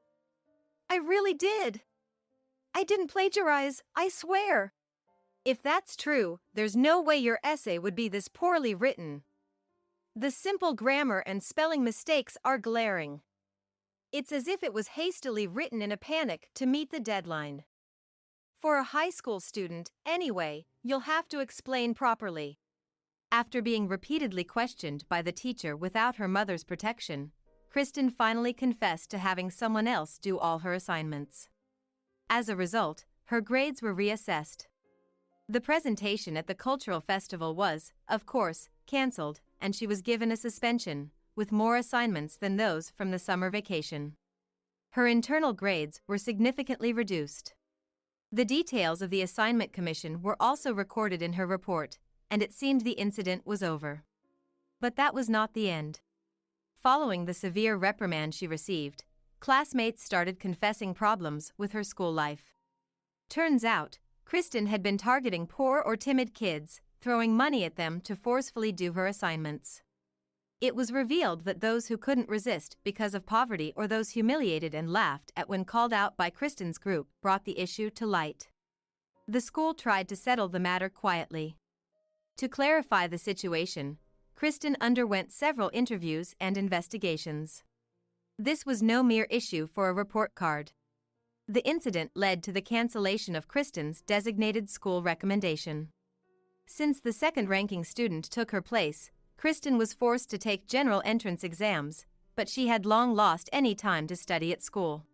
I really did. I didn't plagiarize, I swear. If that's true, there's no way your essay would be this poorly written. The simple grammar and spelling mistakes are glaring. It's as if it was hastily written in a panic to meet the deadline. For a high school student, anyway, you'll have to explain properly. After being repeatedly questioned by the teacher without her mother's protection, Kristen finally confessed to having someone else do all her assignments. As a result, her grades were reassessed. The presentation at the cultural festival was, of course, cancelled, and she was given a suspension, with more assignments than those from the summer vacation. Her internal grades were significantly reduced. The details of the assignment commission were also recorded in her report, and it seemed the incident was over. But that was not the end. Following the severe reprimand she received, classmates started confessing problems with her school life. Turns out, Kristen had been targeting poor or timid kids, throwing money at them to forcefully do her assignments. It was revealed that those who couldn't resist because of poverty or those humiliated and laughed at when called out by Kristen's group brought the issue to light. The school tried to settle the matter quietly. To clarify the situation, Kristen underwent several interviews and investigations. This was no mere issue for a report card. The incident led to the cancellation of Kristen's designated school recommendation. Since the second-ranking student took her place, Kristen was forced to take general entrance exams, but she had long lost any time to study at school.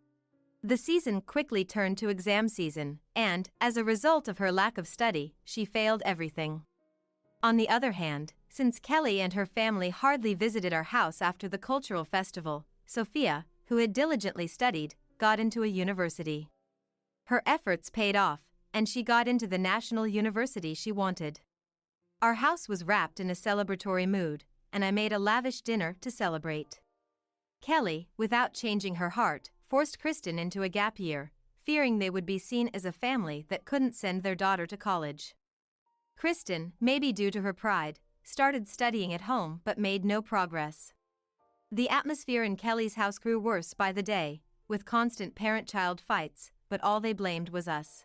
The season quickly turned to exam season, and, as a result of her lack of study, she failed everything. On the other hand, since Kelly and her family hardly visited our house after the cultural festival, Sophia, who had diligently studied, got into a university. Her efforts paid off, and she got into the national university she wanted. Our house was wrapped in a celebratory mood, and I made a lavish dinner to celebrate. Kelly, without changing her heart, forced Kristen into a gap year, fearing they would be seen as a family that couldn't send their daughter to college. Kristen, maybe due to her pride, started studying at home but made no progress. The atmosphere in Kelly's house grew worse by the day, with constant parent-child fights, but all they blamed was us.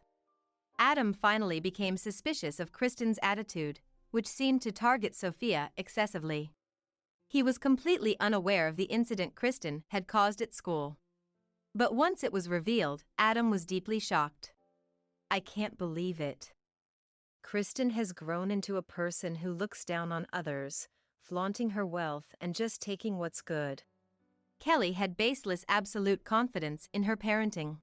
Adam finally became suspicious of Kristen's attitude, which seemed to target Sophia excessively. He was completely unaware of the incident Kristen had caused at school. But once it was revealed, Adam was deeply shocked. "I can't believe it. Kristen has grown into a person who looks down on others, flaunting her wealth and just taking what's good." Kelly had baseless absolute confidence in her parenting.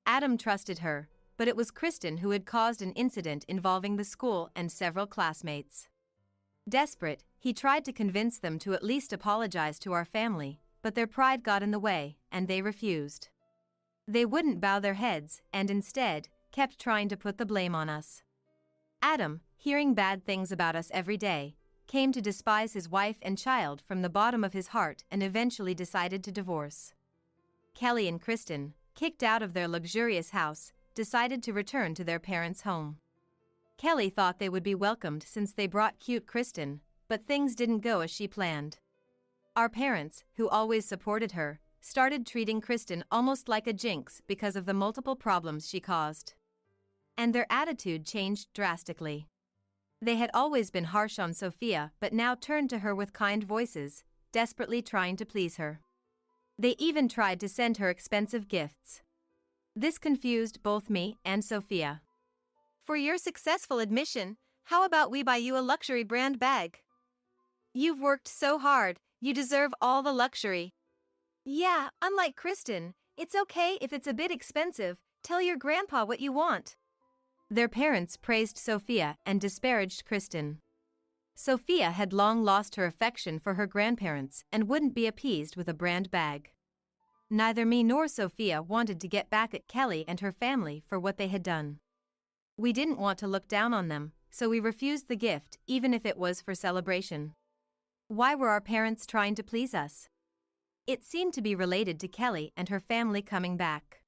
Adam trusted her, but it was Kristen who had caused an incident involving the school and several classmates. Desperate, he tried to convince them to at least apologize to our family, but their pride got in the way, and they refused. They wouldn't bow their heads, and instead, kept trying to put the blame on us. Adam, hearing bad things about us every day, came to despise his wife and child from the bottom of his heart and eventually decided to divorce. Kelly and Kristen, kicked out of their luxurious house, decided to return to their parents' home. Kelly thought they would be welcomed since they brought cute Kristen, but things didn't go as she planned. Our parents, who always supported her, started treating Kristen almost like a jinx because of the multiple problems she caused. And their attitude changed drastically. They had always been harsh on Sophia but now turned to her with kind voices, desperately trying to please her. They even tried to send her expensive gifts. This confused both me and Sophia. "For your successful admission, how about we buy you a luxury brand bag? You've worked so hard, you deserve all the luxury." "Yeah, unlike Kristen, it's okay if it's a bit expensive, tell your grandpa what you want." Their parents praised Sophia and disparaged Kristen. Sophia had long lost her affection for her grandparents and wouldn't be appeased with a brand bag. Neither me nor Sophia wanted to get back at Kelly and her family for what they had done. We didn't want to look down on them, so we refused the gift even if it was for celebration. Why were our parents trying to please us? It seemed to be related to Kelly and her family coming back.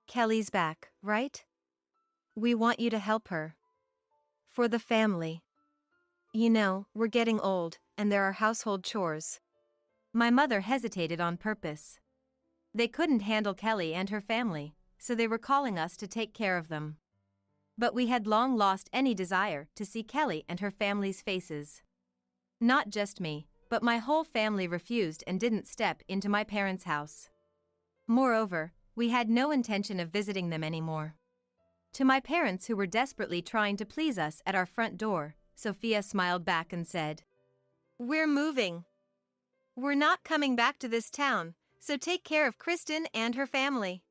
"Kelly's back, right? We want you to help her. For the family. You know, we're getting old, and there are household chores." My mother hesitated on purpose. They couldn't handle Kelly and her family, so they were calling us to take care of them. But we had long lost any desire to see Kelly and her family's faces. Not just me, but my whole family refused and didn't step into my parents' house. Moreover, we had no intention of visiting them anymore. To my parents who were desperately trying to please us at our front door, Sophia smiled back and said, "We're moving. We're not coming back to this town, so take care of Kristen and her family.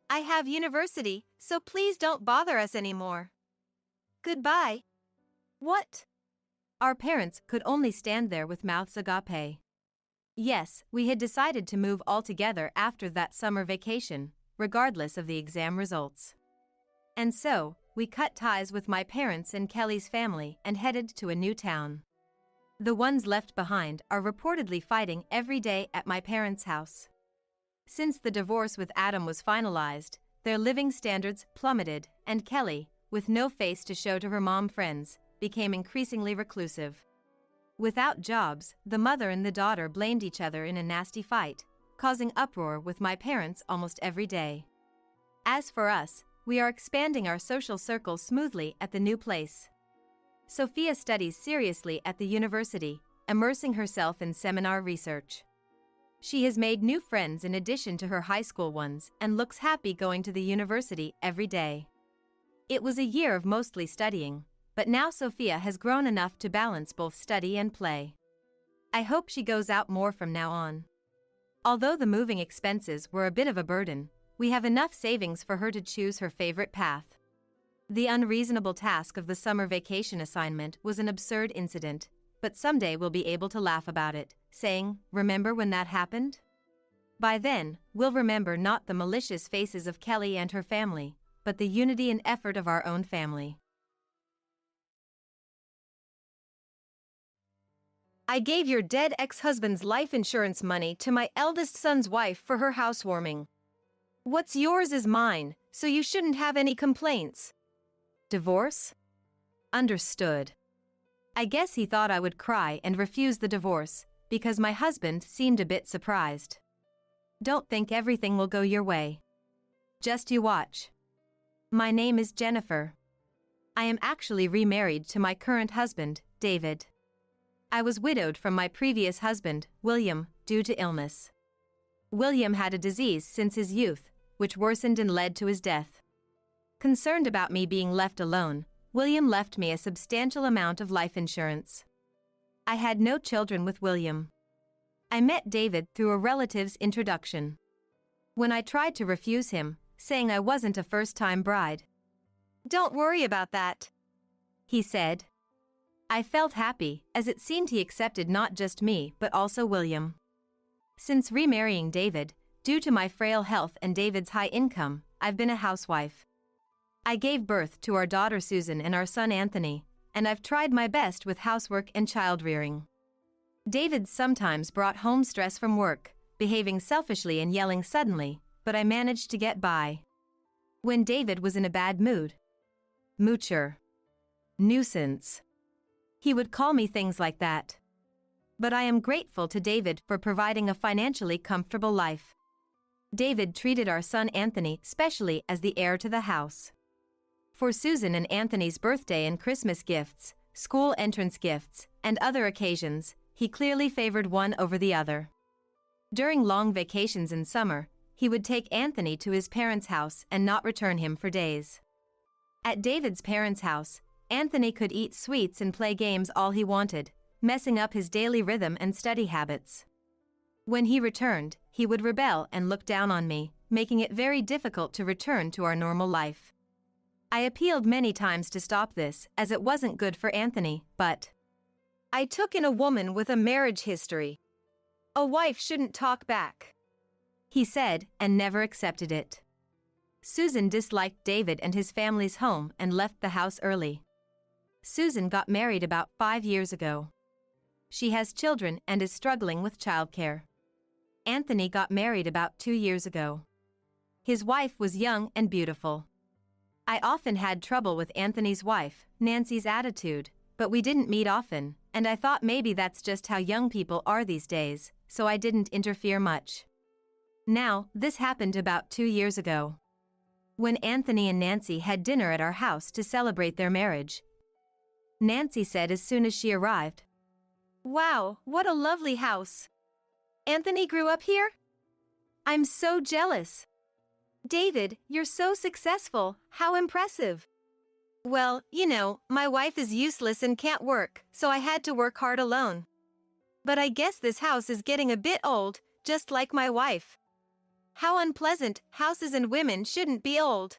I have university, so please don't bother us anymore. Goodbye." What? Our parents could only stand there with mouths agape. Yes, we had decided to move all together after that summer vacation, regardless of the exam results. And so, we cut ties with my parents and Kelly's family and headed to a new town. The ones left behind are reportedly fighting every day at my parents' house. Since the divorce with Adam was finalized, their living standards plummeted, and Kelly, with no face to show to her mom friends, became increasingly reclusive. Without jobs, the mother and the daughter blamed each other in a nasty fight, causing uproar with my parents almost every day. As for us, we are expanding our social circle smoothly at the new place. Sophia studies seriously at the university, immersing herself in seminar research. She has made new friends in addition to her high school ones and looks happy going to the university every day. It was a year of mostly studying, but now Sophia has grown enough to balance both study and play. I hope she goes out more from now on. Although the moving expenses were a bit of a burden, we have enough savings for her to choose her favorite path. The unreasonable task of the summer vacation assignment was an absurd incident, but someday we'll be able to laugh about it, saying, "Remember when that happened?" By then, we'll remember not the malicious faces of Kelly and her family, but the unity and effort of our own family. I gave your dead ex-husband's life insurance money to my eldest son's wife for her housewarming. What's yours is mine, so you shouldn't have any complaints. Divorce? Understood. I guess he thought I would cry and refuse the divorce, because my husband seemed a bit surprised. Don't think everything will go your way. Just you watch. My name is Jennifer. I am actually remarried to my current husband, David. I was widowed from my previous husband, William, due to illness. William had a disease since his youth, which worsened and led to his death. Concerned about me being left alone, William left me a substantial amount of life insurance. I had no children with William. I met David through a relative's introduction. When I tried to refuse him, saying I wasn't a first-time bride, "Don't worry about that," he said. I felt happy, as it seemed he accepted not just me but also William. Since remarrying David, due to my frail health and David's high income, I've been a housewife. I gave birth to our daughter Susan and our son Anthony, and I've tried my best with housework and child-rearing. David sometimes brought home stress from work, behaving selfishly and yelling suddenly, but I managed to get by. When David was in a bad mood, moocher, nuisance, he would call me things like that. But I am grateful to David for providing a financially comfortable life. David treated our son Anthony specially as the heir to the house. For Susan and Anthony's birthday and Christmas gifts, school entrance gifts, and other occasions, he clearly favored one over the other. During long vacations in summer, he would take Anthony to his parents' house and not return him for days. At David's parents' house, Anthony could eat sweets and play games all he wanted, messing up his daily rhythm and study habits. When he returned, he would rebel and look down on me, making it very difficult to return to our normal life. I appealed many times to stop this, as it wasn't good for Anthony, but I took in a woman with a marriage history. A wife shouldn't talk back, he said, and never accepted it. Susan disliked David and his family's home and left the house early. Susan got married about 5 years ago. She has children and is struggling with childcare. Anthony got married about 2 years ago. His wife was young and beautiful. I often had trouble with Anthony's wife, Nancy's attitude, but we didn't meet often, and I thought maybe that's just how young people are these days, so I didn't interfere much. Now, this happened about 2 years ago. When Anthony and Nancy had dinner at our house to celebrate their marriage, Nancy said as soon as she arrived, "Wow, what a lovely house. Anthony grew up here? I'm so jealous. David, you're so successful, how impressive." "Well, my wife is useless and can't work, so I had to work hard alone. But I guess this house is getting a bit old, just like my wife." "How unpleasant, houses and women shouldn't be old.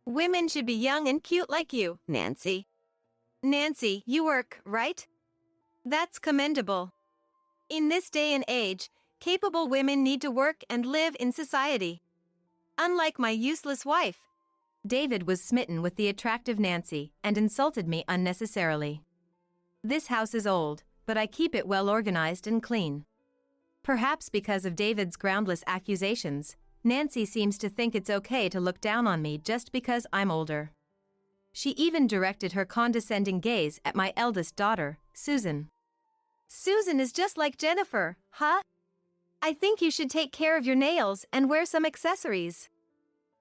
Women should be young and cute like you, Nancy." "Nancy, you work, right? That's commendable." In this day and age, capable women need to work and live in society. Unlike my useless wife. David was smitten with the attractive Nancy and insulted me unnecessarily. This house is old, but I keep it well organized and clean. Perhaps because of David's groundless accusations, Nancy seems to think it's okay to look down on me just because I'm older. She even directed her condescending gaze at my eldest daughter, Susan. Susan is just like Jennifer, huh? I think you should take care of your nails and wear some accessories.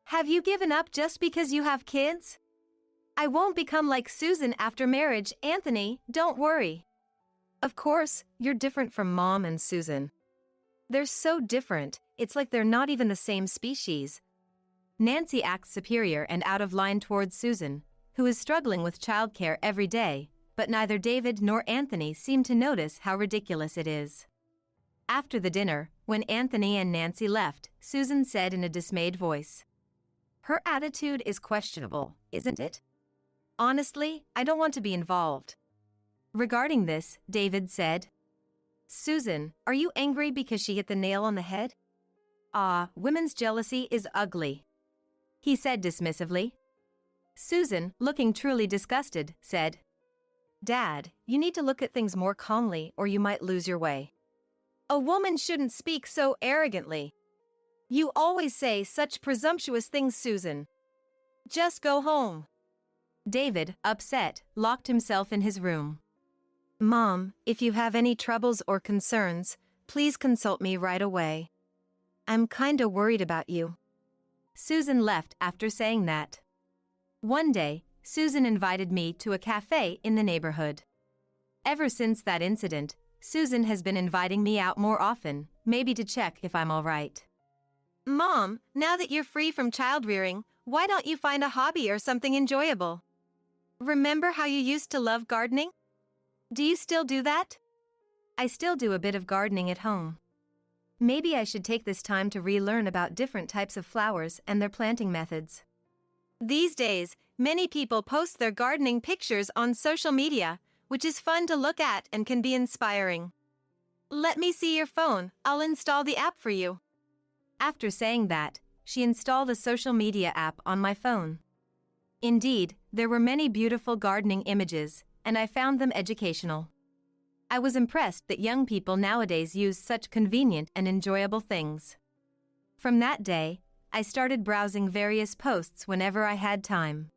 Have you given up just because you have kids? I won't become like Susan after marriage, Anthony, don't worry. Of course, you're different from Mom and Susan. They're so different, it's like they're not even the same species. Nancy acts superior and out of line towards Susan, who is struggling with childcare every day, but neither David nor Anthony seem to notice how ridiculous it is. After the dinner, when Anthony and Nancy left, Susan said in a dismayed voice, "Her attitude is questionable, isn't it? Honestly, I don't want to be involved." Regarding this, David said, "Susan, are you angry because she hit the nail on the head?" "Ah, women's jealousy is ugly," he said dismissively. Susan, looking truly disgusted, said, "Dad, you need to look at things more calmly or you might lose your way. A woman shouldn't speak so arrogantly. You always say such presumptuous things, Susan. Just go home." David, upset, locked himself in his room. "Mom, if you have any troubles or concerns, please consult me right away. I'm kinda worried about you." Susan left after saying that. One day, Susan invited me to a cafe in the neighborhood. Ever since that incident, Susan has been inviting me out more often, maybe to check if I'm all right. Mom, now that you're free from child rearing, why don't you find a hobby or something enjoyable? Remember how you used to love gardening? Do you still do that? I still do a bit of gardening at home. Maybe I should take this time to relearn about different types of flowers and their planting methods. These days, many people post their gardening pictures on social media, which is fun to look at and can be inspiring. Let me see your phone, I'll install the app for you. After saying that, she installed a social media app on my phone. Indeed, there were many beautiful gardening images, and I found them educational. I was impressed that young people nowadays use such convenient and enjoyable things. From that day, I started browsing various posts whenever I had time.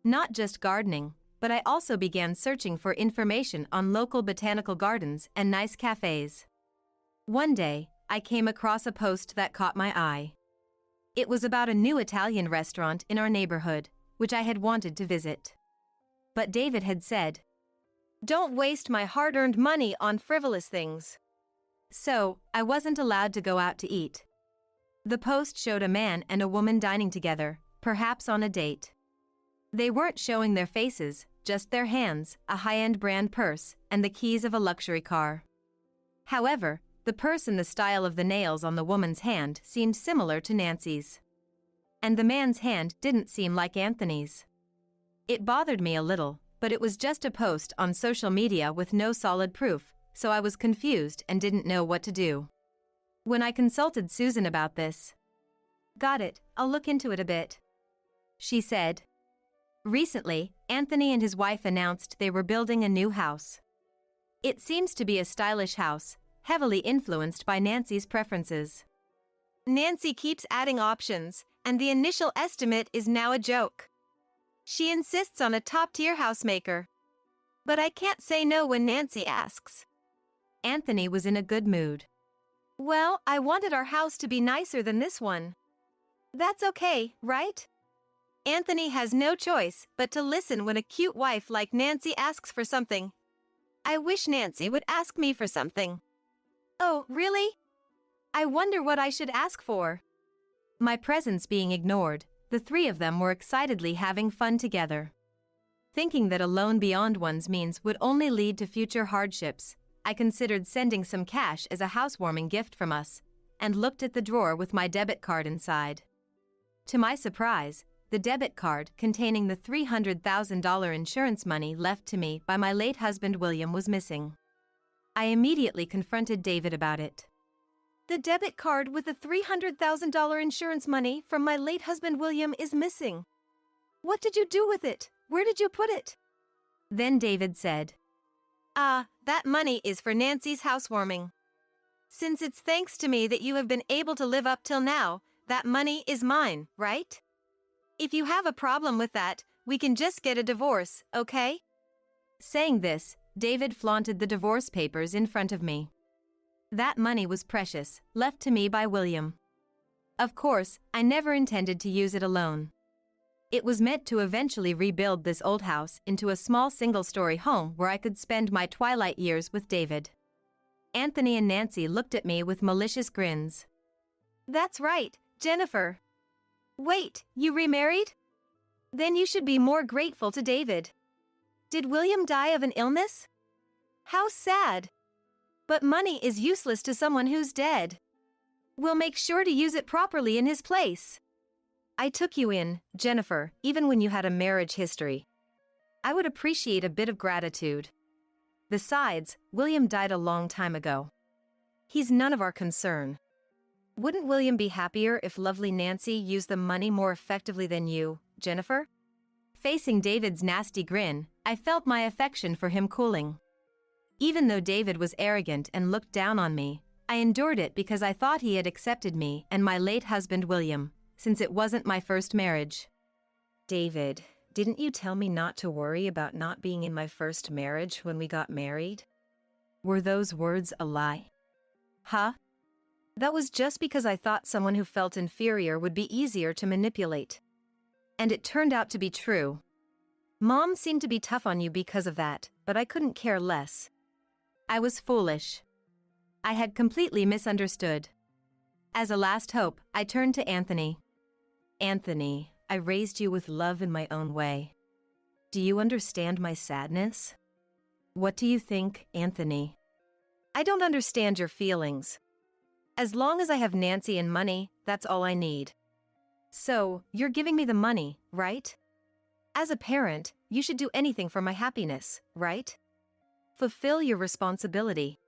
Not just gardening, but I also began searching for information on local botanical gardens and nice cafes. One day, I came across a post that caught my eye. It was about a new Italian restaurant in our neighborhood, which I had wanted to visit. But David had said, "Don't waste my hard-earned money on frivolous things." So, I wasn't allowed to go out to eat. The post showed a man and a woman dining together, perhaps on a date. They weren't showing their faces, just their hands, a high-end brand purse, and the keys of a luxury car. However, the purse and the style of the nails on the woman's hand seemed similar to Nancy's. And the man's hand didn't seem like Anthony's. It bothered me a little, but it was just a post on social media with no solid proof, so I was confused and didn't know what to do. When I consulted Susan about this, "Got it, I'll look into it a bit," she said. Recently, Anthony and his wife announced they were building a new house. It seems to be a stylish house, heavily influenced by Nancy's preferences. Nancy keeps adding options, and the initial estimate is now a joke. She insists on a top-tier housemaker. But I can't say no when Nancy asks. Anthony was in a good mood. "Well, I wanted our house to be nicer than this one." "That's okay, right?" Anthony has no choice but to listen when a cute wife like Nancy asks for something. I wish Nancy would ask me for something. "Oh, really? I wonder what I should ask for." My presence being ignored, the three of them were excitedly having fun together. Thinking that a loan beyond one's means would only lead to future hardships, I considered sending some cash as a housewarming gift from us, and looked at the drawer with my debit card inside. To my surprise, the debit card containing the $300,000 insurance money left to me by my late husband William was missing. I immediately confronted David about it. The debit card with the $300,000 insurance money from my late husband William is missing. What did you do with it? Where did you put it? Then David said, That money is for Nancy's housewarming. Since it's thanks to me that you have been able to live up till now, that money is mine, right? If you have a problem with that, we can just get a divorce, okay? Saying this, David flaunted the divorce papers in front of me. That money was precious, left to me by William. Of course, I never intended to use it alone. It was meant to eventually rebuild this old house into a small single-story home where I could spend my twilight years with David. Anthony and Nancy looked at me with malicious grins. That's right, Jennifer. Wait, you remarried? Then you should be more grateful to David. Did William die of an illness? How sad. But money is useless to someone who's dead. We'll make sure to use it properly in his place. I took you in, Jennifer, even when you had a marriage history. I would appreciate a bit of gratitude. Besides, William died a long time ago. He's none of our concern. Wouldn't William be happier if lovely Nancy used the money more effectively than you, Jennifer? Facing David's nasty grin, I felt my affection for him cooling. Even though David was arrogant and looked down on me, I endured it because I thought he had accepted me and my late husband William, since it wasn't my first marriage. David, didn't you tell me not to worry about not being in my first marriage when we got married? Were those words a lie? Huh? That was just because I thought someone who felt inferior would be easier to manipulate. And it turned out to be true. Mom seemed to be tough on you because of that, but I couldn't care less. I was foolish. I had completely misunderstood. As a last hope, I turned to Anthony. Anthony, I raised you with love in my own way. Do you understand my sadness? What do you think, Anthony? I don't understand your feelings. As long as I have Nancy and money, that's all I need. So, you're giving me the money, right? As a parent, you should do anything for my happiness, right? Fulfill your responsibility.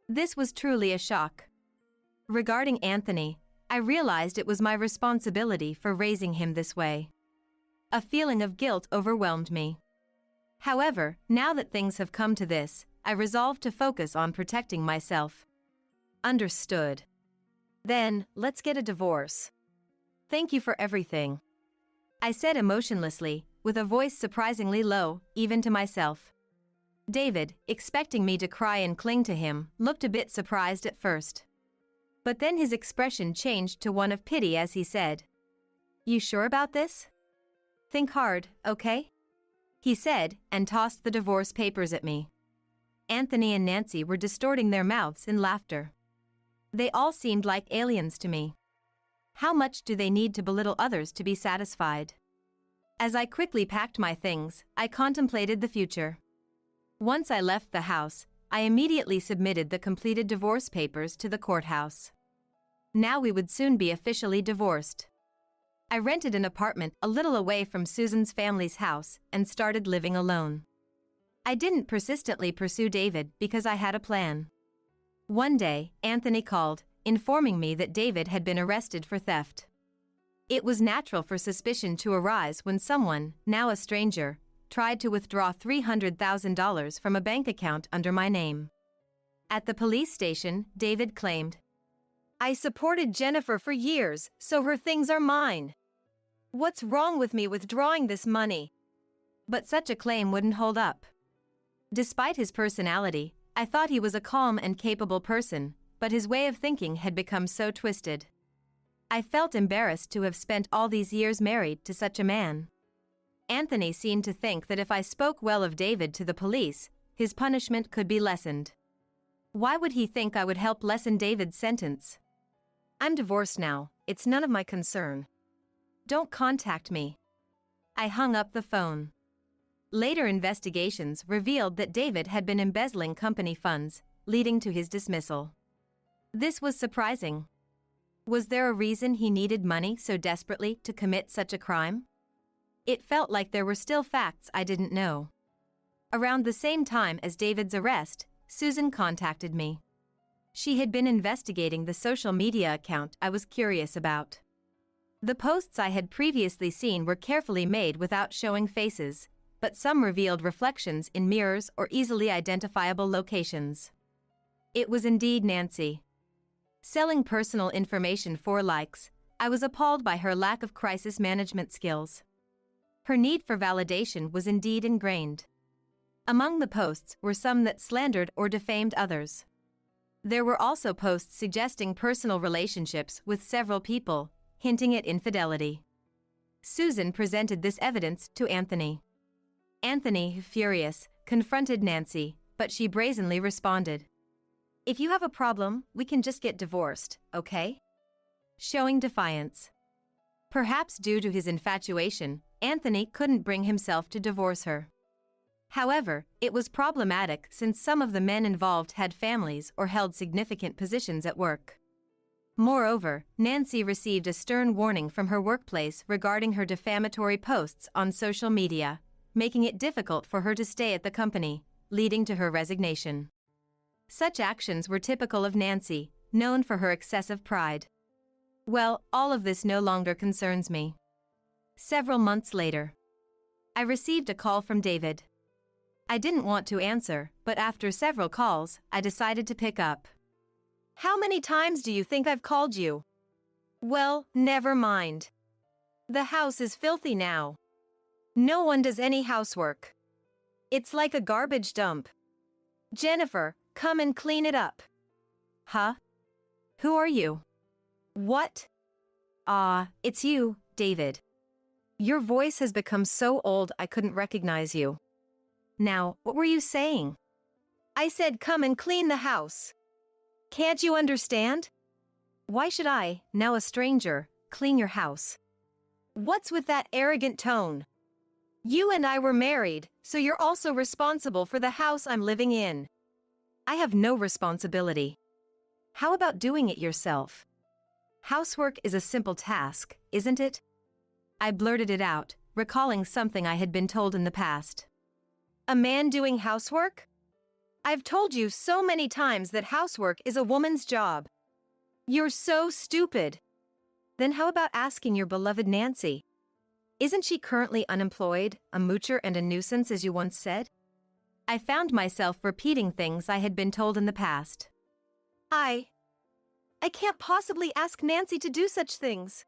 This was truly a shock. Regarding Anthony, I realized it was my responsibility for raising him this way. A feeling of guilt overwhelmed me. However, now that things have come to this, I resolved to focus on protecting myself. Understood. Then, let's get a divorce. Thank you for everything, I said emotionlessly, with a voice surprisingly low, even to myself. David, expecting me to cry and cling to him, looked a bit surprised at first. But then his expression changed to one of pity as he said, "You sure about this? Think hard, okay?" he said, and tossed the divorce papers at me. Anthony and Nancy were distorting their mouths in laughter. They all seemed like aliens to me. How much do they need to belittle others to be satisfied? As I quickly packed my things, I contemplated the future. Once I left the house, I immediately submitted the completed divorce papers to the courthouse. Now we would soon be officially divorced. I rented an apartment a little away from Susan's family's house and started living alone. I didn't persistently pursue David because I had a plan. One day, Anthony called, informing me that David had been arrested for theft. It was natural for suspicion to arise when someone, now a stranger, tried to withdraw $300,000 from a bank account under my name. At the police station, David claimed, "I supported Jennifer for years, so her things are mine. What's wrong with me withdrawing this money?" But such a claim wouldn't hold up. Despite his personality, I thought he was a calm and capable person, but his way of thinking had become so twisted. I felt embarrassed to have spent all these years married to such a man. Anthony seemed to think that if I spoke well of David to the police, his punishment could be lessened. Why would he think I would help lessen David's sentence? "I'm divorced now, it's none of my concern. Don't contact me." I hung up the phone. Later investigations revealed that David had been embezzling company funds, leading to his dismissal. This was surprising. Was there a reason he needed money so desperately to commit such a crime? It felt like there were still facts I didn't know. Around the same time as David's arrest, Susan contacted me. She had been investigating the social media account I was curious about. The posts I had previously seen were carefully made without showing faces, but some revealed reflections in mirrors or easily identifiable locations. It was indeed Nancy. Selling personal information for likes, I was appalled by her lack of crisis management skills. Her need for validation was indeed ingrained. Among the posts were some that slandered or defamed others. There were also posts suggesting personal relationships with several people, hinting at infidelity. Susan presented this evidence to Anthony. Anthony, furious, confronted Nancy, but she brazenly responded, "If you have a problem, we can just get divorced, okay?" Showing defiance. Perhaps due to his infatuation, Anthony couldn't bring himself to divorce her. However, it was problematic since some of the men involved had families or held significant positions at work. Moreover, Nancy received a stern warning from her workplace regarding her defamatory posts on social media, making it difficult for her to stay at the company, leading to her resignation. Such actions were typical of Nancy, known for her excessive pride. Well, all of this no longer concerns me. Several months later, I received a call from David. I didn't want to answer, but after several calls, I decided to pick up. "How many times do you think I've called you?" "Well, never mind. The house is filthy now. No one does any housework. It's like a garbage dump. Jennifer, come and clean it up." Huh? Who are you? "What?" It's you, David. Your voice has become so old I couldn't recognize you. Now, what were you saying? I said come and clean the house. Can't you understand? Why should I, now a stranger, clean your house? What's with that arrogant tone? You and I were married, so you're also responsible for the house I'm living in. I have no responsibility. How about doing it yourself? Housework is a simple task, isn't it? I blurted it out, recalling something I had been told in the past. A man doing housework? I've told you so many times that housework is a woman's job. You're so stupid. Then how about asking your beloved Nancy? Isn't she currently unemployed, a moocher and a nuisance as you once said? I found myself repeating things I had been told in the past. I can't possibly ask Nancy to do such things.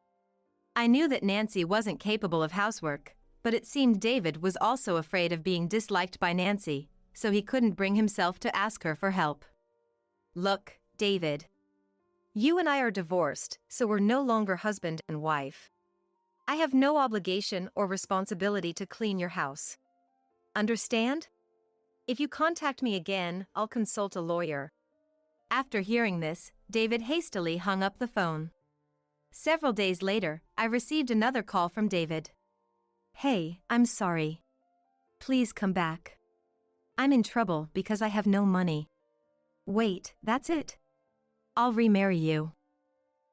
I knew that Nancy wasn't capable of housework, but it seemed David was also afraid of being disliked by Nancy, so he couldn't bring himself to ask her for help. Look, David. You and I are divorced, so we're no longer husband and wife. I have no obligation or responsibility to clean your house. Understand? If you contact me again, I'll consult a lawyer. After hearing this, David hastily hung up the phone. Several days later, I received another call from David. Hey, I'm sorry. Please come back. I'm in trouble because I have no money. Wait, that's it? I'll remarry you.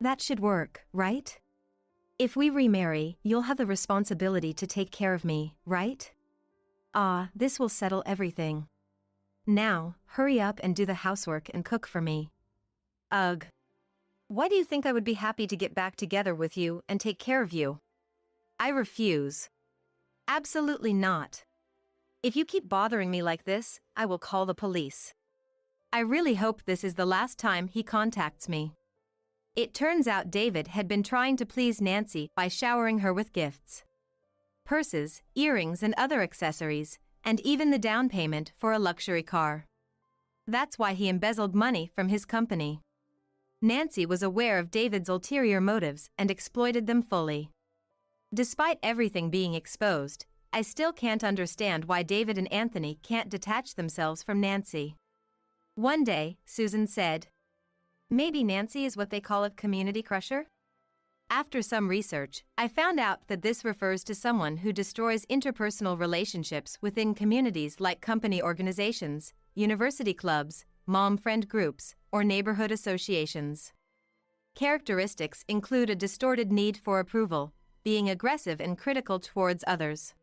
That should work, right? If we remarry, you'll have the responsibility to take care of me, right? This will settle everything. Now, hurry up and do the housework and cook for me. Ugh. Why do you think I would be happy to get back together with you and take care of you? I refuse. Absolutely not. If you keep bothering me like this, I will call the police. I really hope this is the last time he contacts me. It turns out David had been trying to please Nancy by showering her with gifts. Purses, earrings and other accessories, and even the down payment for a luxury car. That's why he embezzled money from his company. Nancy was aware of David's ulterior motives and exploited them fully. Despite everything being exposed, I still can't understand why David and Anthony can't detach themselves from Nancy. One day, Susan said, "Maybe Nancy is what they call a community crusher?" After some research, I found out that this refers to someone who destroys interpersonal relationships within communities like company organizations, university clubs, mom-friend groups, or neighborhood associations. Characteristics include a distorted need for approval, being aggressive and critical towards others.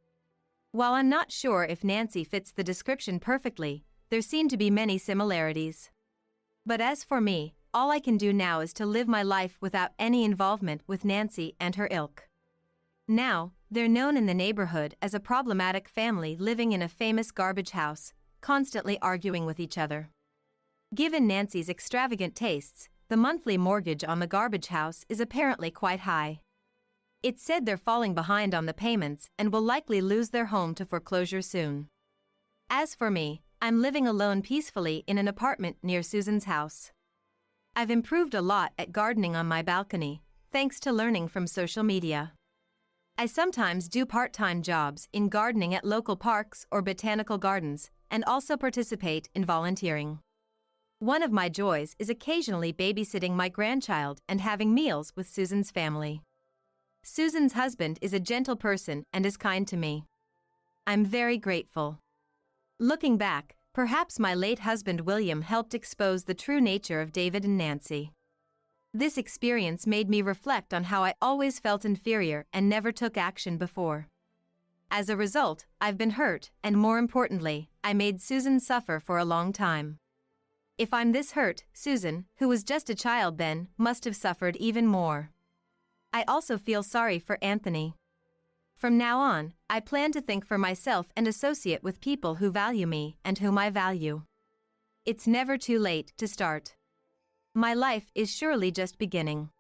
While I'm not sure if Nancy fits the description perfectly, there seem to be many similarities. But as for me, all I can do now is to live my life without any involvement with Nancy and her ilk. Now, they're known in the neighborhood as a problematic family living in a famous garbage house, constantly arguing with each other. Given Nancy's extravagant tastes, the monthly mortgage on the garbage house is apparently quite high. It's said they're falling behind on the payments and will likely lose their home to foreclosure soon. As for me, I'm living alone peacefully in an apartment near Susan's house. I've improved a lot at gardening on my balcony, thanks to learning from social media. I sometimes do part-time jobs in gardening at local parks or botanical gardens, and also participate in volunteering. One of my joys is occasionally babysitting my grandchild and having meals with Susan's family. Susan's husband is a gentle person and is kind to me. I'm very grateful. Looking back, perhaps my late husband William helped expose the true nature of David and Nancy. This experience made me reflect on how I always felt inferior and never took action before. As a result, I've been hurt, and more importantly, I made Susan suffer for a long time. If I'm this hurt, Susan, who was just a child then, must have suffered even more. I also feel sorry for Anthony. From now on, I plan to think for myself and associate with people who value me and whom I value. It's never too late to start. My life is surely just beginning.